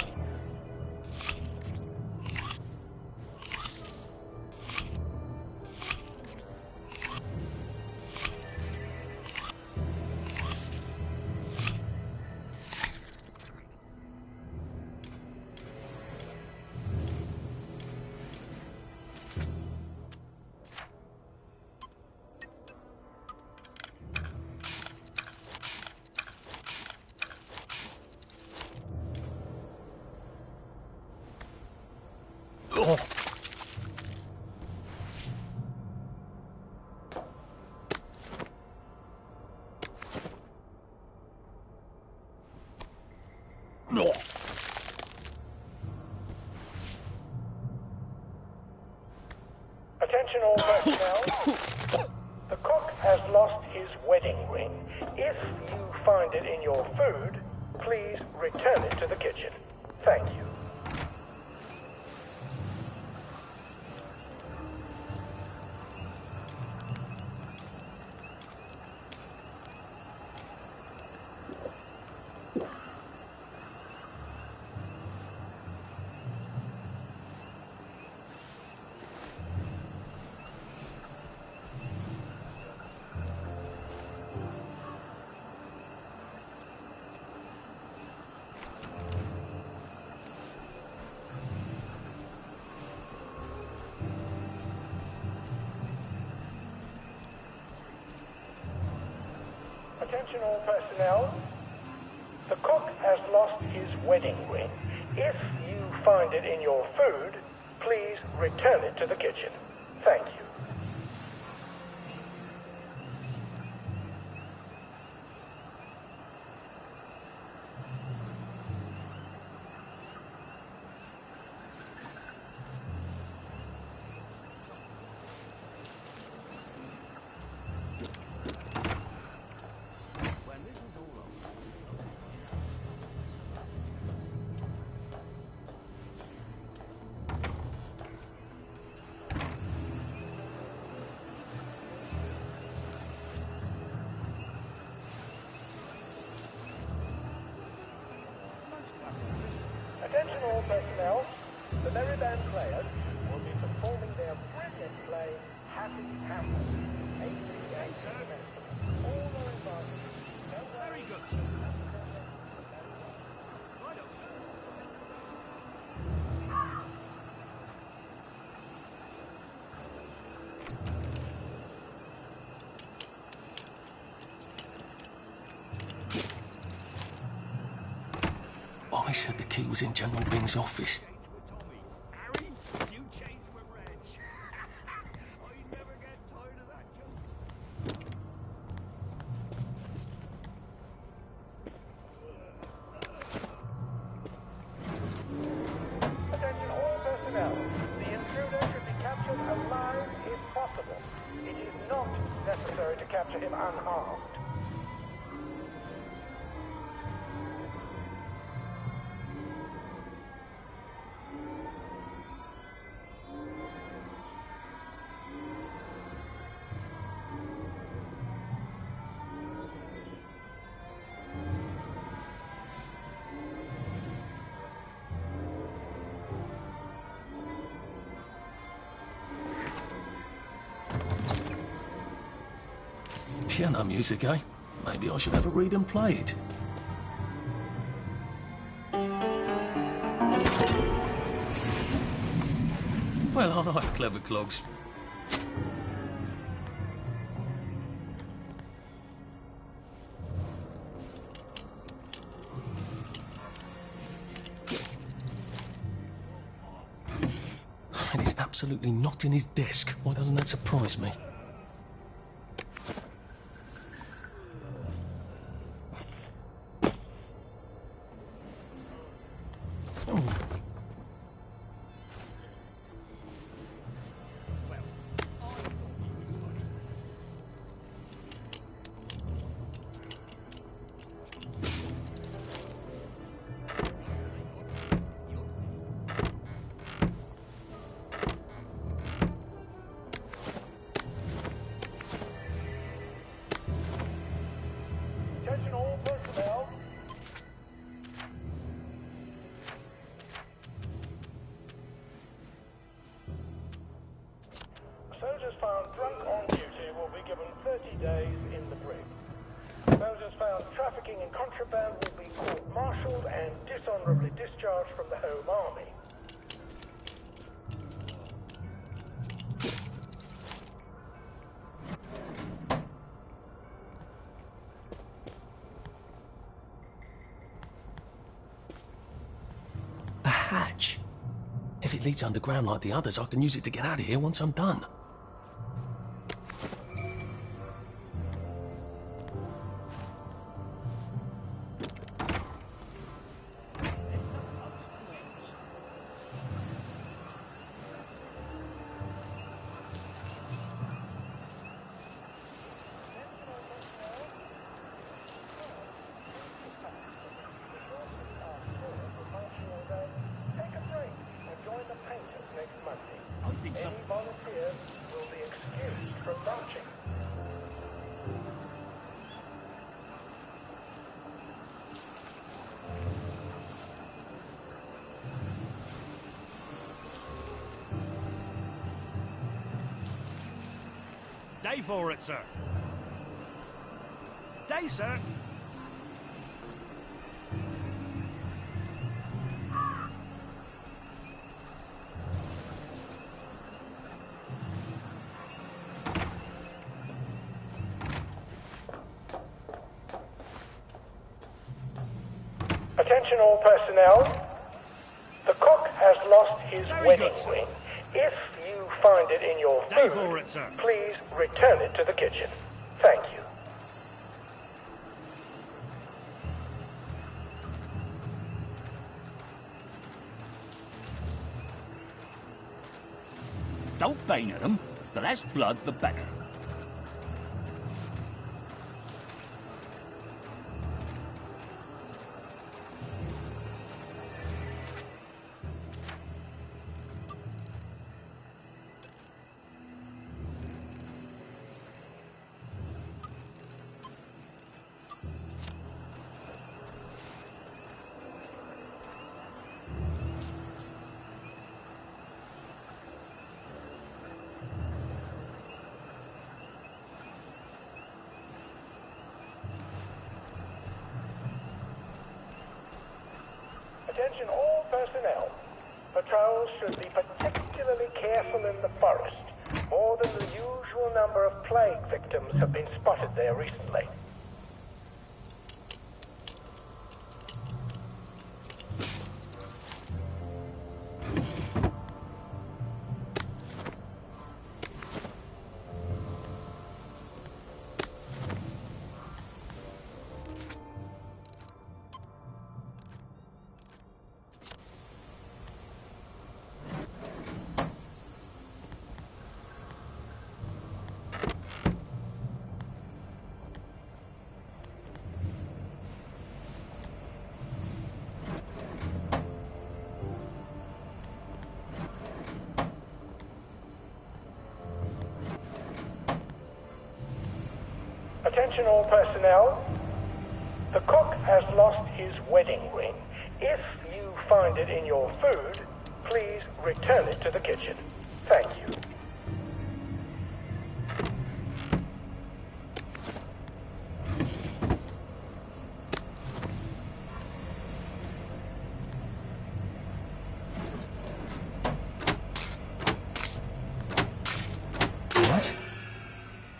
Attention all personnel. The cook has lost his wedding ring. If you find it in your food, please return it to the kitchen. Thank you. Attention all personnel. The cook has lost his wedding ring. If you find it in your food, please return it to the kitchen. Thank you. band players will be performing their brilliant play, Happy Hamlet. All are invited. Very good, sir. I said the key was in General Bing's office. Harry, you changed with Reg. I never get tired of that joke. Attention all personnel. The intruder should be captured alive if possible. It is not necessary to capture him unharmed. Piano music, eh? Maybe I should have a read and play it. Well, all right, clever clogs. And it's absolutely not in his desk. Why doesn't that surprise me? Attention all personnel. Soldiers found drunk on duty will be given 30 days in the brig. Soldiers found trafficking in contraband will be court-martialed and dishonorably discharged from the Home Army. A hatch. If it leads underground like the others, I can use it to get out of here once I'm done. Any volunteers will be excused from marching. Day for it, sir. Day, sir. Attention all personnel. The cook has lost his wedding ring. If you find it in your Day food, for it, sir. please return it to the kitchen. Thank you. Don't bang at them. The less blood, the better. Attention all personnel. Patrols should be particularly careful in the forest. More than the usual number of plague victims have been spotted there recently. Attention all personnel. The cook has lost his wedding ring. If you find it in your food, please return it to the kitchen. Thank you.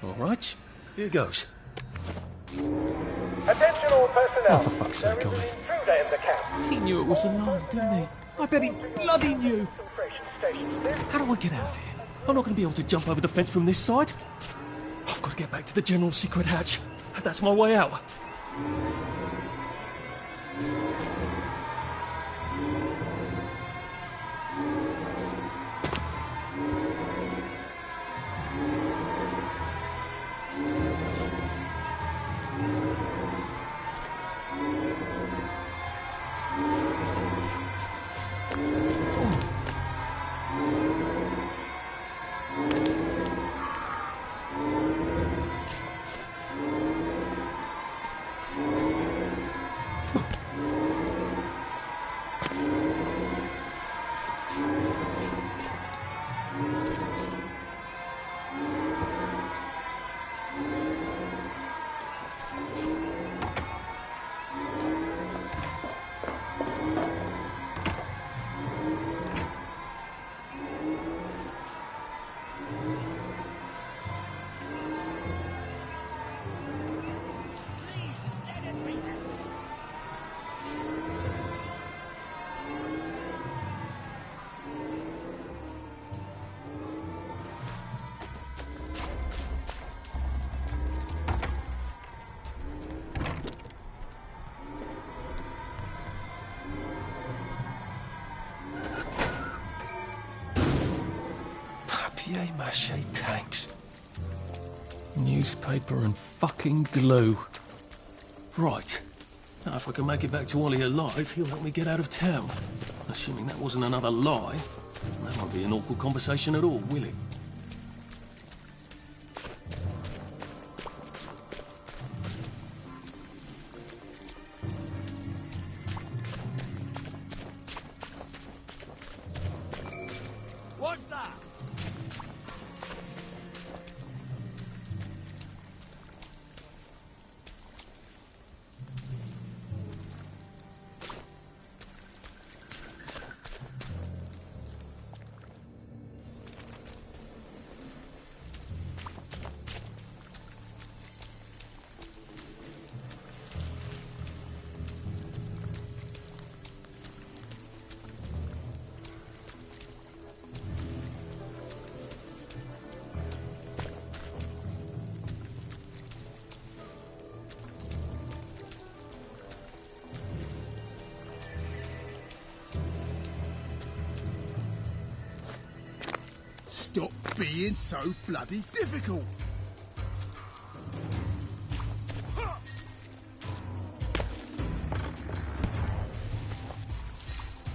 All right. Here goes. Attention all personnel. Oh, for fuck's sake, there is Ollie. an intruder in the camp. He knew it was alarm, didn't he? I bet he bloody knew. Concentration stations. How do I get out of here? I'm not going to be able to jump over the fence from this side. I've got to get back to the general secret hatch. That's my way out. Papier-mâché tanks. Newspaper and fucking glue. Right. Now, if I can make it back to Ollie alive, he'll help me get out of town. Assuming that wasn't another lie. That won't be an awkward conversation at all, will it? What's that? Stop being so bloody difficult.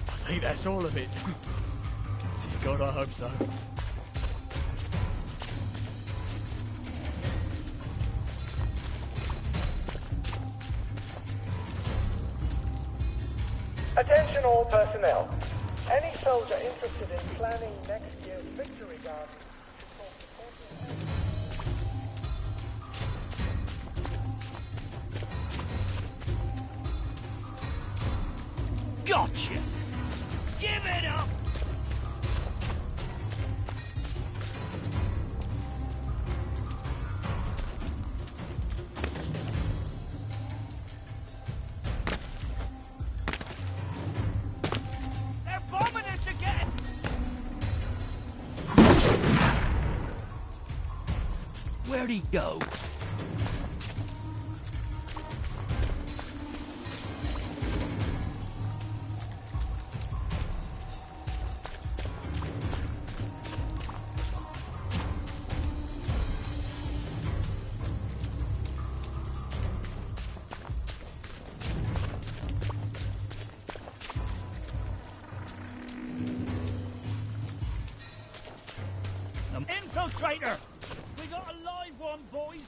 I think that's all of it. Gee, God, I hope so. Attention all personnel. Any soldier interested in planning next year's victory garden Gotcha! Give it up! They're bombing us again! Where'd he go? Infiltrator! We got a live one, boys!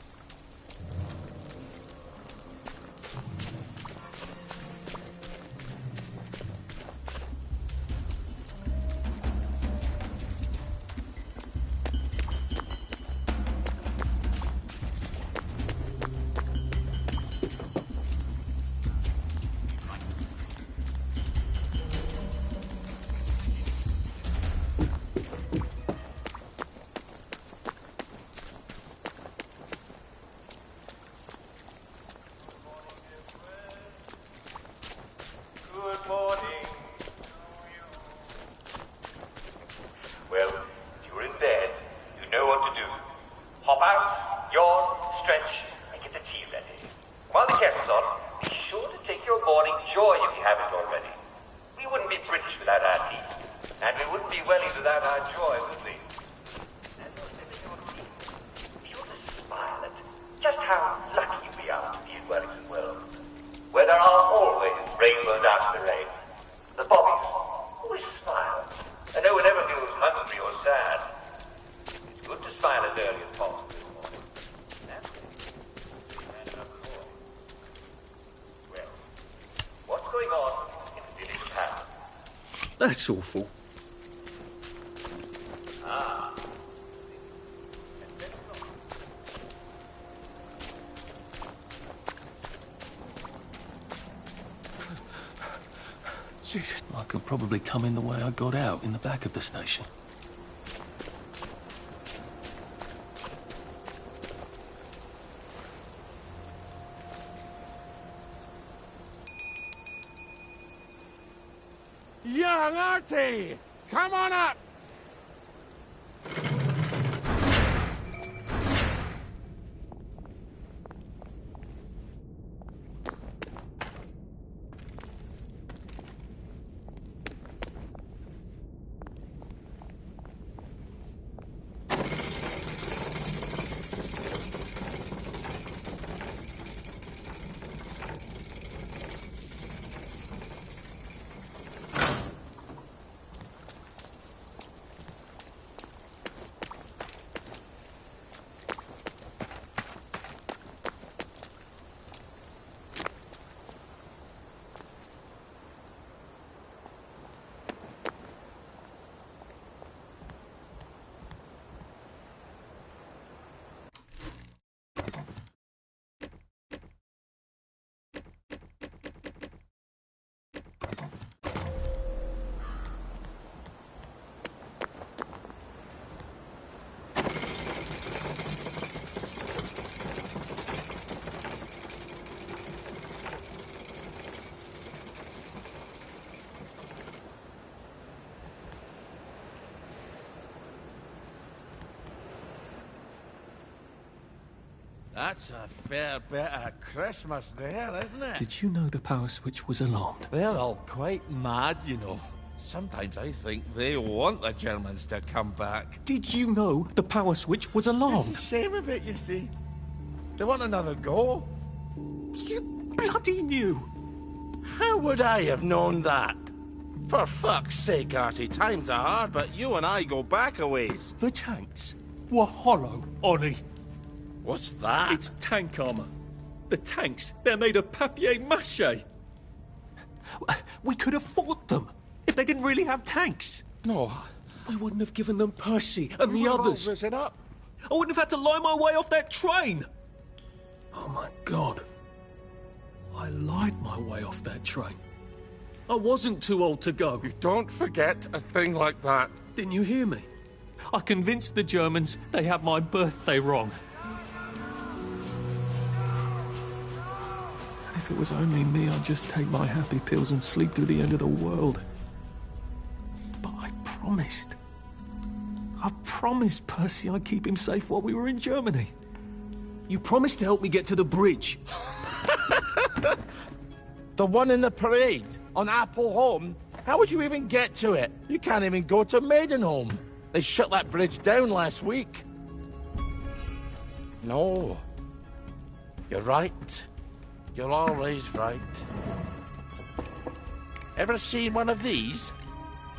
Good morning to you. Well, you're in bed. You know what to do. Hop out, yawn, stretch, and get the tea ready. While the kettle's on, be sure to take your morning joy if you haven't already. We wouldn't be British without our tea, and we wouldn't be Wellies without our joy, would we? And you're sipping your tea. Be sure to smile at just how lucky we are to be in Wellington World, where there are always rainbows after the rain. The bobbies always smile, and no one ever feels hungry or sad. It's good to smile as early as possible in the morning. Well, what's going on in the village town? That's awful. Ah. Jesus, I could probably come in the way I got out, in the back of the station. Young Artie! Come on up! That's a fair bit of Christmas there, isn't it? Did you know the power switch was alarmed? They're all quite mad, you know. Sometimes I think they want the Germans to come back. Did you know the power switch was alarmed? It's a shame of it, you see. They want another go. You bloody knew! How would I have known that? For fuck's sake, Artie, times are hard, but you and I go back a ways. The tanks were hollow, Ollie. What's that? It's tank armor. The tanks, they're made of papier-mâché. We could have fought them if they didn't really have tanks. No. We wouldn't have given them Percy and the others. Risen up. I wouldn't have had to lie my way off that train. Oh my God. I lied my way off that train. I wasn't too old to go. You don't forget a thing like that. Didn't you hear me? I convinced the Germans they had my birthday wrong. If it was only me, I'd just take my happy pills and sleep through the end of the world. But I promised. I promised Percy I'd keep him safe while we were in Germany. You promised to help me get to the bridge. The one in the parade, on Apple Home? How would you even get to it? You can't even go to Maidenholm. They shut that bridge down last week. No. You're right. You're always right. Ever seen one of these?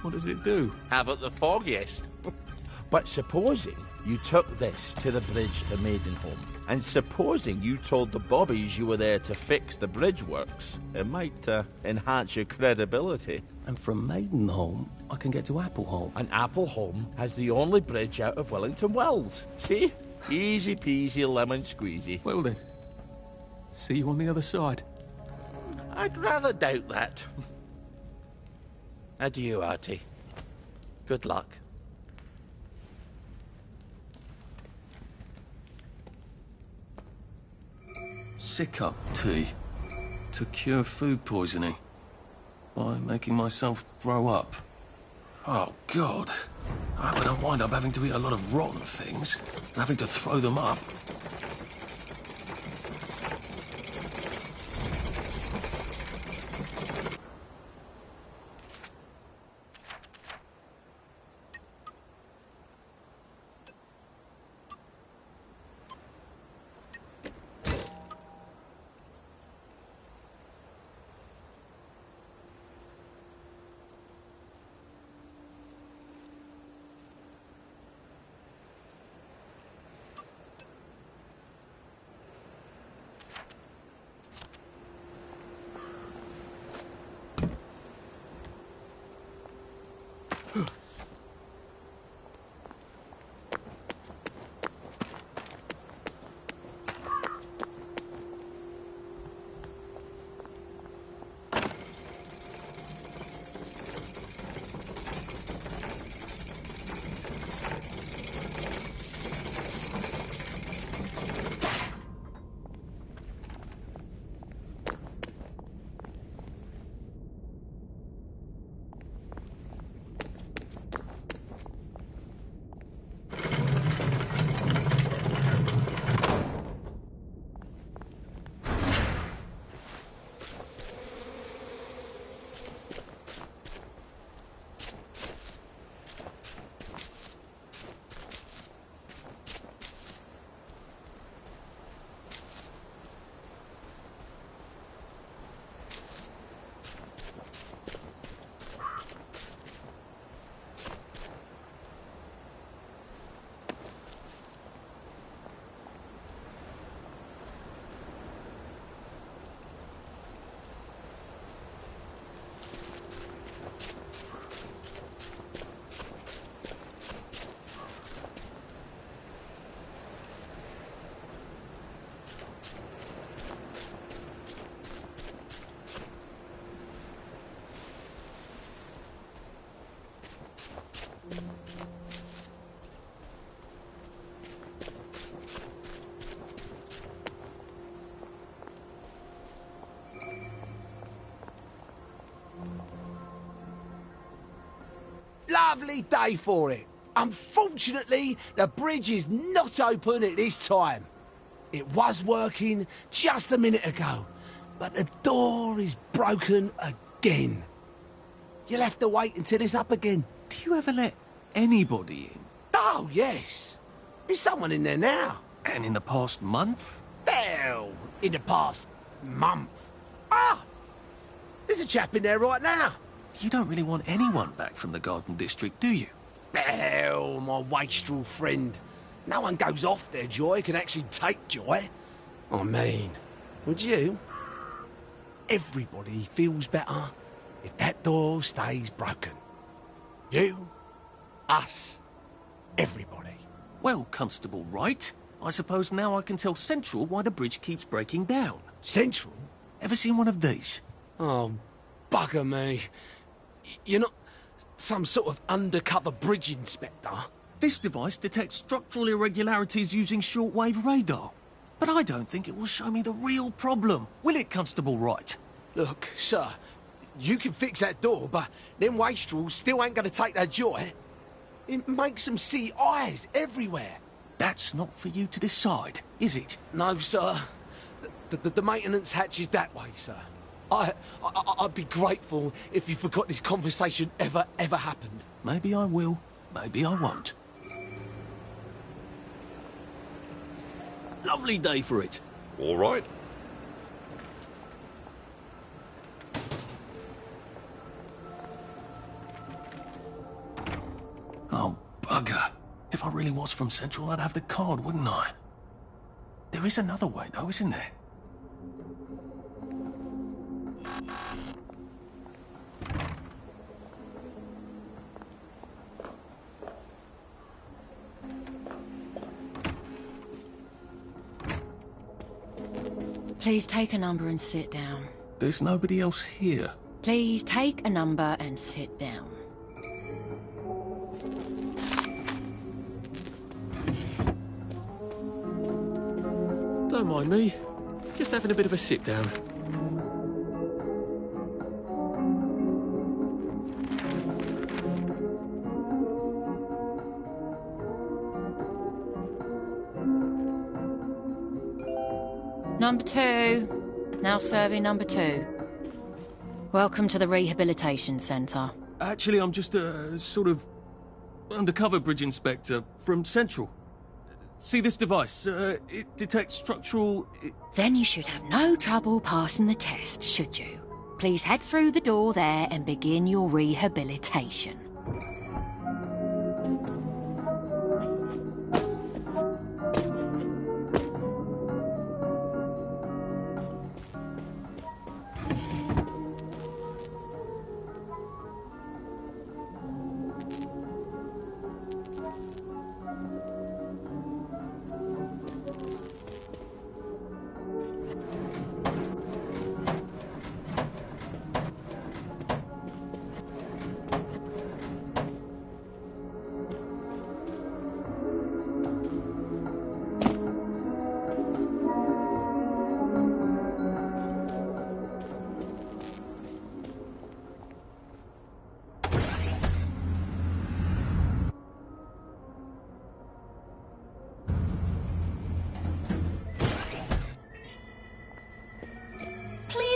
What does it do? Haven't the foggiest. But supposing you took this to the bridge to Maidenholm, and supposing you told the bobbies you were there to fix the bridge works, it might enhance your credibility. And from Maidenholm, I can get to Appleholm. And Appleholm has the only bridge out of Wellington Wells. See? Easy peasy lemon squeezy. Well then, see you on the other side. I'd rather doubt that. Adieu, Artie. Good luck. Sick-up tea to cure food poisoning by making myself throw up. Oh, God. I'm gonna wind up having to eat a lot of rotten things, having to throw them up. Lovely day for it. Unfortunately, the bridge is not open at this time. It was working just a minute ago, but the door is broken again. You'll have to wait until it's up again. Do you ever let anybody in? Oh, yes. There's someone in there now. And in the past month? Hell, in the past month. Ah! There's a chap in there right now. You don't really want anyone back from the Garden District, do you? Hell, my wastrel friend. No one goes off their joy can actually take joy. I mean, would you? Everybody feels better if that door stays broken. You, us, everybody. Well, Constable Wright, I suppose now I can tell Central why the bridge keeps breaking down. Central? Ever seen one of these? Oh, bugger me. You're not some sort of undercover bridge inspector? This device detects structural irregularities using shortwave radar. But I don't think it will show me the real problem. Will it, Constable Wright? Look, sir, you can fix that door, but them wastrels still ain't gonna take their joy. It makes them see eyes everywhere. That's not for you to decide, is it? No, sir. The maintenance hatch is that way, sir. I'd be grateful if you forgot this conversation ever happened. Maybe I will, maybe I won't. Lovely day for it. All right. Oh, bugger. If I really was from Central, I'd have the card, wouldn't I? There is another way, though, isn't there? Please take a number and sit down. There's nobody else here. Please take a number and sit down. Don't mind me. Just having a bit of a sit down. Number 2. Now serving number 2. Welcome to the Rehabilitation Centre. Actually, I'm just a sort of undercover bridge inspector from Central. See this device? It detects structural... Then you should have no trouble passing the test, should you? Please head through the door there and begin your rehabilitation.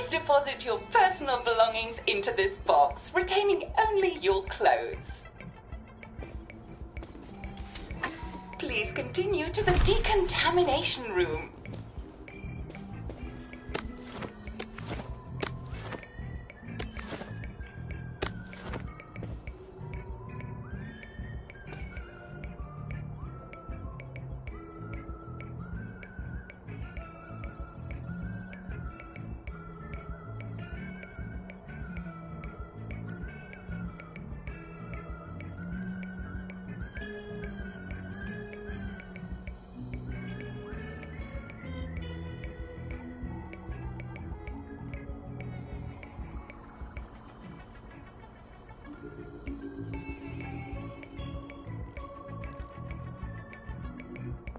Deposit your personal belongings into this box, retaining only your clothes. Please continue to the decontamination room.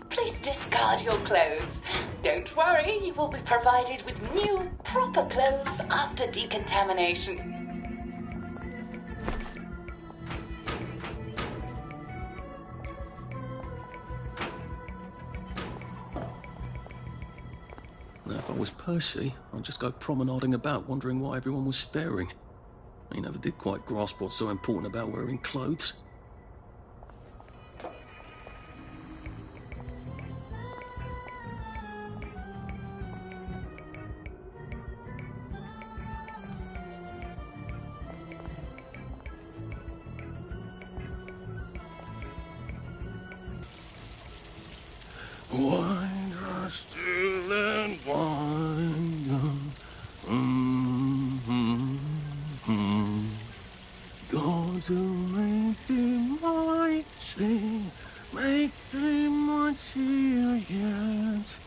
Please discard your clothes. Don't worry, you will be provided with new, proper clothes after decontamination. Now, if I was Percy, I'd just go promenading about, wondering why everyone was staring. I never did quite grasp what's so important about wearing clothes. Wind us still and wind God to make thee mighty, make thee mightier yet.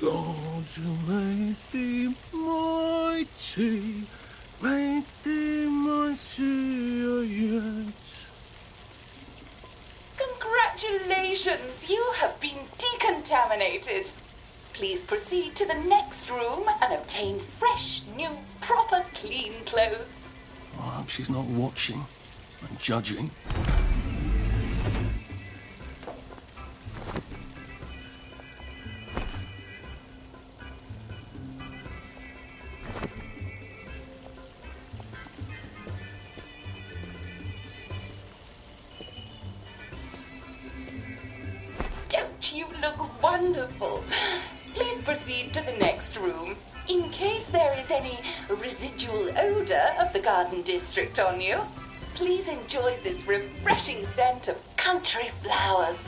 God to make thee mighty, make thee Congratulations! You have been decontaminated. Please proceed to the next room and obtain fresh, new, proper, clean clothes. I hope she's not watching and judging. Don't you look wonderful? Please proceed to the next room. In case there is any residual odor of the garden district on you, please enjoy this refreshing scent of country flowers.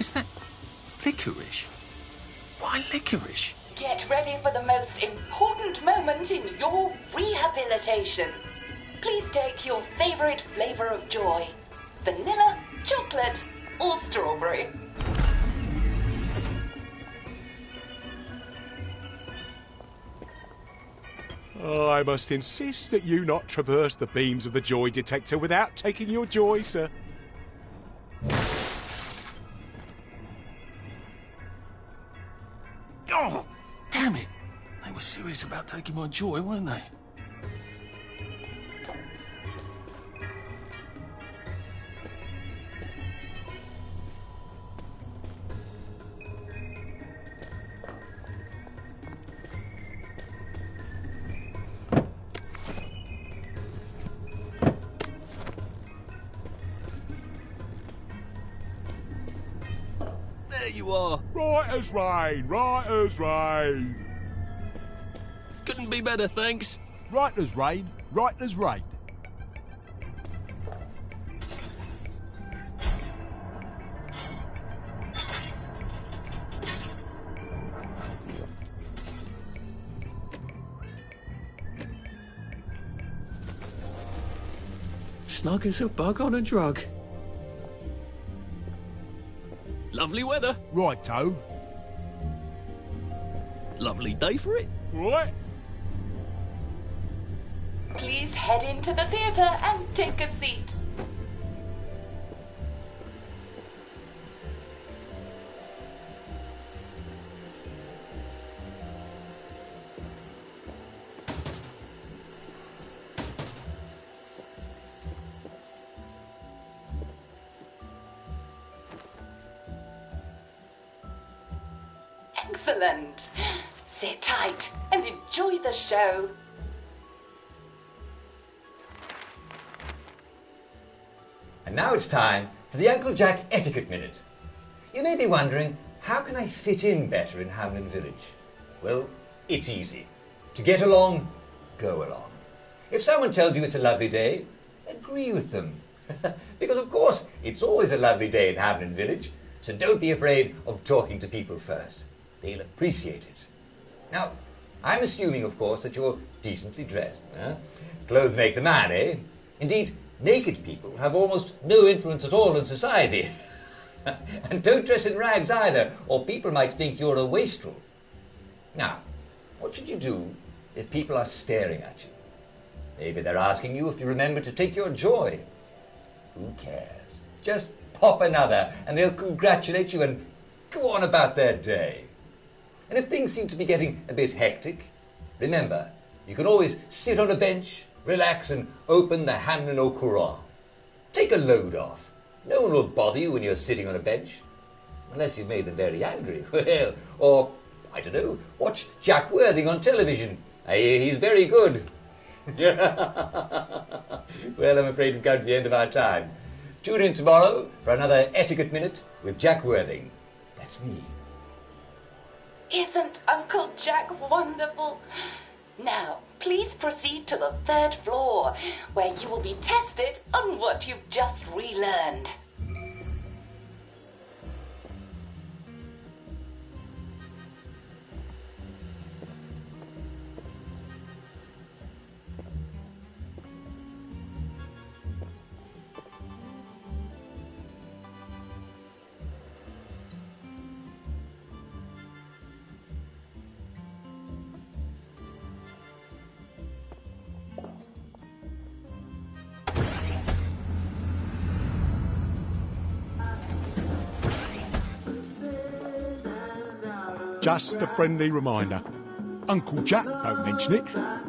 Is that licorice? Why licorice? Get ready for the most important moment in your rehabilitation. Please take your favorite flavor of joy. Vanilla, chocolate, or strawberry. I must insist that you not traverse the beams of the joy detector without taking your joy, sir. Oh, damn it. They were serious about taking my joy, weren't they? There you are. Right as rain, right as rain. Couldn't be better, thanks. Right as rain, right as rain. Snug as a bug on a drug. Lovely weather. Righto. Lovely day for it. Right. Please head into the theater and take a seat. Excellent. Sit tight and enjoy the show. And now it's time for the Uncle Jack Etiquette Minute. You may be wondering, how can I fit in better in Hamlin Village? Well, it's easy. To get along, go along. If someone tells you it's a lovely day, agree with them. Because of course, it's always a lovely day in Hamlin Village, so don't be afraid of talking to people first. They'll appreciate it. Now, I'm assuming, of course, that you're decently dressed. Clothes make the man, eh? Indeed, naked people have almost no influence at all in society. And don't dress in rags either, or people might think you're a wastrel. Now, what should you do if people are staring at you? Maybe they're asking you if you remember to take your joy. Who cares? Just pop another, and they'll congratulate you and go on about their day. And if things seem to be getting a bit hectic, remember, you can always sit on a bench, relax and open the Hamlin au Courant. Take a load off. No one will bother you when you're sitting on a bench. Unless you've made them very angry. Well, or, I don't know, watch Jack Worthing on television. I hear he's very good. Well, I'm afraid we've come to the end of our time. Tune in tomorrow for another Etiquette Minute with Jack Worthing. That's me. Isn't Uncle Jack wonderful? Now, please proceed to the 3rd floor, where you will be tested on what you've just relearned. Just a friendly reminder. Uncle Jack don't mention it,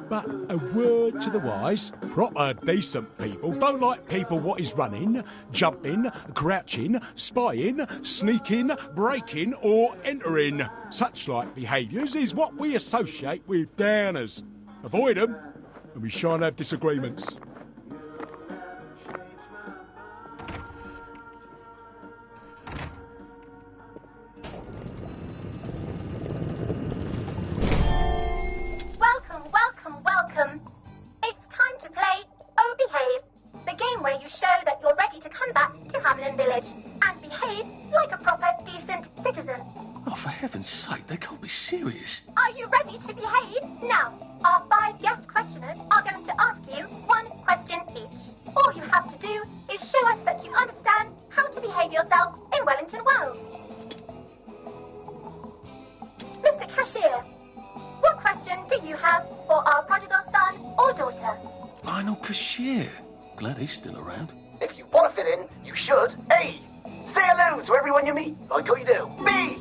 but a word to the wise. Proper decent people don't like people what is running, jumping, crouching, spying, sneaking, breaking or entering. Such like behaviours is what we associate with downers. Avoid them and we shan't have disagreements. Welcome. It's time to play Oh Behave, the game where you show that you're ready to come back to Hamlin Village and behave like a proper, decent citizen. Oh, for heaven's sake, they can't be serious. Are you ready to behave? Now, our 5 guest questioners are going to ask you 1 question each. All you have to do is show us that you understand how to behave yourself in Wellington Wells. Mr. Cashier, what question do you have for our prodigal son or daughter? Lionel Cashier. Glad he's still around. If you want to fit in, you should A. Say hello to everyone you meet, like you do. B.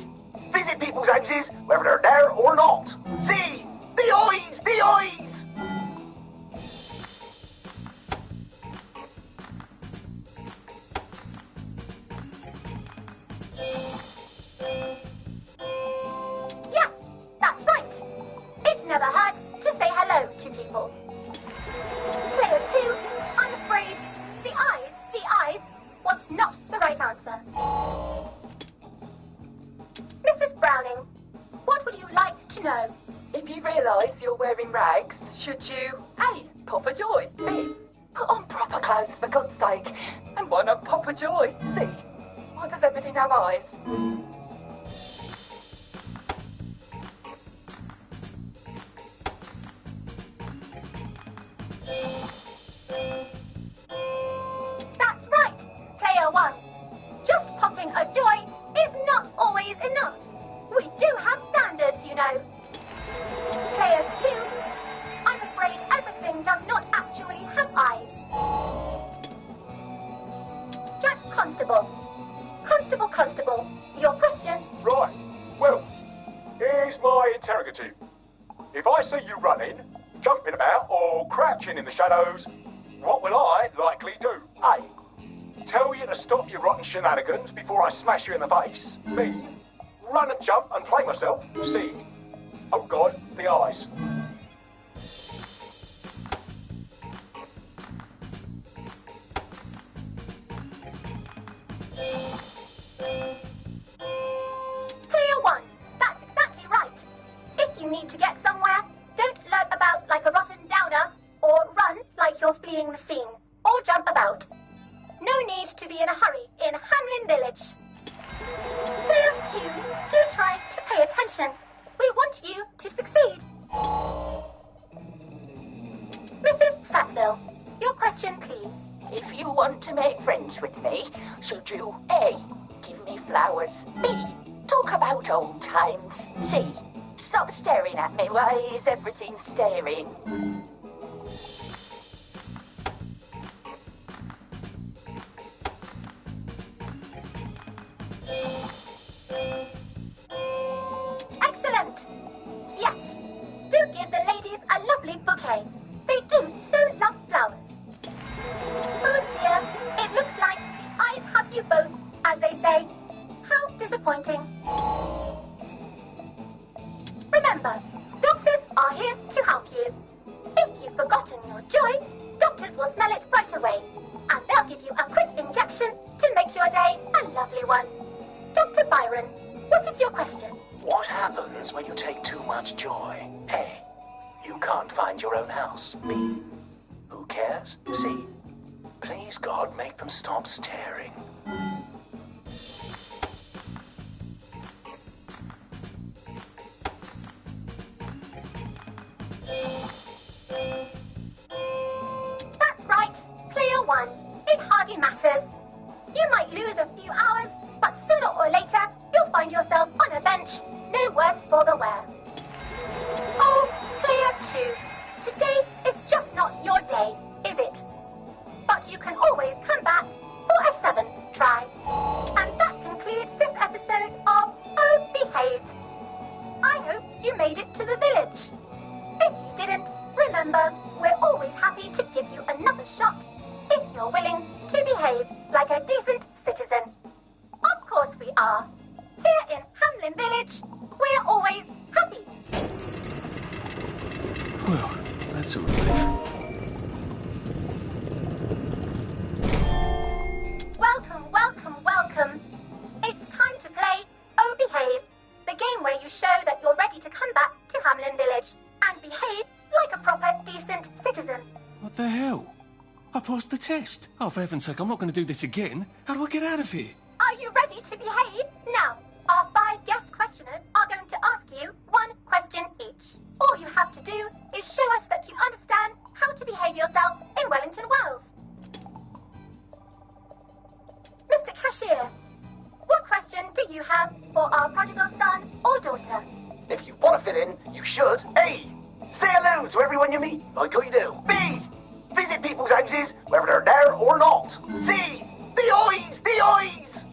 Visit people's houses, whether they're there or not. C. The eyes! The eyes! Yes, that's right. It never hurts to say hello to people. Player 2, I'm afraid the eyes was not the right answer. Mrs. Browning, what would you like to know? If you realise you're wearing rags, should you A. pop a joy, B. put on proper clothes for God's sake, and why not pop a joy, C. why does everything have eyes? That's right, Player 1. Just popping a joy is not always enough. We do have standards, you know. Player 2, I'm afraid everything does not actually have eyes. Jack Constable. Constable, your question. Right, well, here's my interrogative. If I see you running, jumping about, or crouching in the shadows, what will I likely do? A. Tell you to stop your rotten shenanigans before I smash you in the face. B. Run and jump and play myself. C. Oh God, the eyes. Player 1, that's exactly right. If you need to get somewhere, don't lurk about like a rotten downer, or run like you're fleeing the scene, or jump about. No need to be in a hurry in Hamlin Village. Player 2, do try to pay attention. We want you to succeed. Mrs. Sackville, your question, please. If you want to make friends with me, should you A. give me flowers, B. talk about old times, C. stop staring at me, why is everything staring? Excellent! Yes, do give the ladies a lovely bouquet. They do so love flowers. Oh dear, it looks like the eyes have you both, as they say. How disappointing. Remember, doctors are here to help you. If you've forgotten your joy, doctors will smell it right away, and they'll give you a quick injection to make your day a lovely one. Dr. Byron, what is your question? What happens when you take too much joy? A. You can't find your own house. B. Who cares? C. Please, God, make them stop staring. That's right, Player 1. It hardly matters. You might lose a few hours, but sooner or later, you'll find yourself on a bench, no worse for the wear. Oh, Player 2, today is just not your day, is it? But you can always come back for a 7th try. And that concludes this episode of Oh Behave. The hell? I passed the test. Oh, for heaven's sake, I'm not going to do this again. How do I get out of here? Are you ready to behave? Now, our 5 guest questioners are going to ask you 1 question each. All you have to do is show us that you understand how to behave yourself in Wellington Wells. Mr. Cashier, what question do you have for our prodigal son or daughter? If you want to fit in, you should. A. Say hello to everyone you meet, like how you do. B. Visit people's houses, whether they're there or not. C. The eyes! The eyes!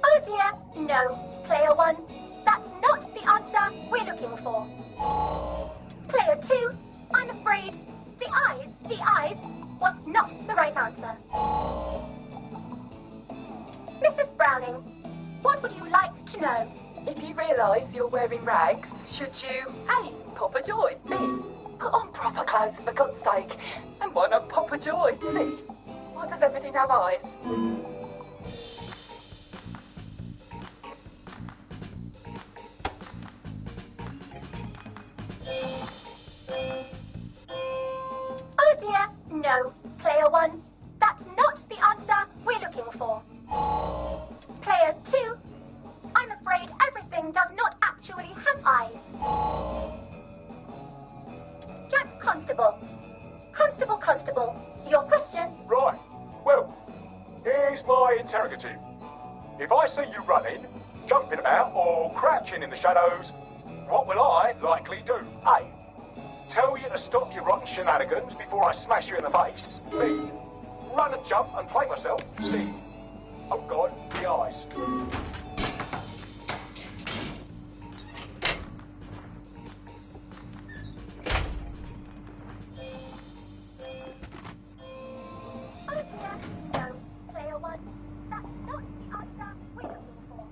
Oh dear, no. Player 1, that's not the answer we're looking for. Player 2, I'm afraid the eyes was not the right answer. Mrs. Browning, what would you like to know? If you realise you're wearing rags, should you A. pop a joy, B. put on proper clothes for God's sake, and why not pop a joy, C. why does everything have eyes? Oh dear, no. Player 1, that's not the answer we're looking for. Player 2, I'm afraid everything does not actually have eyes. Jack Constable. Constable, your question? Right. Well, here's my interrogative. If I see you running, jumping about, or crouching in the shadows, what will I likely do? A. Tell you to stop your rotten shenanigans before I smash you in the face. B. Run and jump and play myself. C. Oh God, the eyes. Oh dear, no. Player 1, that's not the answer we're looking for.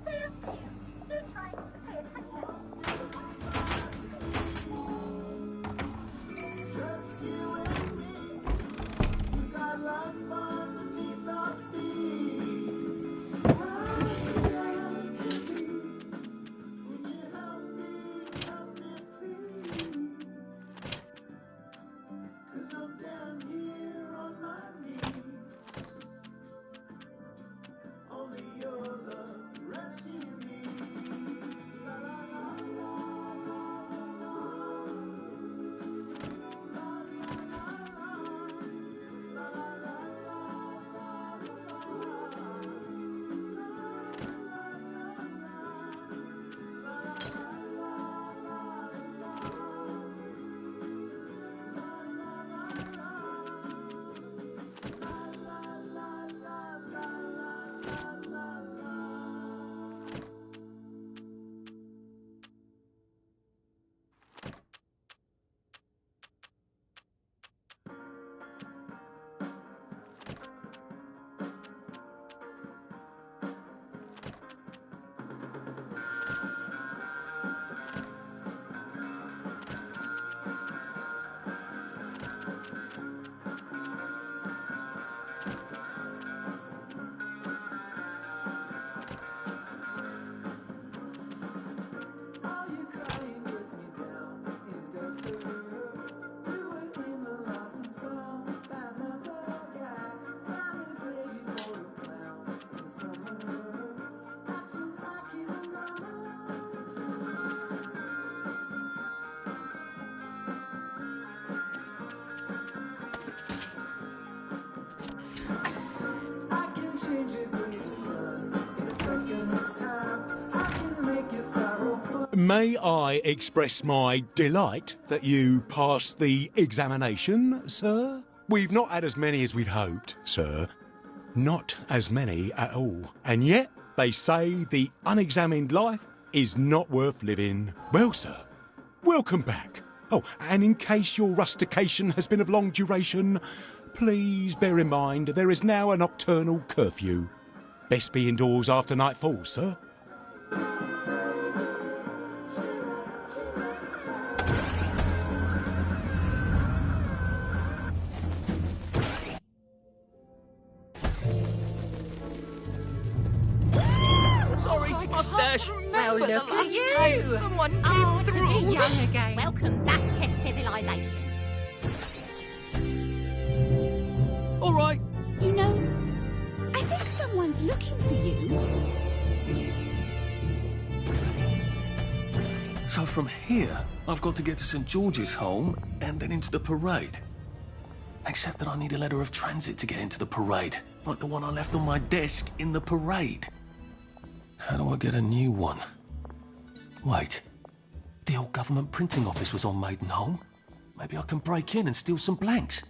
Player 2, do try to pay attention. May I express my delight that you passed the examination, sir? We've not had as many as we'd hoped, sir. Not as many at all. And yet, they say the unexamined life is not worth living. Well, sir, welcome back. Oh, and in case your rustication has been of long duration, please bear in mind there is now a nocturnal curfew. Best be indoors after nightfall, sir. mustache. Well, look at you. Someone came Oh, to through. be young again. Welcome back to civilization. All right. You know, I think someone's looking for you. So from here, I've got to get to St. George's home and then into the parade. Except that I need a letter of transit to get into the parade, like the one I left on my desk in the parade. How do I get a new one? Wait, the old government printing office was on Maidenholm. Maybe I can break in and steal some blanks.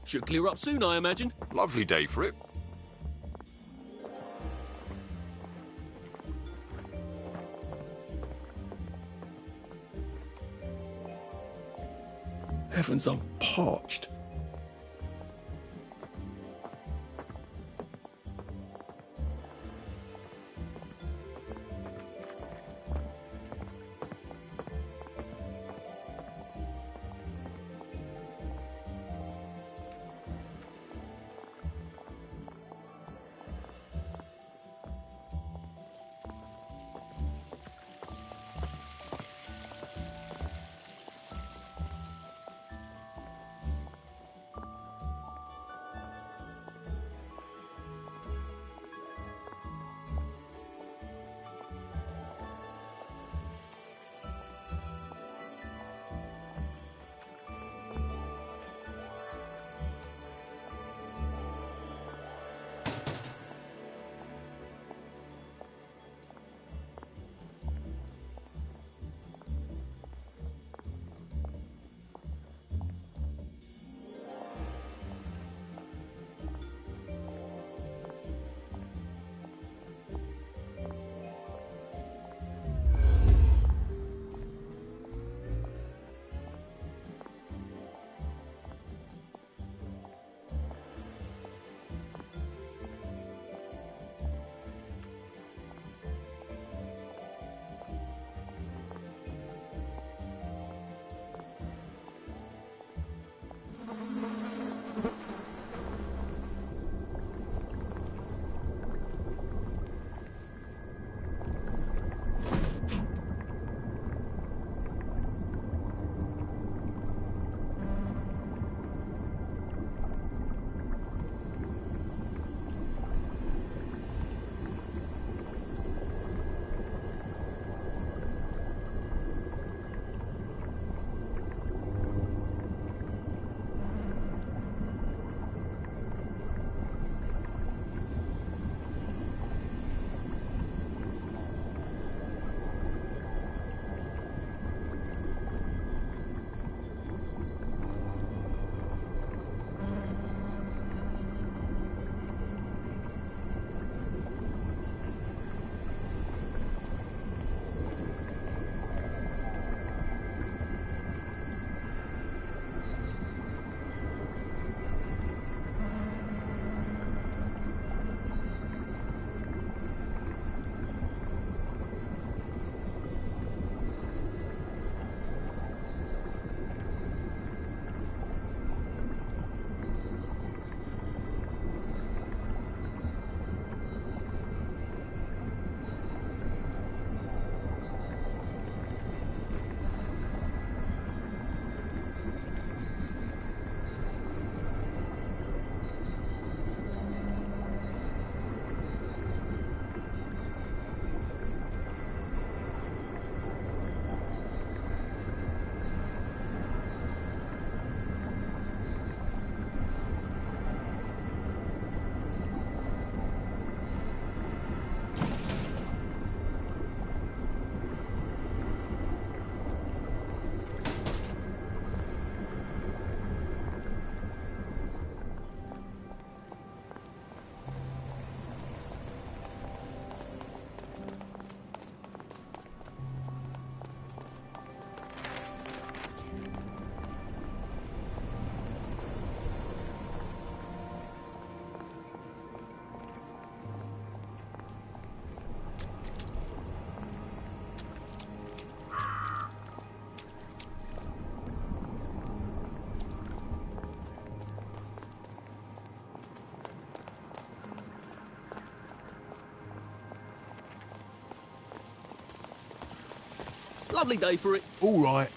Should clear up soon, I imagine. Lovely day for it. Heavens, I'm parched. Lovely day for it. All right.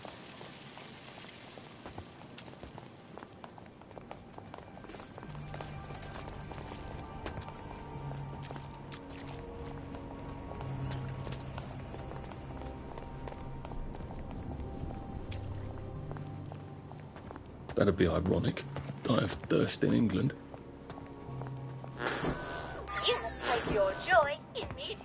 That'd be ironic. Die of thirst in England. You will take your joy immediately.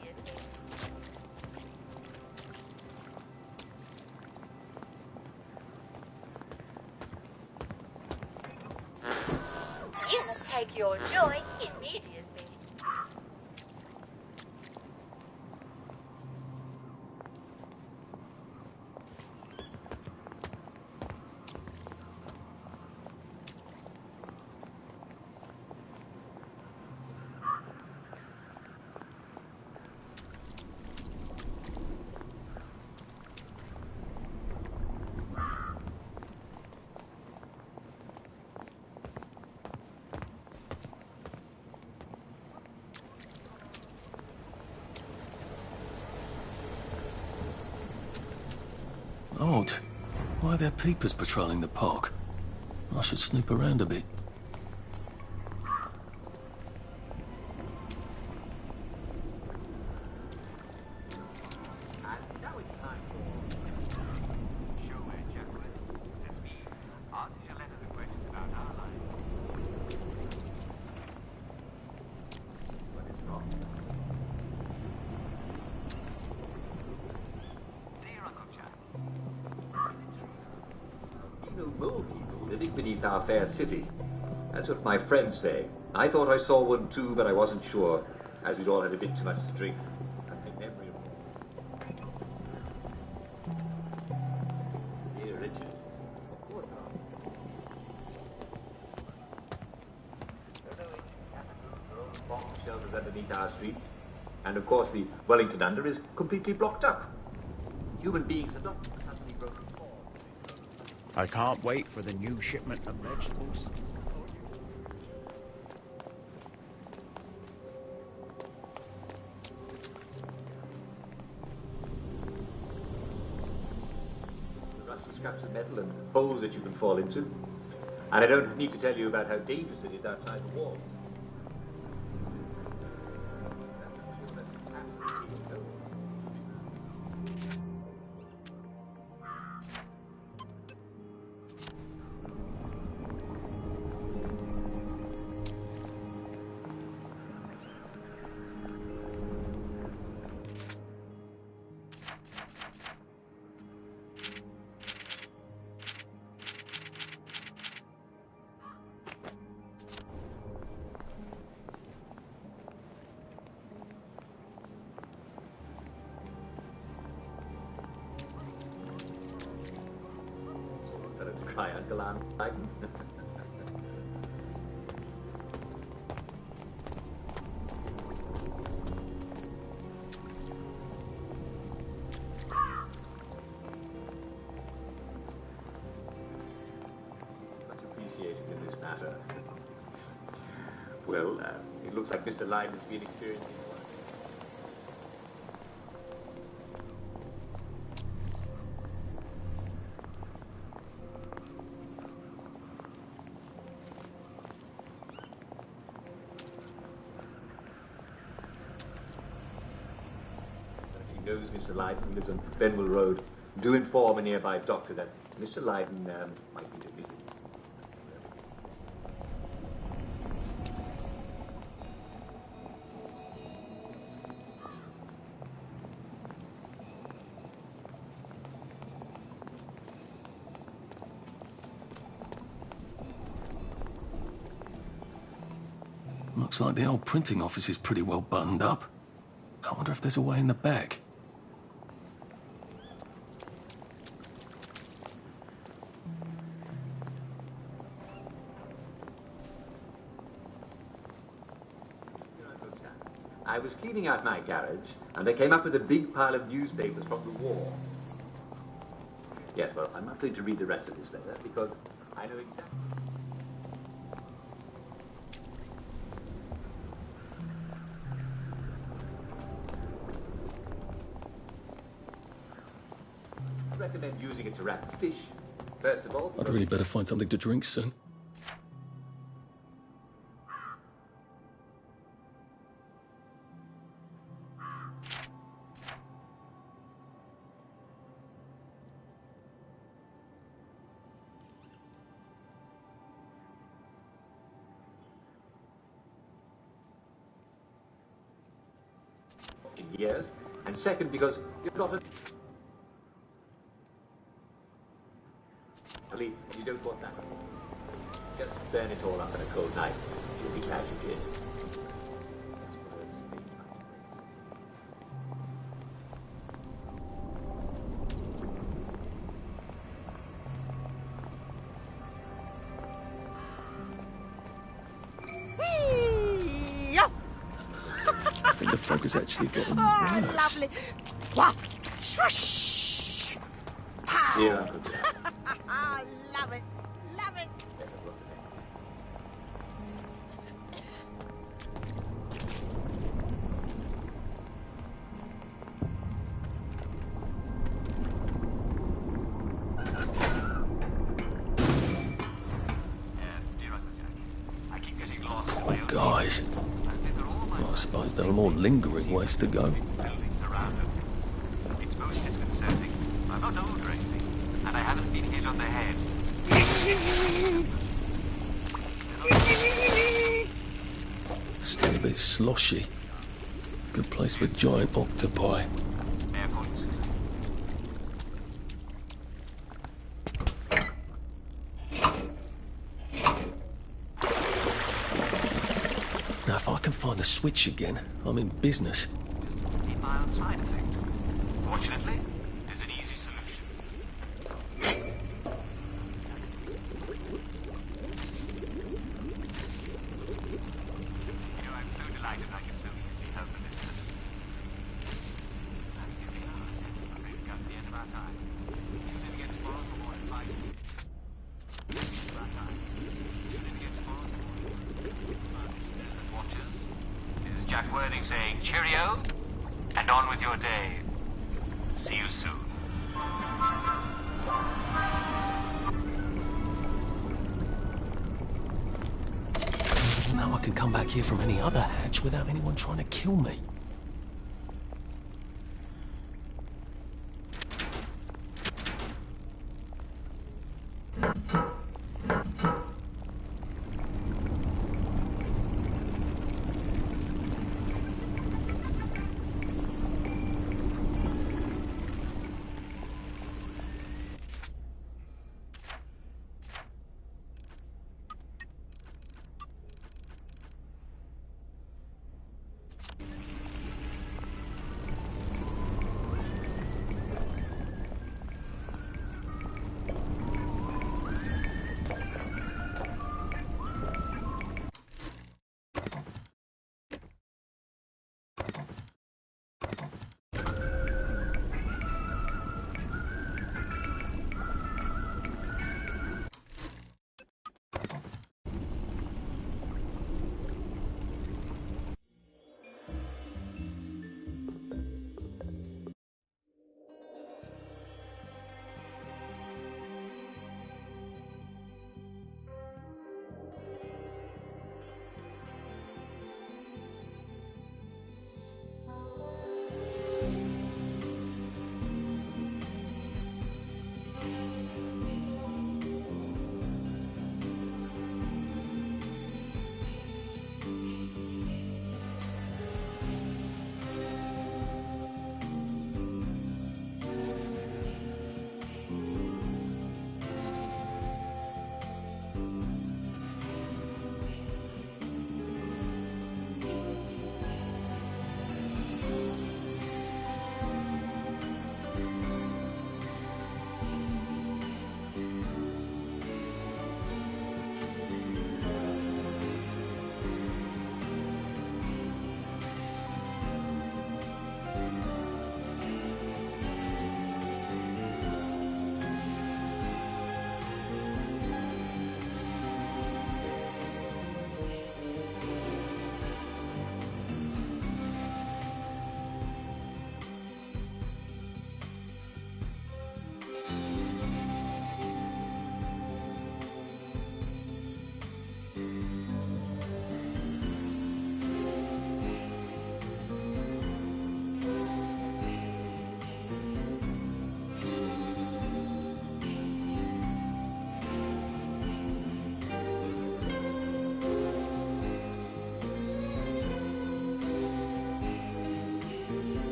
You will take your joy immediately. Odd. Why are there peepers patrolling the park? I should snoop around a bit. Living beneath our fair city. That's what my friends say. I thought I saw one too, but I wasn't sure, as we'd all had a bit too much to drink. And my memory of... Dear Richard, of course not. Bomb shelters underneath our streets. And of course the Wellington Under is completely blocked up. Human beings are not suddenly broken. I can't wait for the new shipment of vegetables. The rusty scraps of metal and holes that you can fall into. And I don't need to tell you about how dangerous it is outside the walls. Cry, Uncle Arnold. Much appreciated in this matter. Well, it looks like Mr. Lyman's been experiencing one. Knows Mr. Lyden lives on Benwell Road. Do inform a nearby doctor that Mr. Lyden might need a visit. Looks like the old printing office is pretty well buttoned up. I wonder if there's a way in the back. I was cleaning out my garage, and I came up with a big pile of newspapers from the war. Yes, well, I'm not going to read the rest of this letter, because I know exactly... recommend using it to wrap fish. First of all, I'd really better find something to drink soon. in years, and second because you've got a and you don't want that. Just burn it all up in a cold night. You'll be glad you did. I think the fog is actually getting Oh, worse. lovely. Wow. Swish. Pow. Here, Uncle Jack. Love it. Love it. Oh, guys. Well, I suppose there are more lingering ways to go. I'm not old or anything, and I haven't been hit on the head. Still a bit sloshy. Good place for giant octopi. Now, if I can find the switch again, I'm in business. A mild side effect. Fortunately, there's an easy solution. You know, I'm so delighted I can so easily help the listeners. Here we are. We've come to the end of our time. Tune in again tomorrow for more advice. Tune in again tomorrow for more listeners and watchers. This is Jack Worthing saying cheerio, and on with your day. See you soon. Now I can come back here from any other hatch without anyone trying to kill me.